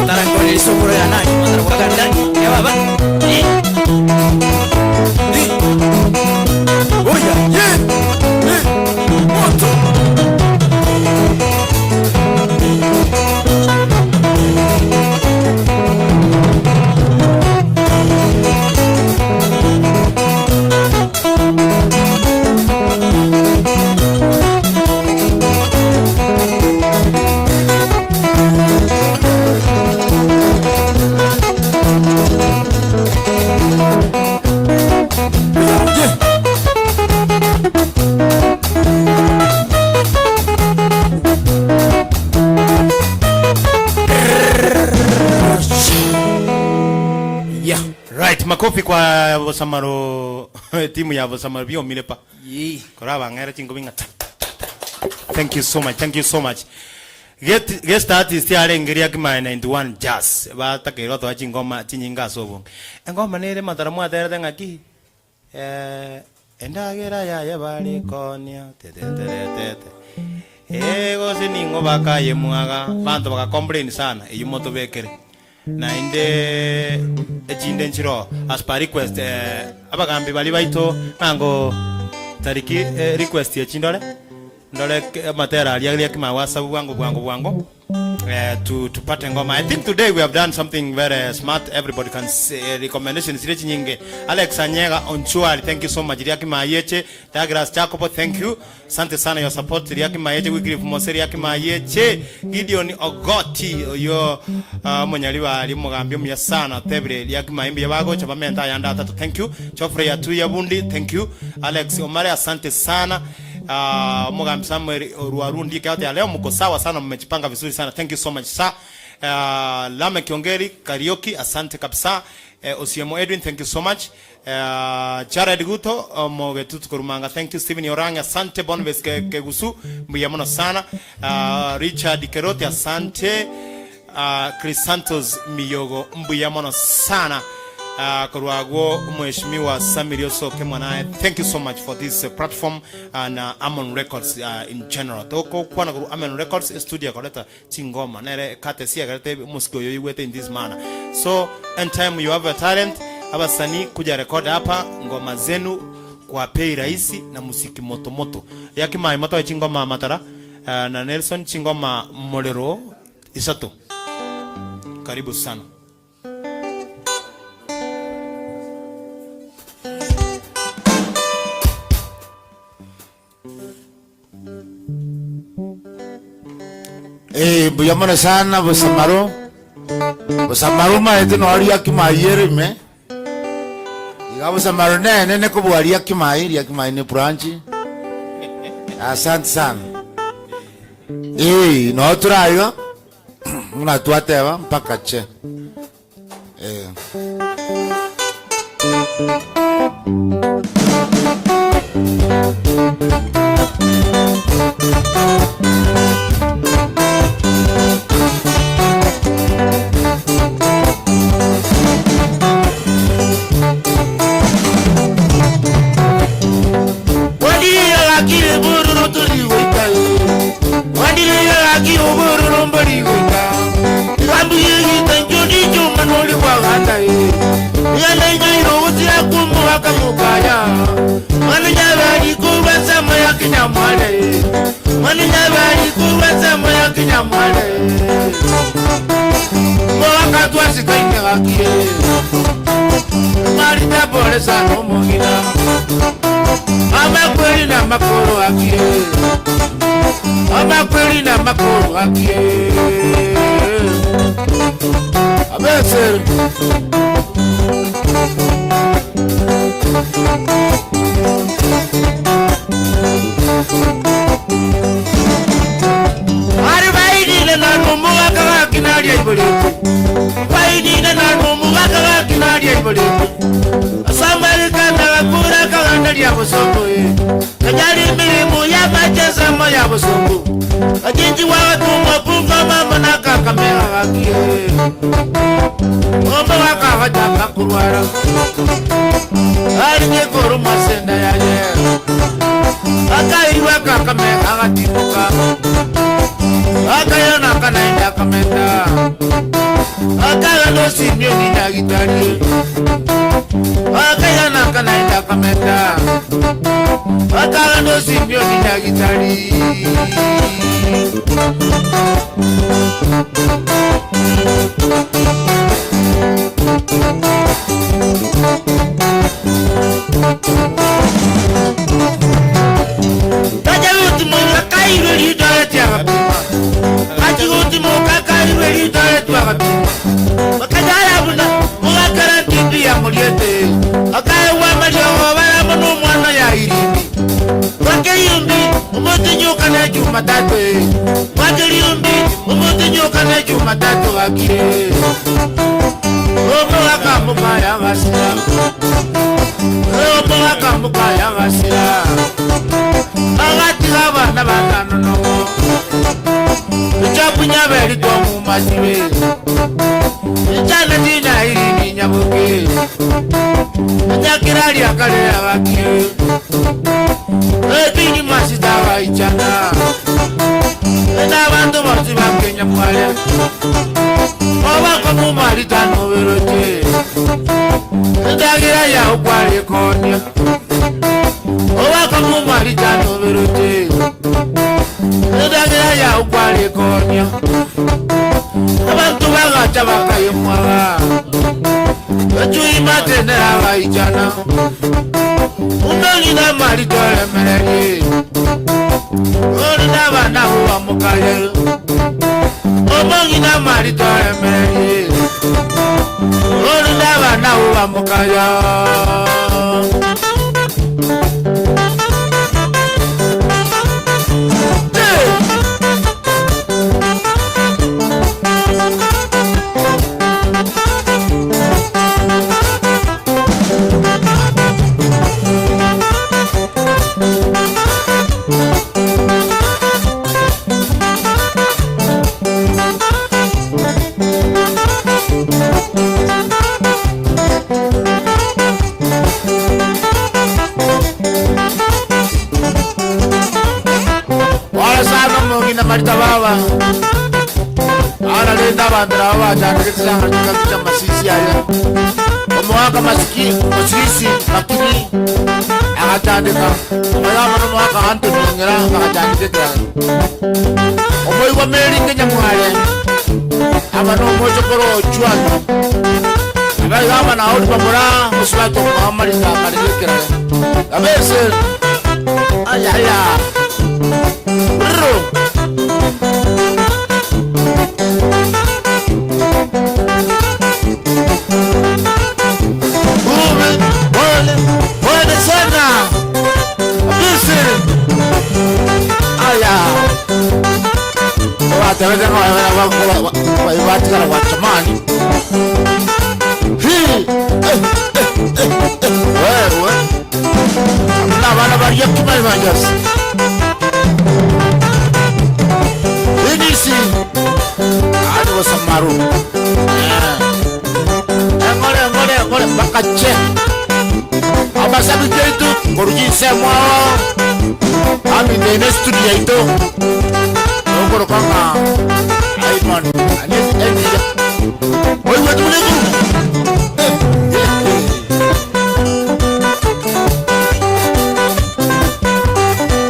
ndara kwa ile sokoro ya nani ndara kwa ndani ya baba oya moto Makofi kwa Bosamaro timu ya Bosamaro bio milepa. Koraba ngera chingo binga. Thank you so much. Thank you so much. Guest artist ya Ngiri Akima 91 Jazz. Ba takero to chingoma chinyinga sobo. Engoma nere mataramu atere ngaki. Endagera ya bali konya tete. Ego siningo baka yemuaga bantu baka complain sana eyumoto bekere. Na inde ejinde nchiro as per request abagambi bali baito nango tariki request ya chindole ndole matera ali akima WhatsApp bwangu to pate ngoma. I think today we have done something very smart. Everybody can say recommendations reaching nyinge. Alex Anyega Onchuari, thank you so much. Riakima Yeche, Douglas Jacobo, thank you. Sante sana your support. Riakima Yeche, Wycliffe Mose, Riakima Yeche, Gideon Ogoti, yo monyaliwa alimugambi mya sana tebre Riakima imbi yabago chabamenta yanda tatu. Thank you. Chofre ya tuya bundi, thank you. Alex Omare, asante sana. Mugambi Samuel Ruarundi kaote ya leo mko sawa sana, mmejipanga vizuri sana. Thank you so much sir. Lame Kiongeri Karaoke, asante kabisa. Osiemo Edwin, thank you so much. Jared Guto Mogetutu Kurumanga, thank you. Steven Yoranga, asante. Bonves Kegusu mbuyamono sana. Richard Kerote, asante. Chris Santos Miyogo mbuyamono sana. Kuruago Mheshimiwa Samirio Soke mwanae, thank you so much for this platform and Amon Records in general. Toko kwa na Amon Records studio kaleta chingoma nere kate sia kalete musiko yoyiwete in this manner. So anytime you have a talent, abasani kuja record hapa ngoma zenu kwa pei rahisi na musiki moto Yakima imoto chingoma matara na Nelson chingoma Molero Isato. Karibu sana. Buyamana sana Busamaro maete no ari Akima yere me. Iga Busamaro nene ko bwari Akima ne branch. Asante sana. No traiga. Una tuateva mpaka che. Agati abana batanu punya beri to mu masibe chana dina iri ni nyabuke nyakirali akale abaki ebini masita wa ichana na bantu bose bakenya mwale oba ko mu marita no beroje ndagira ya ukwale konya oba ko mu marita no beroje ndagira ya ukwale konya abantu bagacha bakayimwala bacui matene abaijana unangina maritole mereri orina bana huwa mukale omangina maritole mereri orina bana huwa mukaya marita baba ara lenda bandra baba jana kitsa hakika kicha masisi aya omwaka masisi makini akatandika ayama no mwaka hantu nyera akatandika omoyi wa meri ngenya mwale ama no mojo koro chwano abai gama na odi pamura muswato muhammad ta kalekera abese aya bro Taweza kwa ibati kana watamani hii wewe na bana bari yakuma imanjas inisi ado wasamaru ngore bakache abasabi ketu koruji semwa ami dene studio ito ngoro kanga Aiman ani endia oi wetu lego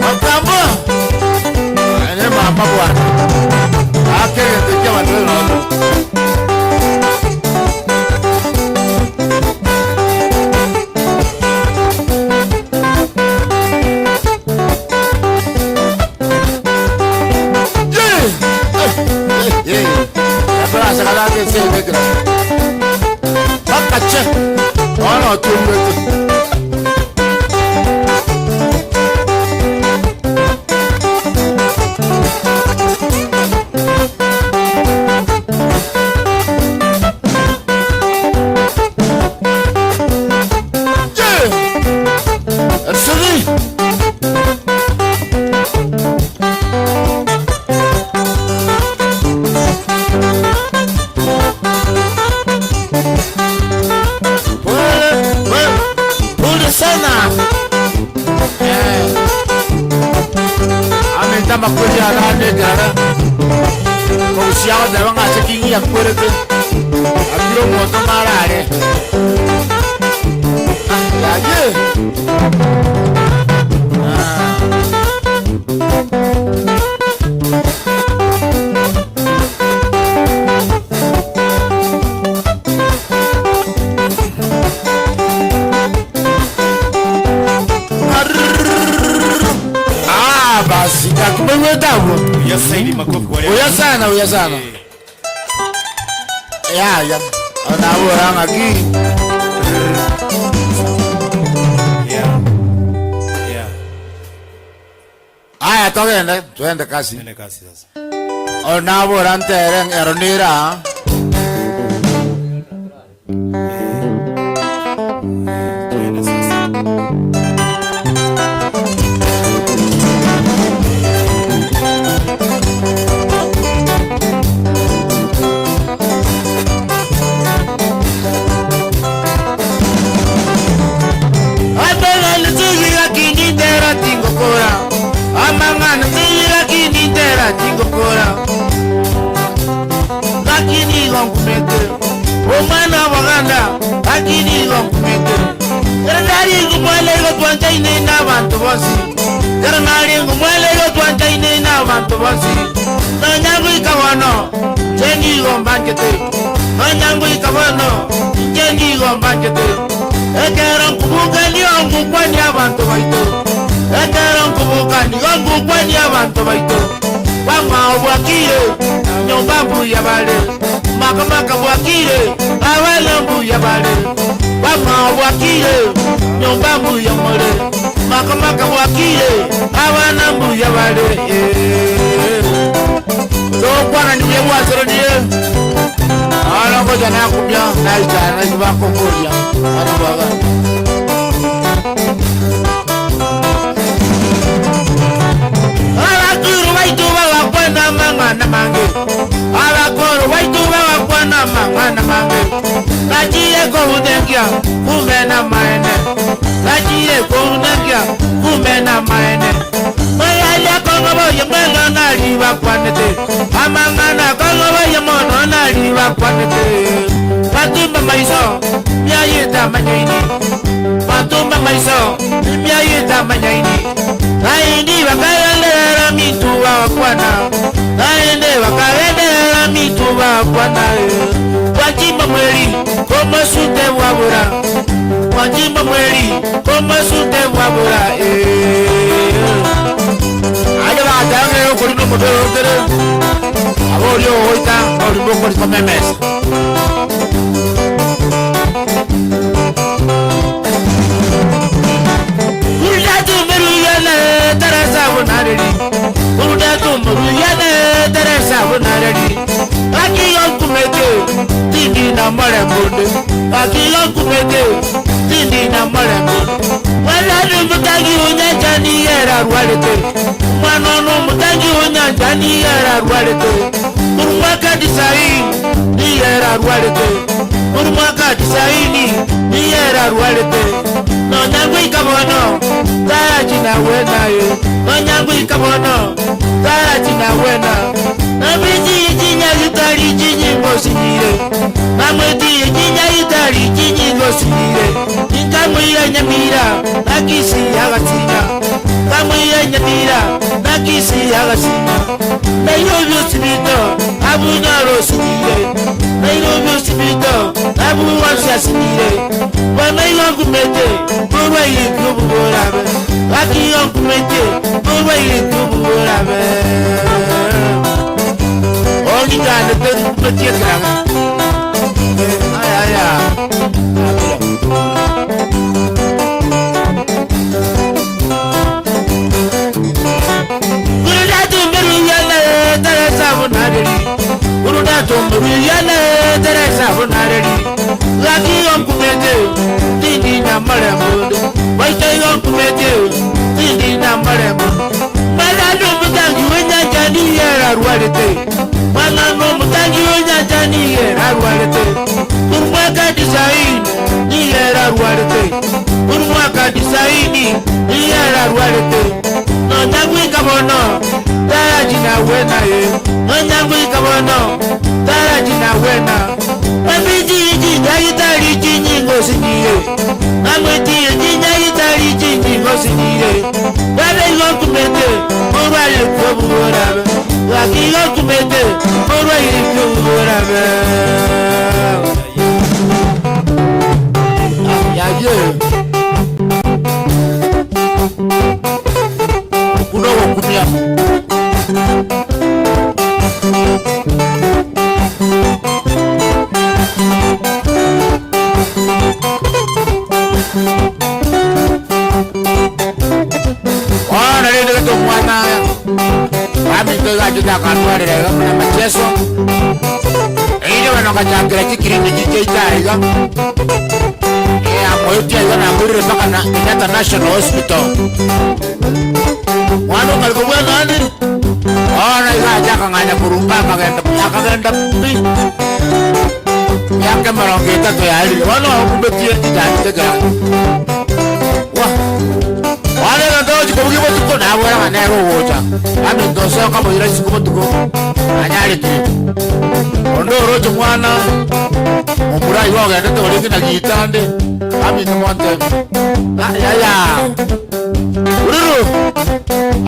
makamba ene mama bwana akere ndio watu Uya sana. Ya. Ana orang lagi. Ya. Aya tuende kasi. Tuende kasi sasa. Ona orang tereng eronira. Tuende sasa. kumete omwana waganda akirigo kumete Granari ngumwele go twanja ine na bantu bosi Granari ngumwele go twanja ine na bantu bosi Nanyangu ikawono jengi go mbangete Nanyangu ikawono jengi go mbangete Ekero nkubuka ni ongu kwani abantu baito Ekero nkubuka ni ongu kwani abantu baito Wama obwakire nyumba mbuya bale Makamaka bwakire awele mbuya bale Wama obwakire nyumba mbuya mole Makamaka bwakire awana mbuya bale Lokwana niye wazero niye Alongo jana kubya na ijana jibako koria Anabaga Alakuru waitu wakwana mangana mange Alakuru waitu wakwana mangana mange Najie kuhudengia kumena maene Najie kuhudengia kumena maene Mayaya kongobo yemelo naliwa kwanete Amangana kongobo yemono naliwa kwanete Matumba maiso miayita manyaini Matumba maiso miayita manyaini Naindi wakalendera mituwa wakwana Naindi wakalendera mituwa wakwana Wajimba mweli koma sute wabura Wajimba mweli koma sute wabura Ayo bakatanga yo kuri no modelo tere Abori yo hoita ori boko ri komemes Urudatu meruyane teresa bonareli Urudatu meruyane teresa bonareli Aki yo kumete tindi na mare bonde Aki yo kumete tindi na mare bonde Wala mutangi unya jani era rwalete Manono mutangi unya jani era rwalete Urumaka disaini ni era rwalete Urumaka disaini ni era rwalete No nyangu ikabono Tara jina wena ye No nyangu ikabono Tara jina wena Namiti jinya yutari jinyi ngosinire Namiti jinya yutari jinyi ngosinire Nkamwira nyamira Nakisi agatinya Kamwira nyamira Nakisi agatinya Nairobi usibito Abu nyaro sinire Nairobi usibito Abu wansia sinire Wana yongu mete Mwa ili kubu borabe Aki yongu mete Mwa ili kubu borabe Ongi kane teni kumetie krame Aya Urudatu meruyane teresa bonareli Urudatu meruyane teresa bonareli Laki yongu mete Tindi na maremode Waita yongu mete Tindi na maremode Malano mutangi wenya jani yera rwalete Malano mutangi wenya jani yera rwalete Urumaka disaini ni yera rwalete Urumaka disaini ni yera rwalete No nyangu ikabono Tara jina wena ye No nyangu ikabono Tara jina wena Mabiji jinya itari jinyi ngosinire Namwiti jinya itari jinyi ngosinire Wale yonku mete Mwa ili kubu borabe Waki yonku mete Mwa ili kubu borabe Yaye Kuno wakumia Wana lende kato mwana Wami toga juta kanuari rega muna macheso Ine wano kachakira chikirindi jicheitariga Moyuti ya zana ngurire paka na Kenyatta National Hospital Wano kalikuwa nani Ona iga jaka nganya kurumba Akagenda pi Yake marongeta to ya hili Wano wakumbetie jitani tega Wah Wale na doji kubukibo tuko na wera manero wocha Ami ndoseo kama ila siku tuko anyari ki ondo rojo mwana omurai wao yandete olingi na gitande ami to monte ya ururu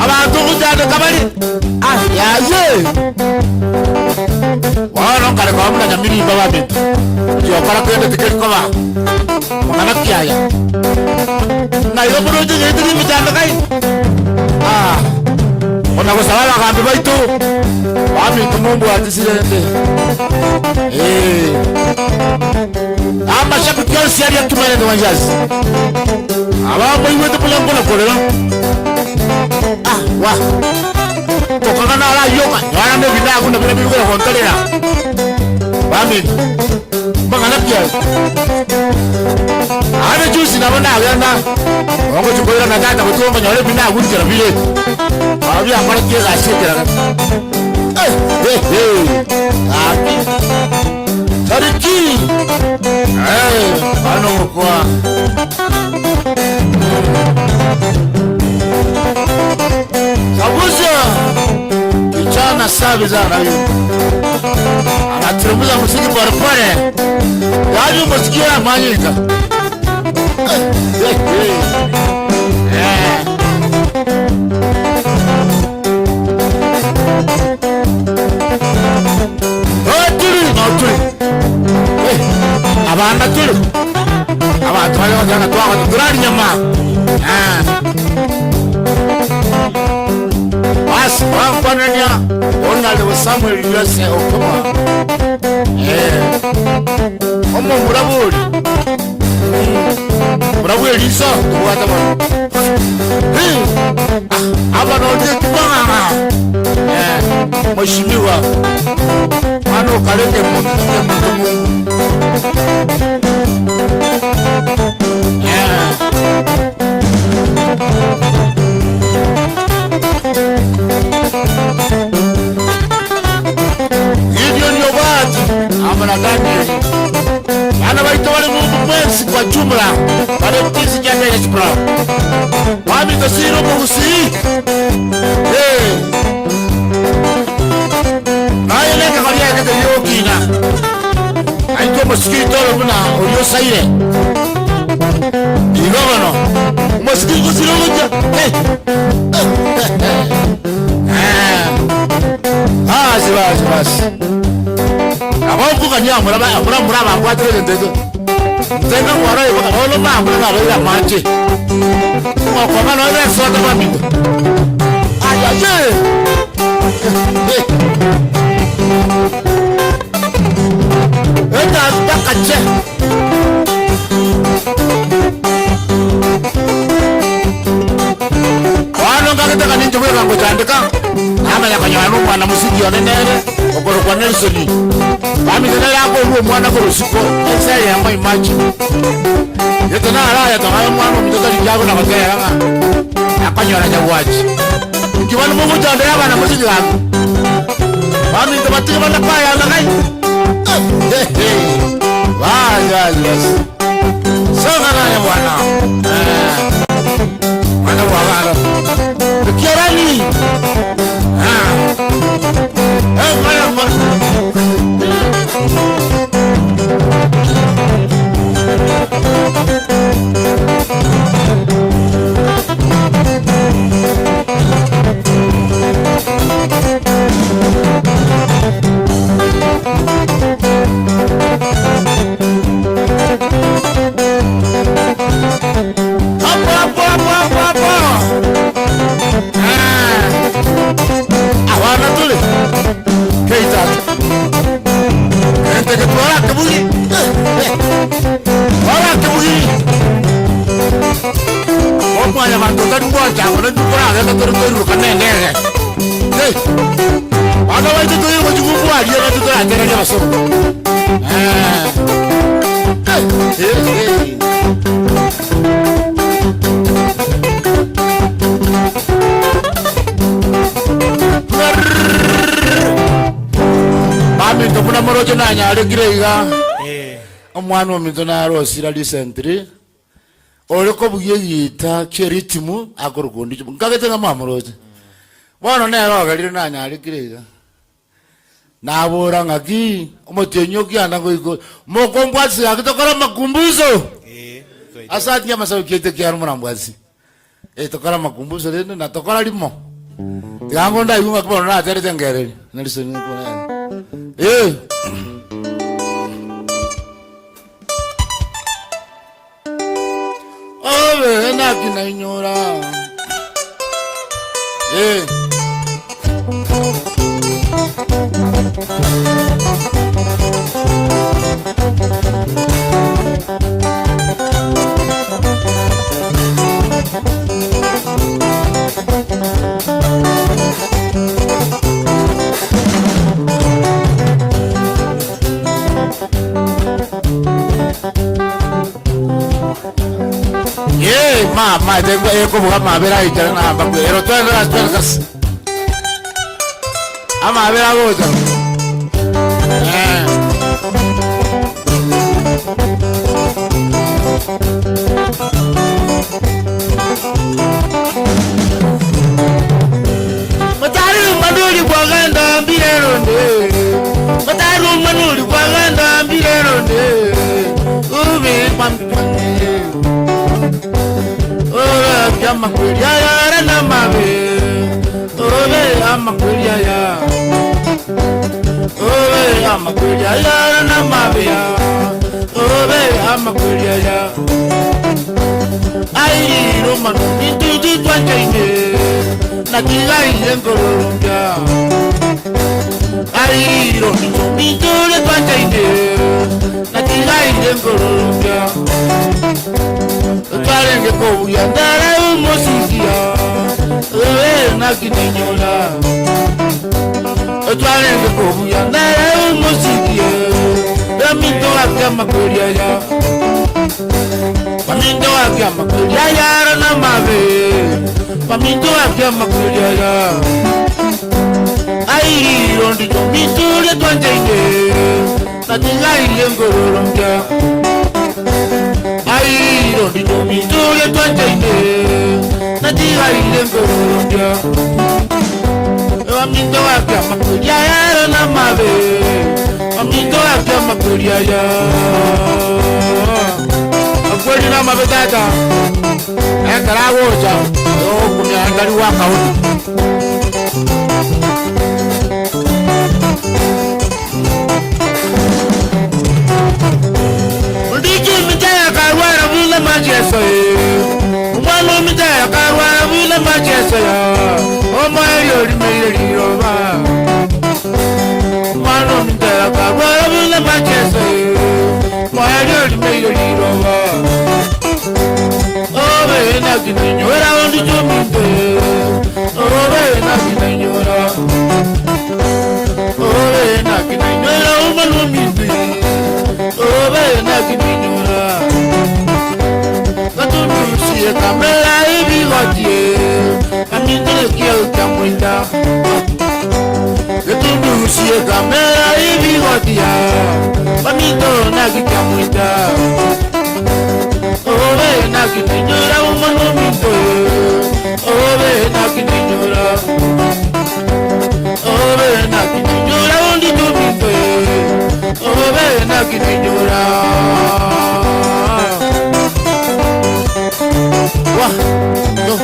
abantu kujade kabali ya ye wana kare kwa mna nyamiri baba bintu yo para kwende tiketi kwa mwana kiaya na yo proje yediri mitanda kai ona kusala kambi baitu ami tumumbu atisirende ama shabiki yose yari yakimane ndo wanjazi abambo iwetu pulangona kolera wa kokana ala yoka yana ne bina kuna bina bina hontolera bami bangana pia ana juice na bana aganda ongo chukoira na tata kutomba nyole bina agundira bile abi amara kiega ashekera tariki ano kwa Sabuza kijana sabi sana huyu anateremza muziki pole pole yaani msikia manyika abana tuli abantu bali bagana twaka turali nyama as wankwanya onale Samuel yose okoma omo murabuli Elisa tuwata bana abana odi kubanga mheshimiwa ano kaleke mungu Gideon Yobati amana gani ana baito wale mungu mwezi kwa jumla wale tizi jana espra wami tasiro mugusi naye leka kalia kete yokina aito mosquito muna oyo saire igobano mosquito siroja basi abavuga kanya muraba ngwatere ndezo tena kwara ibaka ono mambo ngabira manje kwa maana wewe sote mamindo ayaje eta takache wano ngakataka ninje wewe ngotandika ama yakanywana mwana musiki onenere okoro kwa Nelson bami tena yako uwo mwana ko rusiko ese ya mai machi yeto na ala ya tanga mwana mtoto lijago na batera nga akanywana jawaji kiwani mungu tande yaba na musiki wangu bami tabati bana paya na kai yes soga na ya bwana mwana wala kirani omwana ominto narosira recently oreko bugiyita keritimu akorukundi ngagete nga mamuroje bono nero agarire nanyari kirega na bora ngaki omotenyo kiana goiko mokombwasi akitokora makumbuzo asati ya masawi kiete kiaru mrambwasi tokora makumbuzo leno na tokora limo yango nda yunga kwa na tere tengere nalisoni kwa obe na kinainyora ma tengo eko buka mabera ijana na hamba kwero tuendas ama abera goza matari manuli kwa ganda mbirero nde matari manuli kwa ganda mbirero nde ubi pampange Yama kulia ya na mabe, obe yama kulia ya, obe yama kulia ya na mabe ya, obe yama kulia ya. Ai Roman, intuiti tuanjaine, na kila ilengorunga. Ai Roman, intuiti tuanjaine, na kila ilengorunga. Tuarenge ko yandara umosisia na kininyola tuarenge ko yandara umosisia minto akya makuria ya minto akya makuria ya na mabe minto akya makuria ya ai rondi to minto le twanjenge na tingai lengorongya ai rondi to minto le twanjenge na tingai lengorongya minto akya makuria ya na mabe minto akya makuria ya akweli na mabe tata karagoja kumya ngari waka Majeso, umano mitaya karwa vile majeso ya, omo yori meyori roba. Umano mitaya karwa vile majeso ya, omo yori meyori roba. Obe na kinyora ondi jominte, obe na kinyora, obe na kinyora umano minte, obe na kinyora. Tunusie kamera ibigodie amindele kiel kamwinda tunusie kamera ibigodia amindo nagi kamwinda obe nagi ninyora umano mito obe nagi ninyora obe nagi ninyora undi tumito obe nagi ninyora wah no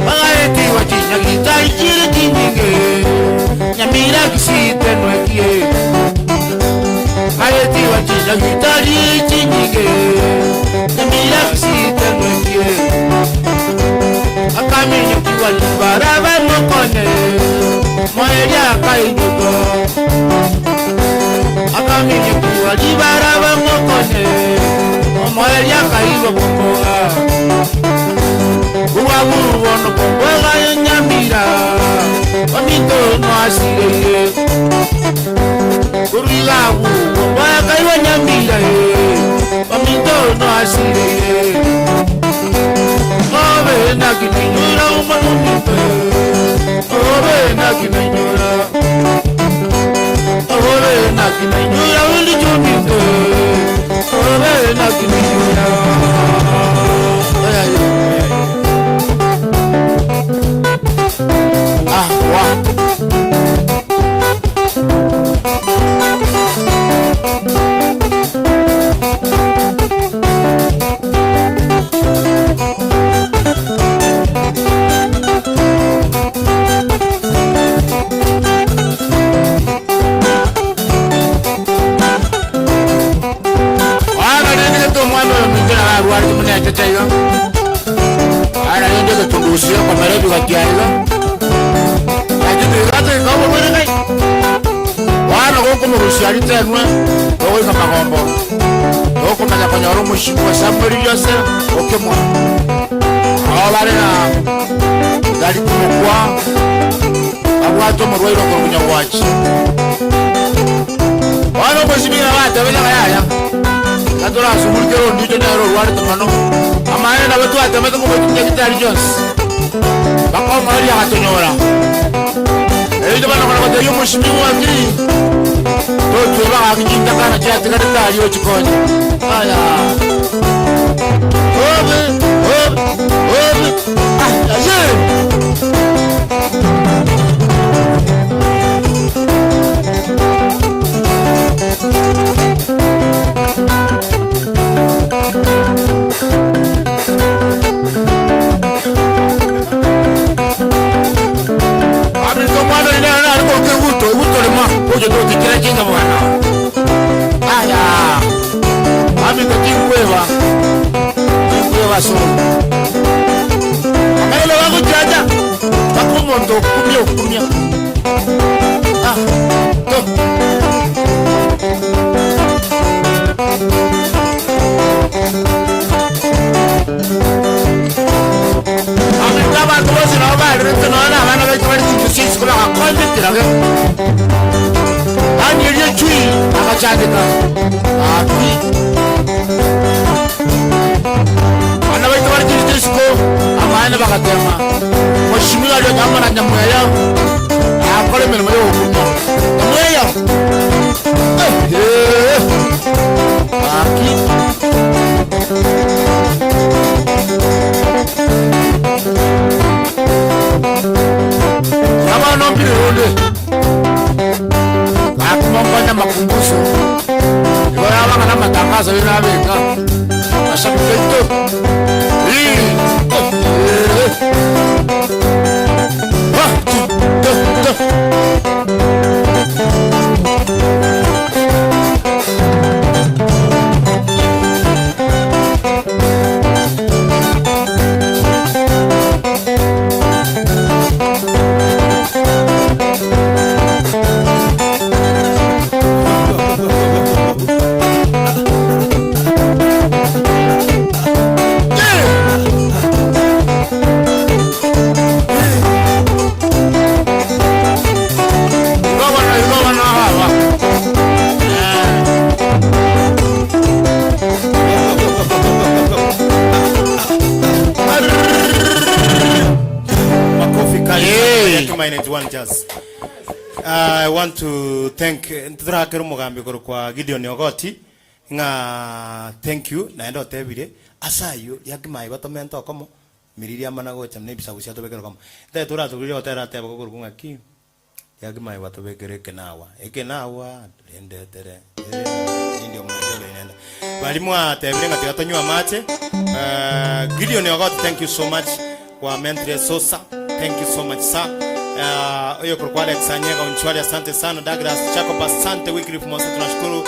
Magaeti wachinya kitai chile kinyinge nyamira kisite nwekie Magaeti wachinya kitai chinyinge nyamira kisite nwekie Akaminya kiwa libaraba mokone Moeria kainuko Akaminya kiwa libaraba mokone Moeria kainuko Uwaburu wono kumbwega nyamira Wamito no asireye Kurigawu kumbwega iwa nyamira Wamito no asireye Obe na kininyura umanu mito Obe na kininyura Obe na kininyura undi jumito Obe na kininyura usiye kwa merebi katiaiga lakini gata ikawa mwene kai wana koko murusiari tenwe koko ika magombo koko menya kanyoro mushimu wa Samuel yose okemwa awalare na gari kumukwa abwato murwairo kwa munyawachi wana mweshimira wate wena kayaya katora sumurikero ndicho nero rwari tumano amaye na wetu atemete ko wetu kitari Jones bako mari akatonyora ejo bana kana bade yo mushimi wakiri to tuba akinda kana cyati katari yo chikonye aya obe aje ojo to tikira chinga mwana aya ami ko tingweva so amelo wangu jaja takumondo kumia ah to ami kaba tozi na ba rete na na bana ba twali sisi kula kwa nditira ke ani ye chui akachadika api ana ba twali sisi ko amana bakatema mwashimira lyo kama na nyamuya akole melemo yo kumwa nyamuya aki kama no bilonde akumonganya makumbuso ibara bana na matangazo binabeka ashabiketo I want to thank Ndrakero Mugambi kwa Gideon Ogoti nga thank you naenda otebire asayo yakimai batomento komo miriri amana gocha nebisa gusia tobekero komo te tura tugiri otera te bakuru kunga ki yakimai batobekere kenawa ekenawa ende tere ndio mwanzo inaenda balimu atebire ngati gatonywa mache Gideon Ogoti thank you so much kwa Mentre Sosa thank you so much sir. Oyo kwa Alex Anyega Unchwali asante sana. Douglas Chakopa asante. Wycliffe Mose tunashukuru.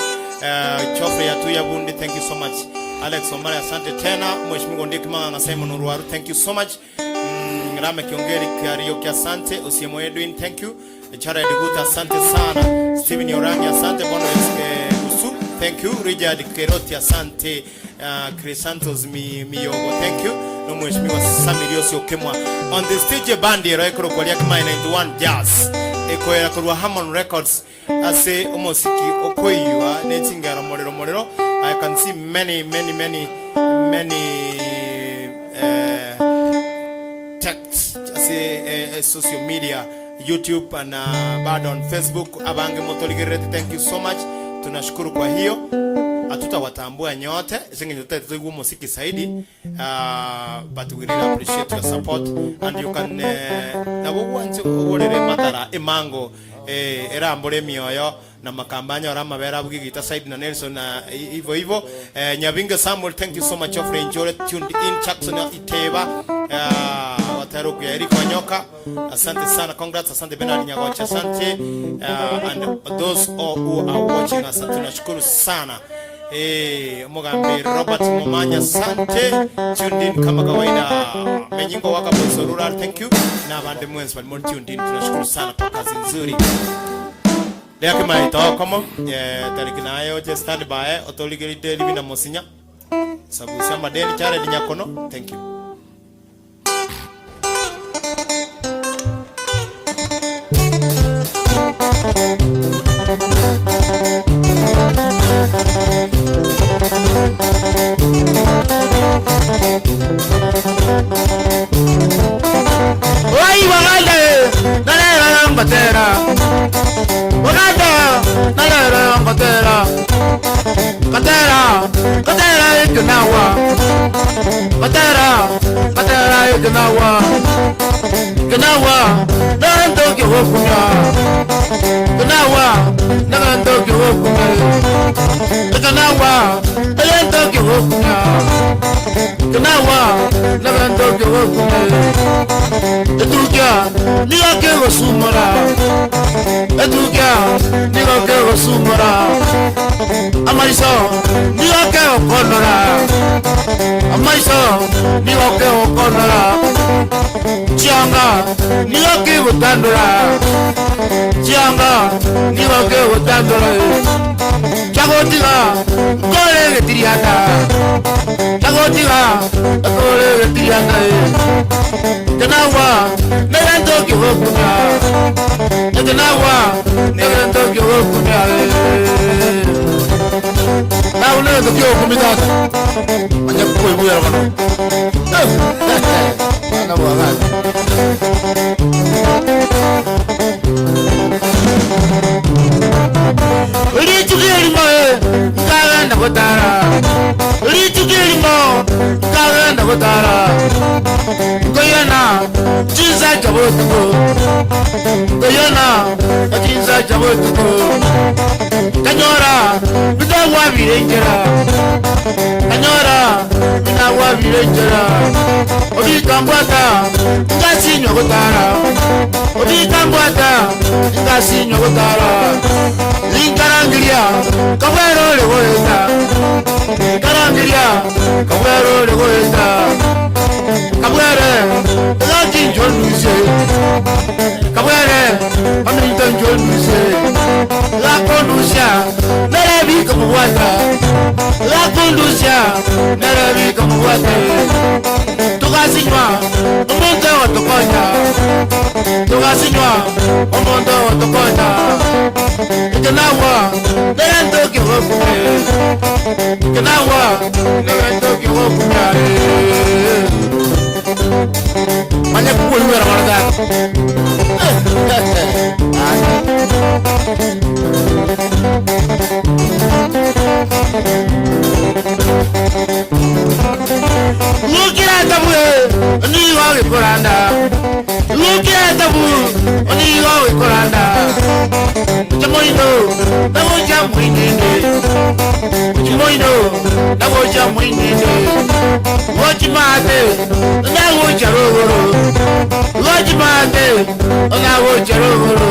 Chofre ya Tuya Bundi thank you so much. Alex Omari asante tena. Mheshimiwa Ndikima na Simon Uruwaru thank you so much. Rame Kiongeri Karioki asante. Osiemo Edwin thank you. Chara Ediguta asante sana. Steven Yorangi asante. Bono Usu thank you. Richard Keroti asante. Chris Santos Miyogo thank you. No Mheshimiwa Samiriosi Okemwa on the stage bandi rekoro kwa yakima 91 jazz eko ya kurwa Hammond Records ase omosiki okoyiwa netingara morero I can see many texts ase social media YouTube and bad on Facebook abange motoligerete thank you so much tunashukuru kwa hiyo hatutawatambua nyote singe nyote tuwe muziki saidi but we really appreciate your support and you can na want orere matara emango era ambole mioyo na makambanya ora mabera bugigita side na Nelson na hivyo Nyabinga Samuel thank you so much for enjoy tuned in Jackson Iteba wataruku ya Eriko Nyoka asante sana congrats asante Bernard Nyagocha asante and those all who are watching us tunashukuru sana Mugambi Robert Mumanya sante tuned in kama kawaida. Menyingo waka Boso Rural, thank you. Na bande mwenzi walimo tuned in, tunashukuru sana kwa kazi nzuri. Lea kima ito komo tariki na ayo je stand by otoligeri deli bina mosinya sabu siamba deli chare di nyakono. Thank you. Oi waganda nalera ngotera waganda nalera ngotera katera ikunawa katera ikunawa kunawa nanto kiwokunya kunawa nanto kiwokunya kunawa nanto kiwokunya kunawa nanto kiwokunya etukia niga kego sumara etukia niga kego sumara amaiso niga kego konora amaiso niga kego konora chianga niga kego tandora chianga niga kego tandora chagotiga kole getiriata chagotiga kole getiriata Kenawa, neganto kiwokunya. Kenawa, neganto kiwokunya. Na une to kiwokumita. Anya koi buya rano. Ana buagan. Uri chukiri mo, kaganda kotara. Uri chukiri mo, kaganda kotara. Goyana, jinza jabotuko. Goyana, jinza jabotuko. Kanyora, bidawa birengera. Kanyora, bidawa birengera. Obi kambwata, ngasi nyogotara. Obi kambwata, ngasi nyogotara. Linkarangiria, kawero legoeta. Karangiria, kawero legoeta. Kabwere, laki njoluse. Kabwere, aminta njoluse. La kondusia, nerebi kamuwata. La kondusia, nerebi kamuwata. Tukasinywa, omonte otokonya. Tukasinywa, omonte otokonya. Kenawa, nerento kiwokume. Kenawa, nerento kiwokume. Banyak kue luar mana lu kira tabu ni wae koranda lu kira tabu ni wae koranda jamoino tabu jamoinene jamoino tabu jamoinene wajimate nawo jarogoro wajimate nawo jarogoro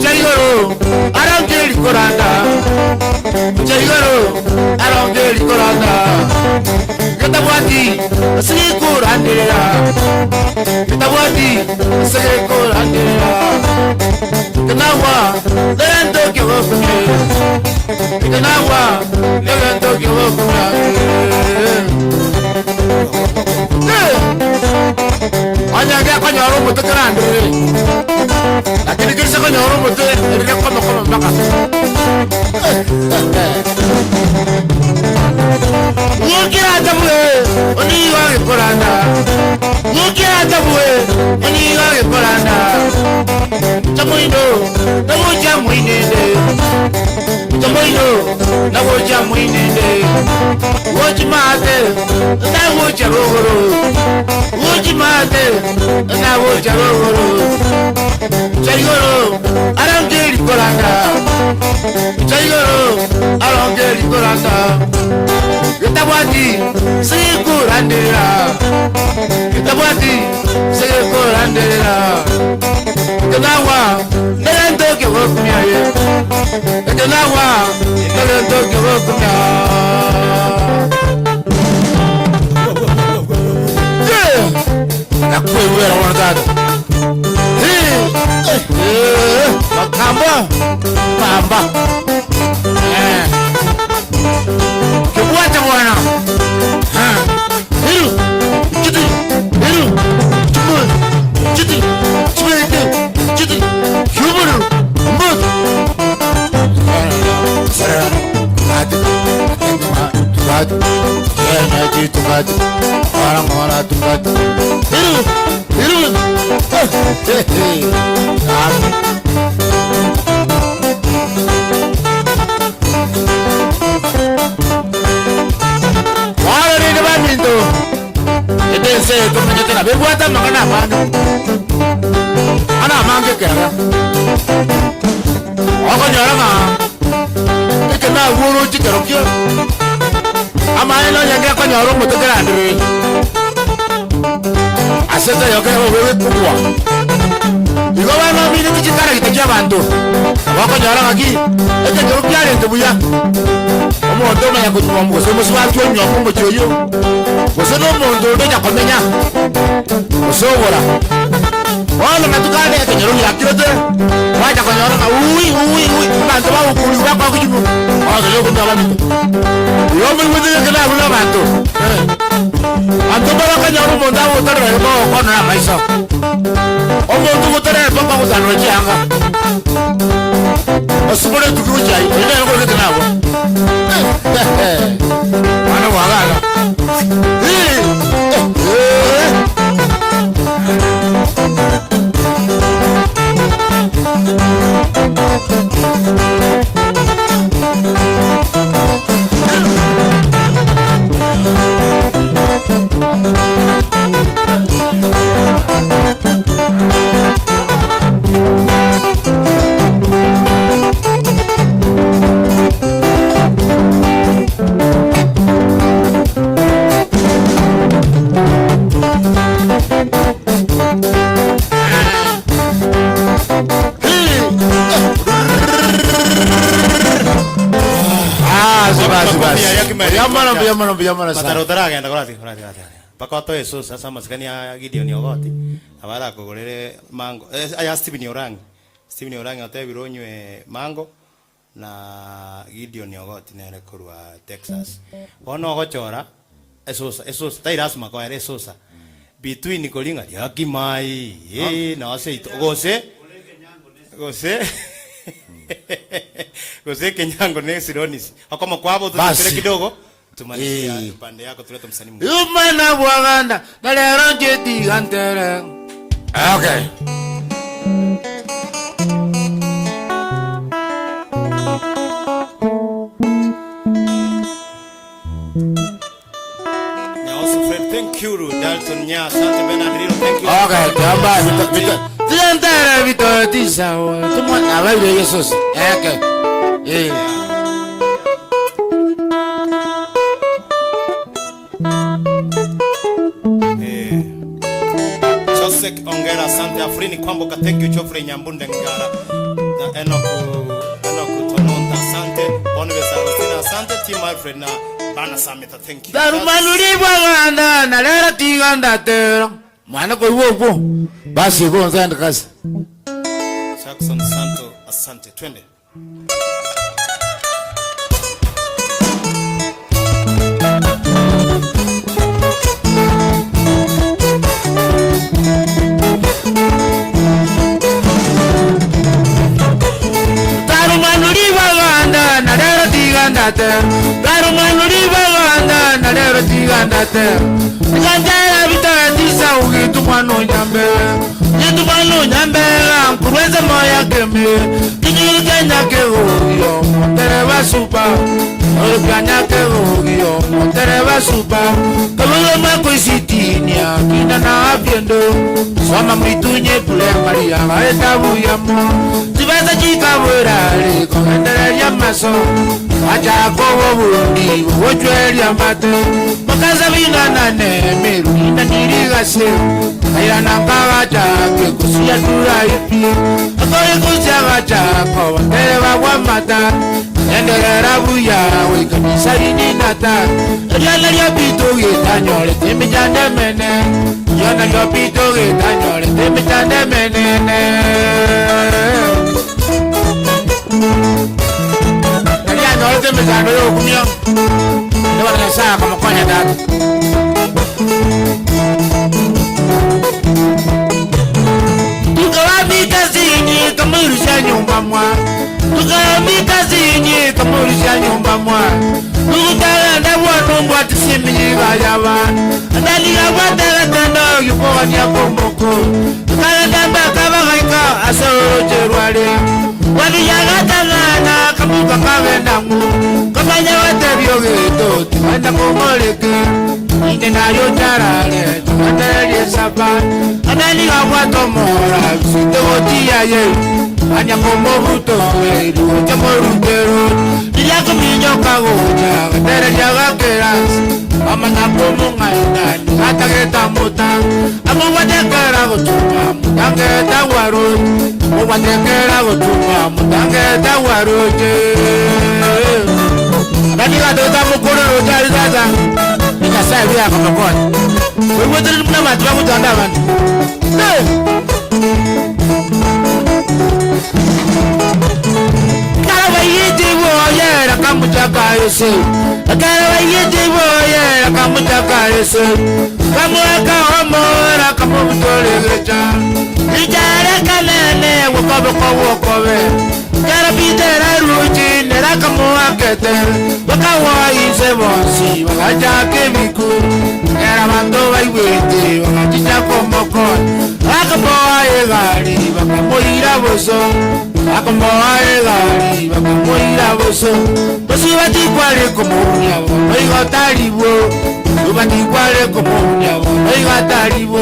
jaigoro arangeli koranda jaigoro arangeli koranda ketabwati sikurandira ketabwati sikurandira kenawa lento kiwokume kenawa lento kiwokume Anya gak kau nyaru mutu keran deh. Lagi dikir sih kau nyaru mutu, ini kau mau makan. Mungkin ada buat, ini lagi koranda. Mungkin ada buat, ini lagi koranda. Jamu itu, namu jamu ini deh. Jamu itu, namu jamu ini deh. Wajimate, namu jarogoro. Wajimate, namu jarogoro. Jaigoro, arangeli koranda. Jaigoro, arangeli koranda. Ketabwati, sikurandira. Ketabwati, sikurandira. Kenawa, nerento kiwokume. Kenawa, nerento Nakuwera wanataka. Makamba. Mamba. Kibuata bwana. Hiru. Chiti. Hiru. Chiti. Chiti. Chiti. Humuru. Mbut. Sara. Mati. Tukat. Ya na tukat. Orang tukat. Hiru. Hiru. Wala ni ba minto? Ete se to menyetela bebuata makana bana. Ana mange kera. Oko nyaranga. Eke na wuru chikero kyo. Ama eno yange ko nyaro mutokera ndiri. Aseta yoke wewe kubwa. Igo bana mine kichitara kitakia bantu. Wako nyaranga ki. Eke kero kyale ntubuya. Omuntu omanya kutuma mugose muswatu enyomo mujoyo gose n'omuntu obeja komenya osobora wala matukane kenyero yakirete waja konyora ka uwi bantu bawukuli bakwa kujibu wala loko ndaba mito yobe wede kana bula bantu anto bala kanyoro monda wotara ko kono na maisha omuntu wotara papa kuzanwa cyanga osubore tukuja ine ngo lekana bo Mana wala. Yamana sana. Patarotara agenda korati. Pakoto eso sasa maskani ya Gideon Ogoti. Abara kugorere mango. Aya Steven Orangi atebironywe mango na Gideon Ogoti nere kurwa Texas. Ono gochora eso tairas makoere sosa. Between kolinga yakimai na ase gose Gose Kenyango ne Sironis. Akoma kwabo tutere kidogo. Tumalizia pande yako tuleta msanii mwingine. Yumana bwaganda na lero jeti gantere. Okay. Now also Fred, thank you Dalton Nya, Sante Benadrino, thank you. Okay, kamba Tiantere vito tisa. Tumwa abaye Jesus. Okay. Josek Ongera, Asante Afrini Kwamboka, thank you Geoffrey Nyambunde Ngara, na Enoku Tononta, Asante Boniface Agostina, Asante Team Alfred na Bana Samita, thank you. Darumanuri bwaganda na lera tiganda tero. Mwana ko iwo basi go nzanda kazi. Jackson Santo, asante twende. Darumanuri bwaganda na lera tiganda tero. Darumanuri bwaganda na lera tiganda tero. Ngandera bitandisa ugitu mwana nyambere. Nyendu mwana nyambere nkurweze moya kembe. Kinyiri kenya keho montereba supa. Olukanya keho montereba supa. Kabule mako isitinia kina na apiendo. Soma mwitunye pule maria maeta buyamo. Tibeza chika burale kongendere ya maso. Acha kowo burundi wojweli ambato. Makaza bingana ne meru ina nirigase. Aira nakaga chake kusia tura ipi. Akore kusia gacha kwa wandereba kwa mata. enderera buya we kabisa ini nata yana yo pito gitanyore temi jande mene yana yo pito gitanyore temi jande mene yana yo temi jande yo kumyo ne wana saa kama kwanya dada tukawami kazini kamurisha nyumba mwa tukawami kazini kamurisha nyumba mwa tukutaganda bwanumbwa tisimiyika yaba andaliga bwataganda yukowania komoko tukaganda mbakabagaika asorocherwale waliyagatagana kamuka kagendamu kamanya watebyogeto tiwenda komoleke ine nayo tarale tukatelelie saba andaliga bwatomora bisitegotiyaye anya komobuto ilutemorutero liliako minyoka goja gaterelia gakeras amana komungainani gatageta muta amuwatekera gotuma mutangeta warut muwatekera gotuma mutangeta warute adanigatota mukuriro jarisasa nikasairia kamakoni wewetere muna bantu bakutanda abantu Karabayitiboye kamuchakaese Karabayitiboye kamuchakaese Kamueka homora kamubutolegecha Ijare kanene wakaboko wakobe Karabitera ruchi nera kamuakete Wakawaise bonsi wakajake miku Karabando baiwete wakachicha komokon Akaboa egari wakamoira boso Akamoa egari wakamoira boso Bosi batikwale komunyabo Oigataribo Batikwale komunyabo Oigataribo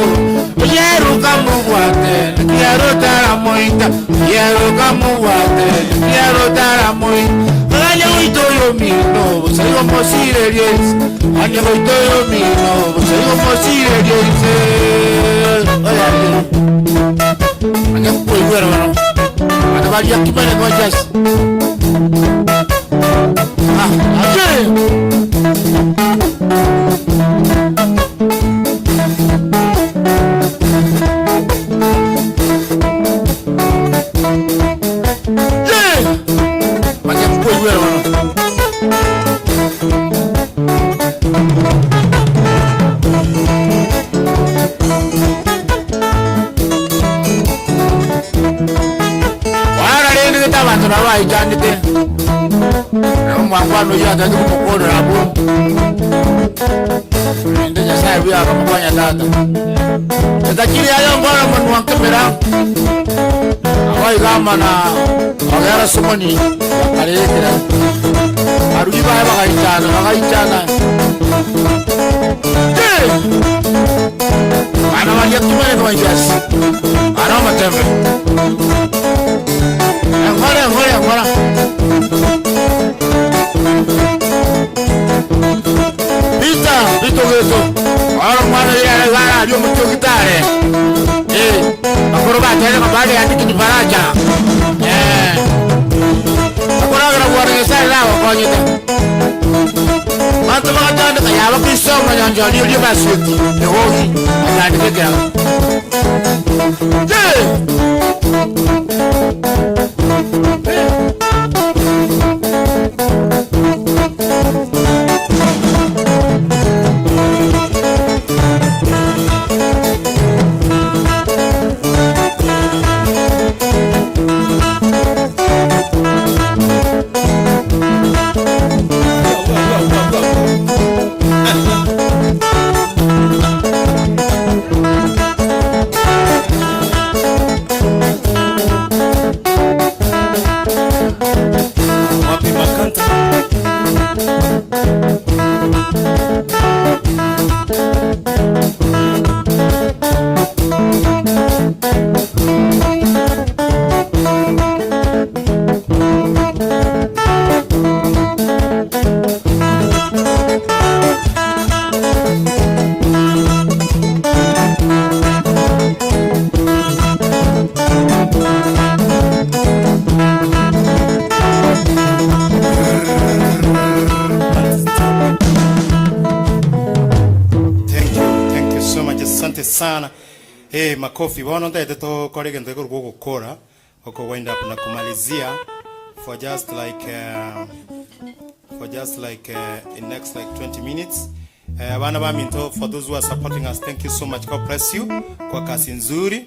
Yeruka muwate Kiaro taramoita Yeruka muwate Kiaro taramoita Kanya uitoyo mino Bosayo mosire riez Kanya uitoyo mino Bosayo mosire riez Oya Kanya kuiwero wano Anabalia kibane gojas Ajay Kanya kuiwero wano Nawa ijandite Mwangwano ya tatu kumokodo rabu Ndeja sae wia kamukwanya tata Etakiri ayo ngora manu wankemera Awai gama na Wagera sumoni Kalekira Arujiba heba kaichana Ana waliya kimene kwa njasi Ana matembe Angora Pito geto Ahora mwana ya gara Dio mucho gitare Akoro batele kabale Ati kini faraja Akoro gara buwari Ngesari lawa konyete Manto mga tanda Kaya wakiso Manyanjali Dio baswiti Yehogi Agani kekea Makofi. Wana ndete to korege ndeko gukora oko wind up na kumalizia for just like in next like 20 minutes. Bana ba minto, for those who are supporting us, thank you so much. God bless you kwa kazi nzuri.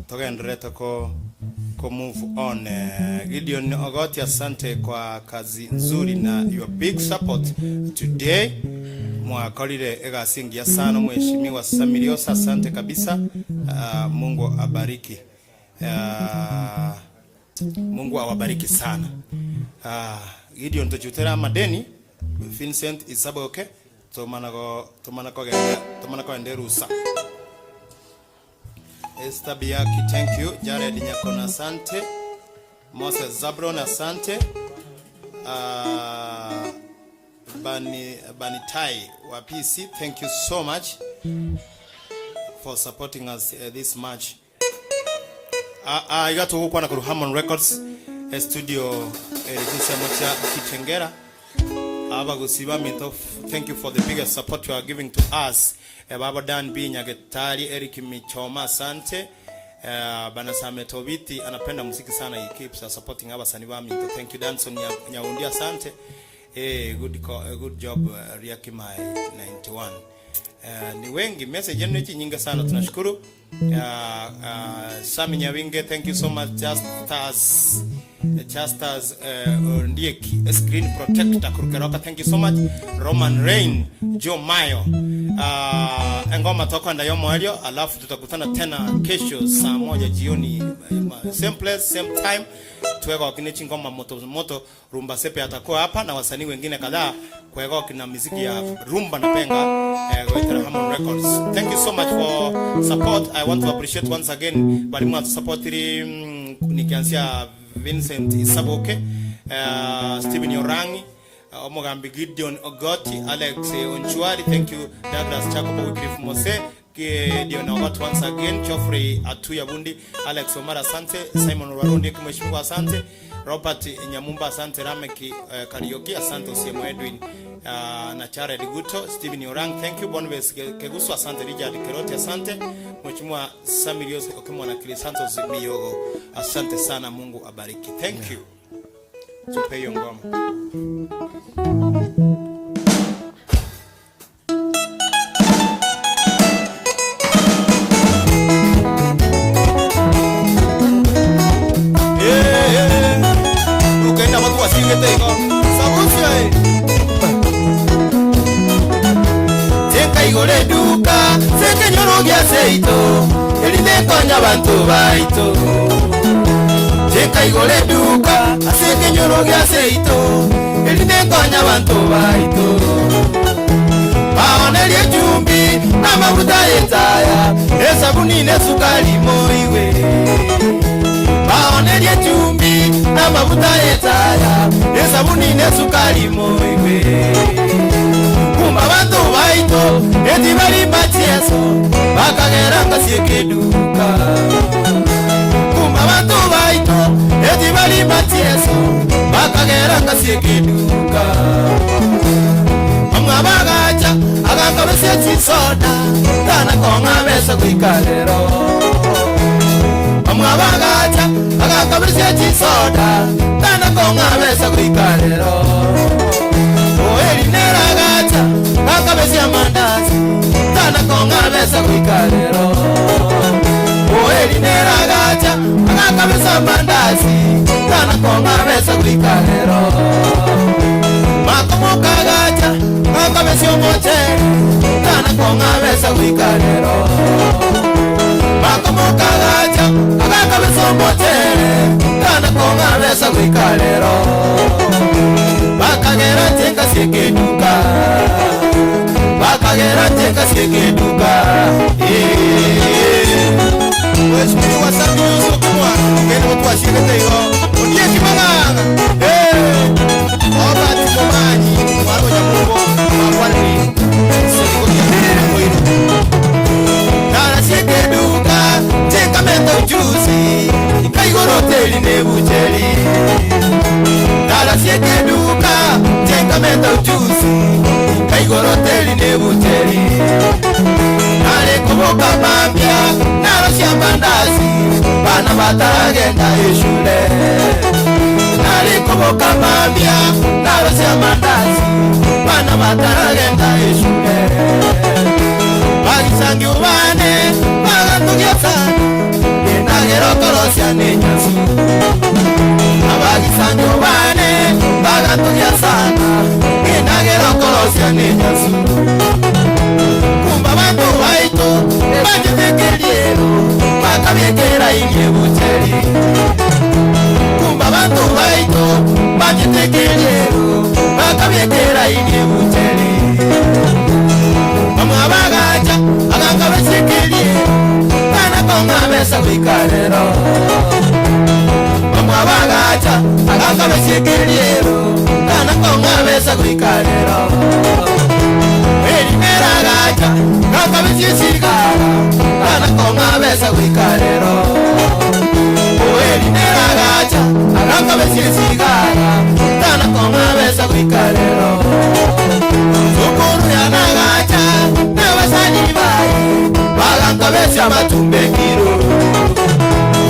Tukaendelea ko move on. Gideon Ogoti, asante kwa kazi nzuri na your big support today. Mwakolile egasingia sana mheshimiwa Samiliosa, asante kabisa. Mungu abariki. Mungu awabariki sana. Gideon tujutera madeni Vincent Isaboke tomanako enderusa. Esther Biaki, thank you. Jared Nyakona, asante. Moses Zabron, asante. Banitai wa PC, thank you so much for supporting us this match. I got to work on Hammond Records studio Regisa Mocha Kitengera. Thank you for the biggest support you are giving to us. Baba Dan B Nyagetari, Eric Michoma, asante. Banasame Tobiti anapenda muziki sana, he keeps supporting abasani ba Minto. Thank you Danson Nyaundi, asante. Good job Riakimai 91. Ni wengi message yenu nyingi sana, tunashukuru. Sami Nyawinge, thank you so much. Just as Ndieki screen protector Kurukeroka, thank you so much. Roman Rain, Joe Mayo, ngoma toka ndayomo helio, alafu tutakutana tena kesho saa 1 jioni, same place same time. Tuweka wakinechi ngoma moto rumba sepe atakuwa hapa na wasanii wengine kadhaa kuweka wakina muziki ya rumba na penga kwa Hammond Records. Thank you so much for support. I want to appreciate once again balimu atu support nikianzia Vincent Isaboke, Steven Yorangi, Omogambi Gideon Ogoti, Alex Onchuari, thank you. Douglas Chakobo, Wycliffe Mose, Gideon Ogoti once again, Geoffrey Atuya Bundi, Alex Omara asante, Simon Warundi kumeshukuru asante, Robert Nyamumba asante, Rameki Karioki asante, Osiemo Edwin na Jared Guto, Steven Yorang, thank you. Bonves Kegusu asante, Richard Keroti asante, Mheshimiwa Samilios Okimwa na Kilisantos Miyogo asante sana, Mungu abariki. Thank you. Tupe hiyo ngoma. Ukenda watu wasingete iko sabusi Teka igore duka seke nyorogia seito elinekonya bantu baito. Teka igore duka seke nyorogia seito elinekonya bantu baito. Baonelie chumbi na mafuta yetaya esabuni ne sukari moiwe. Baonelie chumbi na mafuta yetaya esabuni ne sukari moiwe. Kumba bantu baito eti bali batieso bakagera ngasieke duka. Kumba bantu baito eti bali batieso bakagera ngasieke duka. Amabagacha agakabese chisoda tana konga besa kuikalero. Amabagacha agakabese chisoda tana konga besa kuikalero. Oeli neragacha agakabese amandazi tana konga besa kuikalero. Oeli neragacha agakabese amandazi tana konga besa kuikalero. Makomo kagacha akabesi omoche tana konga besa kuikalero. Makomo kagacha akabesi omoche tana konga besa kuikalero. Bakagera teka sieke duka, bakagera teka sieke duka. Wesmu wasabi yuso kumwa kene watu washirete yo unie kimanga. Oba timomanyi waro ya mungo wakwani siko ya mwino. Tana sieke duka teka mendo juicy ikaigoro hoteli nebucheli. Tana sieke duka teka mendo juicy ikaigoro hoteli nebucheli. Ale kuboka mambia naro cia mandazi bana bataragenda ishule narikubuka mambia naro cia mandazi bana bataragenda ishule bagisangi ubane bagatugia sana inagero korosia ninyasu abagisangi ubane bagatugia sana inagero korosia ninyasu kumba bantu baitu bagitekelieru bakabekera inye bucheri kumba bantu baitu bagitekelieru bakabekera inye bucheri mama bagacha agakabesekelieru kana konga besa wikarero mama bagacha agakabesekelieru kana konga besa wikarero Gacha, kaka bichisigara, kana konga besa wikarero. Oeli nera gacha, kaka bichisigara, kana konga besa wikarero. Sokoro ya nagacha, nebasani bai, baganga besa matumbe kiro.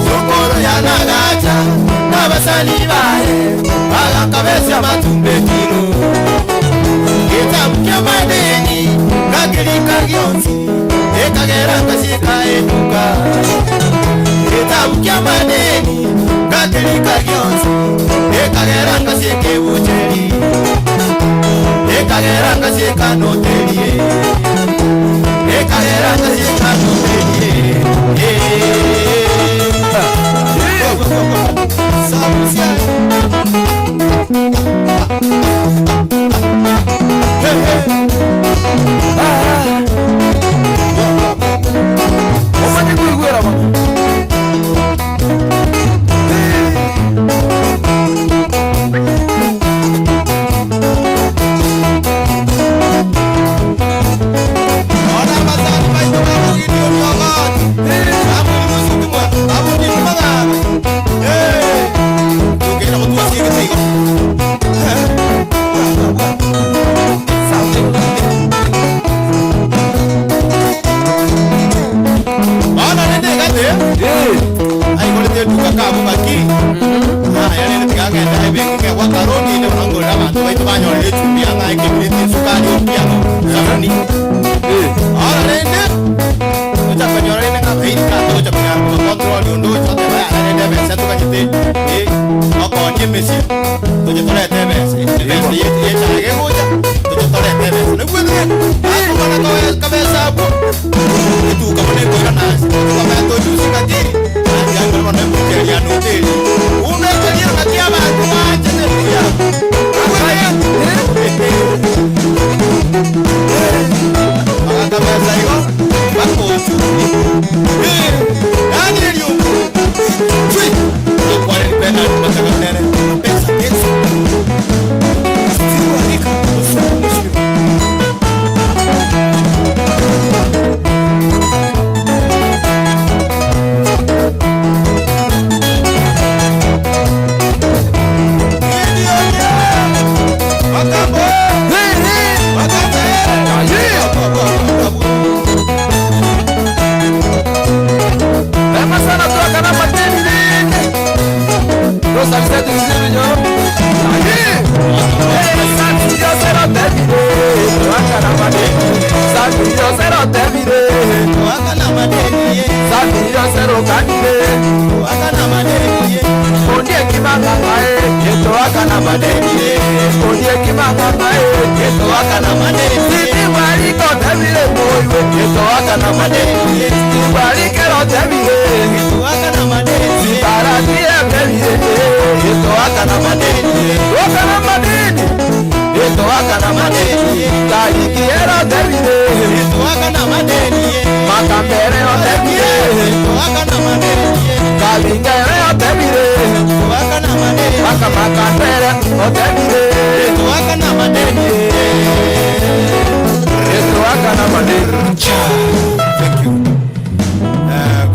Sokoro ya nagacha, nebasani bai, baganga besa matumbe kiro. Kitabu madeni kakirika gionzi ekagera kasika eduka Kitabu madeni kakirika gionzi ekagera kasika bucheri ekagera kasika noteri ekagera kasika noteri sabusia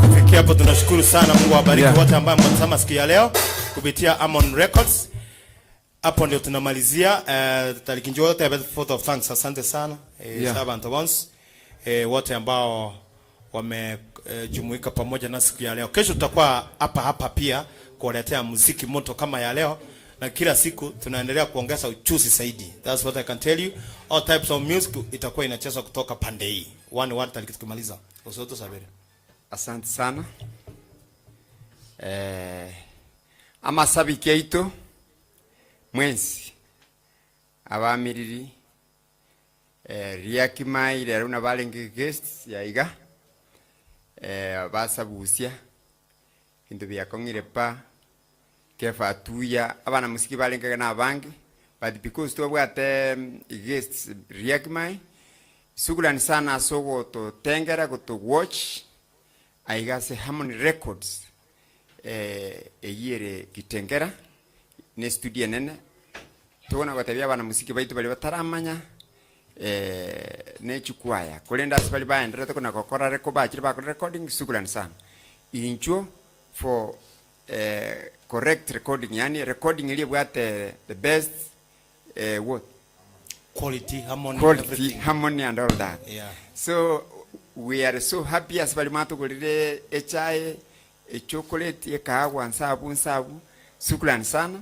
Kufikia hapo tunashukuru sana, Mungu awabariki wote ambao mmetazama siku ya leo kupitia Amon Records. Hapo ndio tunamalizia tariki njote ya vote of thanks. Asante sana servant once wote ambao wamejumuika pamoja na siku ya leo. Kesho tutakuwa hapa pia kuwaletea muziki moto kama ya leo, na kila siku tunaendelea kuongeza uchuzi zaidi. That's what I can tell you. All types of music itakuwa inachezwa kutoka pande hii. One tukimaliza. Usoto sabiri. Asante sana. Amasabiki aitu mwensi abamiriri Riakimai rero nabalenge guests yaiga basabusia into byakongire pa kefa tuya abana musiki balenge na bangi, but because to bwate guests Riakimai sugulani sana sogo to tengera go to watch aiga se Harmony Records eyire kitengera ne studio nene tubona gwatabya abana musiki baitu bali bataramanya ne chukwaya kulenda asibali baendera tukuna kokora reko bachiri ba recording sugulani sana incho for correct recording, yani recording ile bwate the best what quality harmony and all that. Yeah. So we are so happy as bali matu kulire echai chocolate ekawa nsabu sugulani sana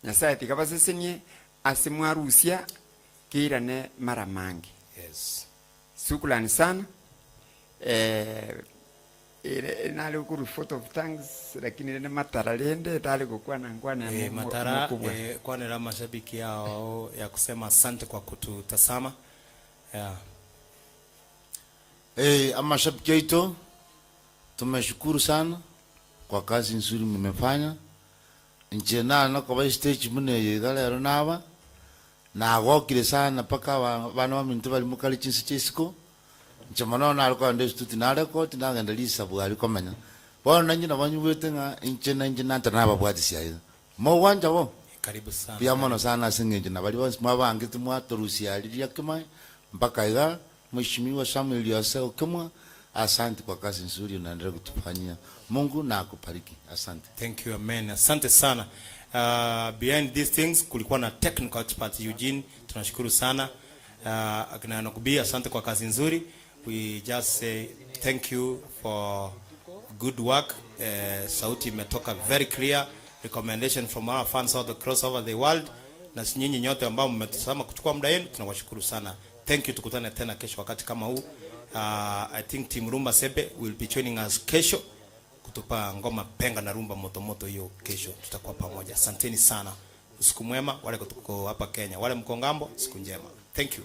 nyasaye tikabasesenie asimwarusia kirane mara mangi. Yes. Shukrani sana. Nali ukuru photo of thanks lakini nene matara lende tali kukua na ngwane ya matara kwa nila mashabiki yao ya kusema asante kwa kututazama. Yeah. Mashabiki yetu tumeshukuru sana kwa kazi nzuri mmefanya. Njena na kwa stage mune yegala nawa na wokire sana paka bana bamintu bali mukali chinsi chisiko nchamano na alikuwa ndio stuti na record na ngandalisa bwali komanya bona nyina banyubete nga injena ntana babwadisia hizo mo wanja wo karibu sana pia mono sana singe na bali mwabangi tumwatorusia aliria kama mpaka ila mheshimiwa Samuel Yoseo kama asante kwa kazi nzuri unaendelea kutufanyia. Mungu na akubariki. Asante. Thank you, amen. Asante sana. Behind these things kulikuwa na technical expert Eugene, tunashukuru sana. Akina Nakubi, asante kwa kazi nzuri. We just say thank you for good work. Sauti imetoka very clear. Recommendation from our fans all across over the world. Na nyinyi nyote ambao mmetazama kuchukua muda wenu tunawashukuru sana. Thank you, tukutane tena kesho wakati kama huu. I think Team Rumba Sebe will be joining us kesho kutupa ngoma penga na rumba moto hiyo kesho tutakuwa pamoja. Asanteni sana. Usiku mwema wale kutuko hapa Kenya. Wale mko ngambo siku njema. Thank you.